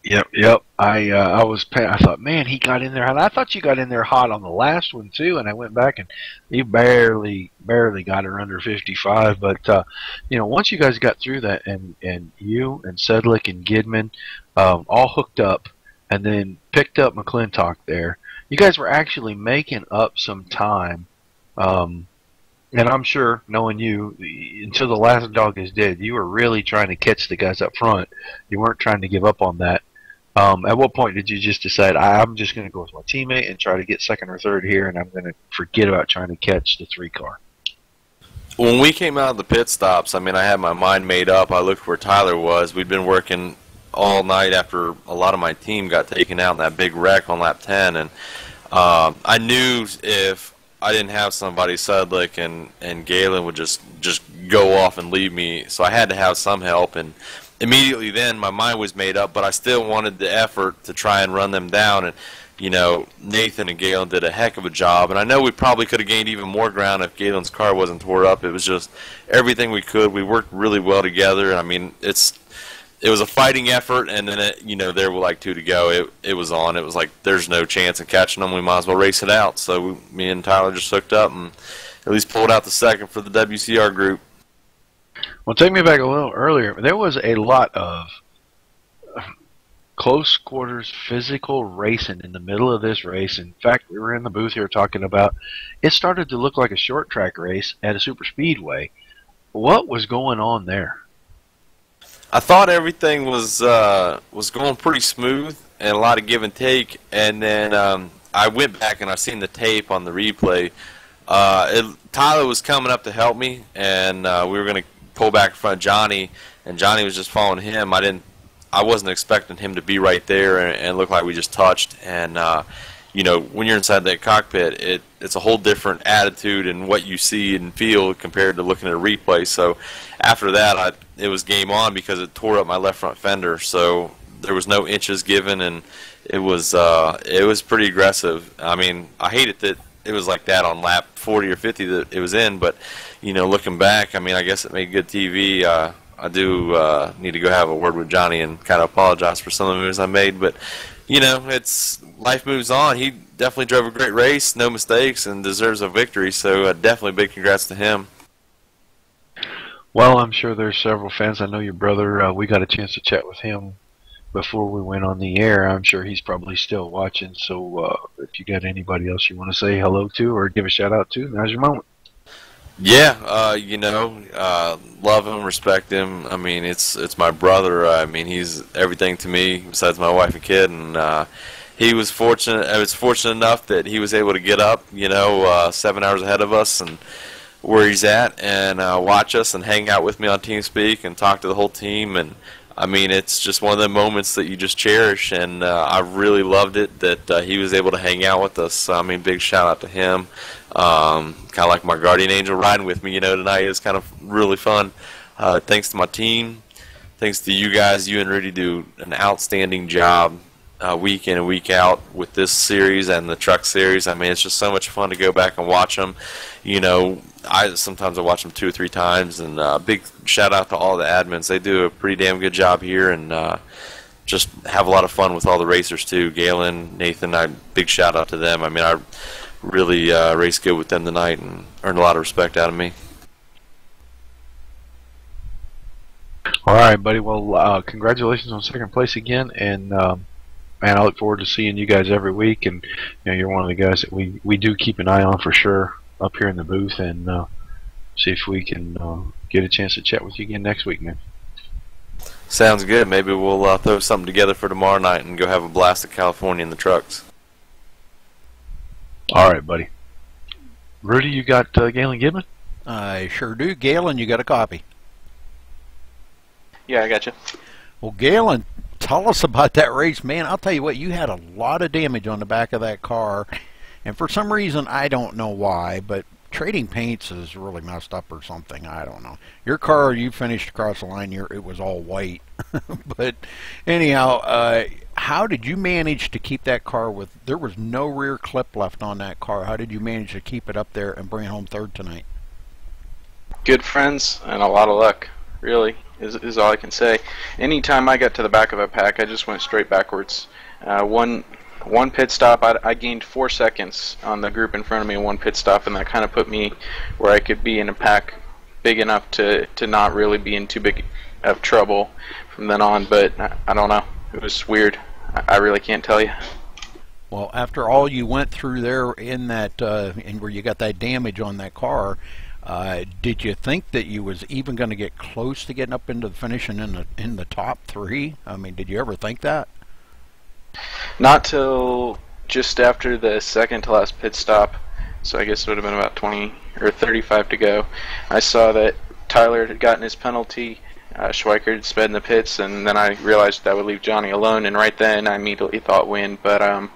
Yep. I thought, man, he got in there, and I thought you got in there hot on the last one too. And I went back, and you barely got her under 55. But you know, once you guys got through that, and you and Sedlick and Gidman all hooked up, and then picked up McClintock there, you guys were actually making up some time. And I'm sure, knowing you, until the last dog is dead, you were really trying to catch the guys up front. You weren't trying to give up on that. At what point did you just decide, I'm just going to go with my teammate and try to get second or third here, and I'm going to forget about trying to catch the 3-car? When we came out of the pit stops, I mean, I had my mind made up. I looked where Tyler was. We'd been working all night after a lot of my team got taken out in that big wreck on lap 10, and I knew if I didn't have somebody, Sedlick and Galen would just go off and leave me, so I had to have some help. And immediately then my mind was made up, but I still wanted the effort to try and run them down. And you know, Nathan and Galen did a heck of a job, and I know we probably could have gained even more ground if Galen's car wasn't tore up. It was just everything we could. We worked really well together. I mean, it was a fighting effort, and then you know, there were like 2 to go. It was on. It was like there's no chance of catching them. We might as well race it out. So me and Tyler just hooked up and at least pulled out the second for the WCR group. Well, take me back a little earlier. There was a lot of close quarters physical racing in the middle of this race. In fact, we were in the booth here talking about it started to look like a short track race at a super speedway. What was going on there? I thought everything was going pretty smooth and a lot of give and take, and then I went back and I seen the tape on the replay. Tyler was coming up to help me, and we were going to pull back in front of Johnny, and Johnny was just following him. I wasn't expecting him to be right there and look like we just touched. And you know, when you're inside that cockpit, it's a whole different attitude and what you see and feel compared to looking at a replay. So after that, it was game on because it tore up my left front fender. So there was no inches given, and it was pretty aggressive. I mean, I hated that it was like that on lap 40 or 50 that it was in, but you know, looking back, I mean, I guess it made good TV. I do need to go have a word with Johnny and kind of apologize for some of the moves I made, but you know, life moves on. definitely drove a great race, no mistakes, and deserves a victory. So definitely big congrats to him. Well, I'm sure there's several fans. I know your brother. We got a chance to chat with him before we went on the air. I'm sure he's probably still watching. So if you got anybody else you want to say hello to or give a shout out to, now's your moment. Yeah, you know, love him, respect him. I mean, it's my brother. I mean, he's everything to me besides my wife and kid. And he was fortunate. I was fortunate enough that he was able to get up, you know, 7 hours ahead of us and where he's at, and watch us and hang out with me on TeamSpeak and talk to the whole team. And I mean, it's just one of the moments that you just cherish, and I really loved it that he was able to hang out with us. I mean, big shout out to him. Kind of like my guardian angel riding with me, you know, tonight. It was kind of really fun. Thanks to my team. Thanks to you guys. You and Rudy do an outstanding job week in and week out with this series and the truck series. I mean, it's just so much fun to go back and watch them. You know, sometimes I watch them 2 or 3 times, and big shout out to all the admins. They do a pretty damn good job here, and just have a lot of fun with all the racers too. Galen, Nathan, big shout out to them. I mean, I really raced good with them tonight and earned a lot of respect out of me. All right, buddy. Well, congratulations on second place again, and man, I look forward to seeing you guys every week. And you know, you're one of the guys that we do keep an eye on for sure up here in the booth, and see if we can get a chance to chat with you again next week, man. Sounds good. Maybe we'll throw something together for tomorrow night and go have a blast at California in the trucks. All right, buddy. Rudy, you got Galen Gibbon? I sure do. Galen, you got a copy? Yeah, I got you. Well, Galen, tell us about that race, man. I'll tell you what, you had a lot of damage on the back of that car, and for some reason, I don't know why, but trading paints is really messed up or something. I don't know. Your car, you finished across the line, it was all white. But anyhow, how did you manage to keep that car with, there was no rear clip left on that car. How did you manage to keep it up there and bring it home third tonight? Good friends and a lot of luck, really, is all I can say. Anytime I got to the back of a pack, I just went straight backwards. One pit stop, I gained 4 seconds on the group in front of me in one pit stop, and that kind of put me where I could be in a pack big enough to not really be in too big of trouble from then on. But I don't know. It was weird. I really can't tell you. Well, after all you went through there in that, and where you got that damage on that car, did you think that you was even going to get close to getting up into the finish and in the top 3? I mean, did you ever think that? Not till just after the second to last pit stop, so I guess it would have been about 20 or 35 to go. I saw that Tyler had gotten his penalty, Schweiker had sped in the pits, and then I realized that would leave Johnny alone, and right then I immediately thought win, but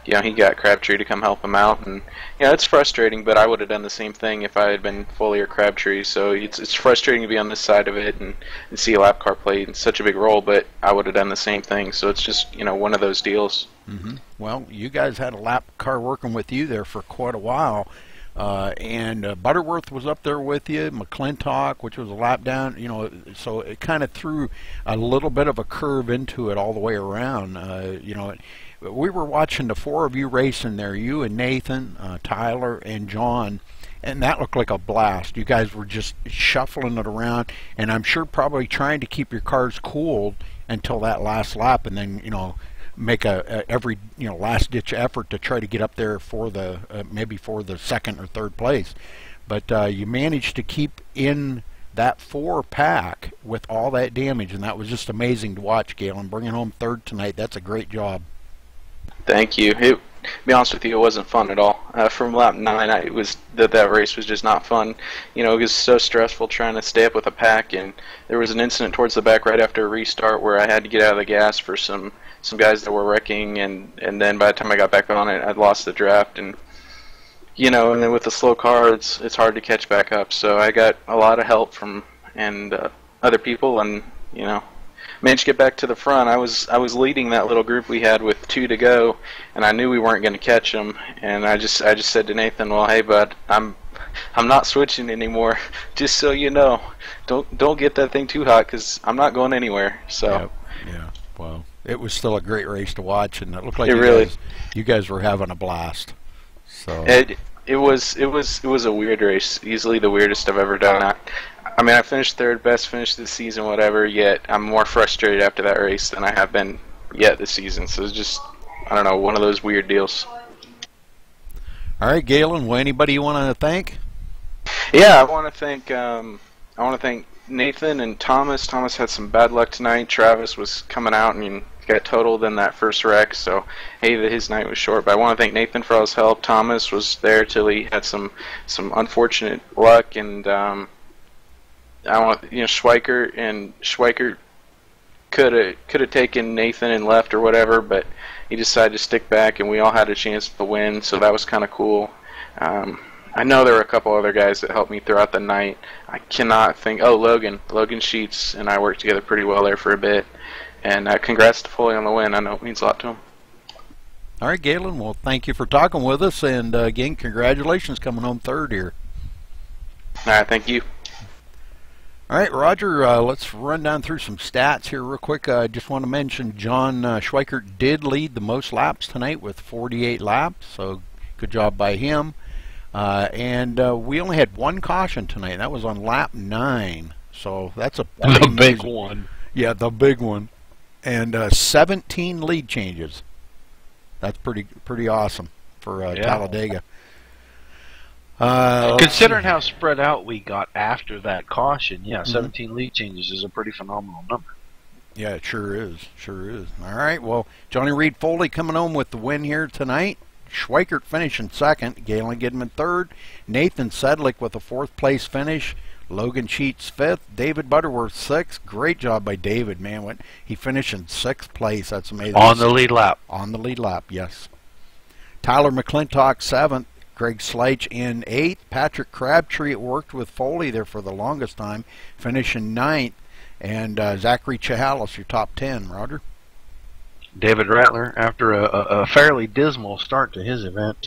you know, he got Crabtree to come help him out, and yeah, it's frustrating, but I would have done the same thing if I had been Foley or Crabtree. So it's frustrating to be on this side of it and see a lap car play in such a big role, but I would have done the same thing. So it's just, you know, one of those deals. Mm-hmm. Well, you guys had a lap car working with you there for quite a while, and Butterworth was up there with you, McClintock, which was a lap down, you know, so it kind of threw a little bit of a curve into it all the way around. You know, we were watching the 4 of you racing there, you and Nathan, Tyler, and John, and that looked like a blast. You guys were just shuffling it around, and I'm sure probably trying to keep your cars cooled until that last lap, and then, you know, make every, you know, last ditch effort to try to get up there for the maybe for the second or third place. But you managed to keep in that 4 pack with all that damage, and that was just amazing to watch, Galen. Bringing home third tonight, that's a great job. Thank you. To be honest with you, it wasn't fun at all. From lap 9, it was that race was just not fun. You know, it was so stressful trying to stay up with a pack, and there was an incident towards the back right after a restart where I had to get out of the gas for some guys that were wrecking, and then by the time I got back on it, I'd lost the draft, and you know, and then with the slow car, it's hard to catch back up. So I got a lot of help from other people, and you know, managed to get back to the front. I was leading that little group we had with 2 to go, and I knew we weren't going to catch them. And I just said to Nathan, "Well, hey, bud, I'm not switching anymore. Just so you know, don't get that thing too hot, because I'm not going anywhere." So yep. Yeah. Well, it was still a great race to watch, and it looked like you guys were having a blast. So it was a weird race, easily the weirdest I've ever done. I mean, I finished third, best finish this season, whatever. Yet I'm more frustrated after that race than I have been yet this season. So it's just, I don't know, one of those weird deals. All right, Galen. Well, anybody you want to thank? Yeah, I want to thank Nathan and Thomas. Thomas had some bad luck tonight. Travis was coming out and got totaled in that first wreck, so hey, his night was short. But I want to thank Nathan for all his help. Thomas was there till he had some unfortunate luck, and I want Schweiker could have taken Nathan and left or whatever, but he decided to stick back, and we all had a chance to win, so that was kind of cool. I know there were a couple other guys that helped me throughout the night. I cannot think. Oh, Logan Sheets and I worked together pretty well there for a bit. And congrats to Foley on the win. I know it means a lot to him. All right, Galen. Well, thank you for talking with us, and again, congratulations coming home third here. All right, thank you. All right, Roger, let's run down through some stats here real quick. I just want to mention John Schweikert did lead the most laps tonight with 48 laps, so good job by him. And we only had one caution tonight. That was on lap 9, so that's a big one. Yeah, the big one. And 17 lead changes. That's pretty awesome for Talladega. Considering how spread out we got after that caution, 17 lead changes is a pretty phenomenal number. Yeah, it sure is. Sure is. All right, well, Johnny Reed Foley coming home with the win here tonight. Schweikert finishing second. Galen getting in third. Nathan Sedlick with a fourth place finish. Logan Sheets fifth. David Butterworth sixth. Great job by David, man. He finished in sixth place. That's amazing. On the lead lap. On the lead lap, yes. Tyler McClintock seventh. Greg Sleich in eighth. Patrick Crabtree worked with Foley there for the longest time, finishing ninth. And Zachary Chehalis, your top 10, Roger. David Rattler, after a fairly dismal start to his event,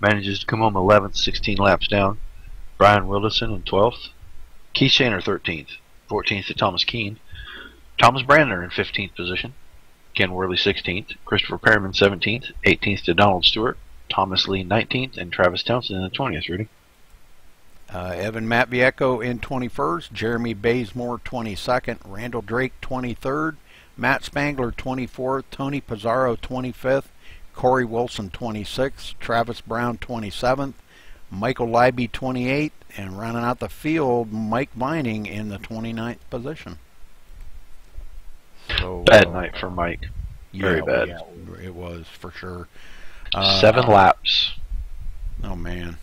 manages to come home 11th, 16 laps down. Brian Wilderson in 12th. Keith Shaner 13th. 14th to Thomas Keene. Thomas Brandner in 15th position. Ken Worley 16th. Christopher Perriman 17th. 18th to Donald Stewart. Thomas Lee 19th. And Travis Townsend in the 20th, Rudy. Evan Matviecko in 21st. Jeremy Bazemore 22nd. Randall Drake 23rd. Matt Spangler 24th, Tony Pizarro 25th, Corey Wilson 26th, Travis Brown 27th, Michael Leiby 28th, and rounding out the field, Mike Vining in the 29th position. So, bad night for Mike. Very bad. Yeah, it was for sure. 7 laps. Oh man,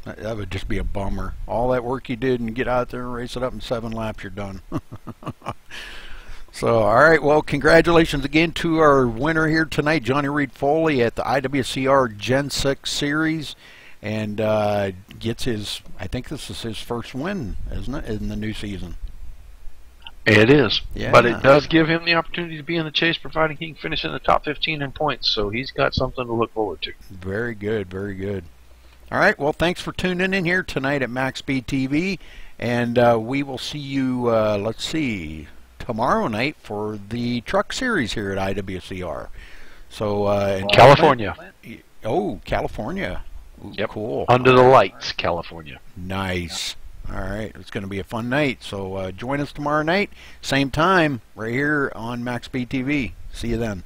that would just be a bummer. All that work you did and get out there and race it up in 7 laps, you're done. So, all right, well, congratulations again to our winner here tonight, Johnny Reed Foley at the IWCR Gen 6 Series, and gets his, I think this is his first win, isn't it, in the new season? It is, yeah. But it does give him the opportunity to be in the chase, providing he can finish in the top 15 in points, so he's got something to look forward to. Very good, very good. All right, well, thanks for tuning in here tonight at MaxSpeedTV, and we will see you, let's see, tomorrow night for the truck series here at IWCR. So in California. Oh, California. Ooh, yep. Cool. Under the lights, California. Nice. All right, it's going to be a fun night. So join us tomorrow night, same time, right here on MaxSpeedTV. See you then.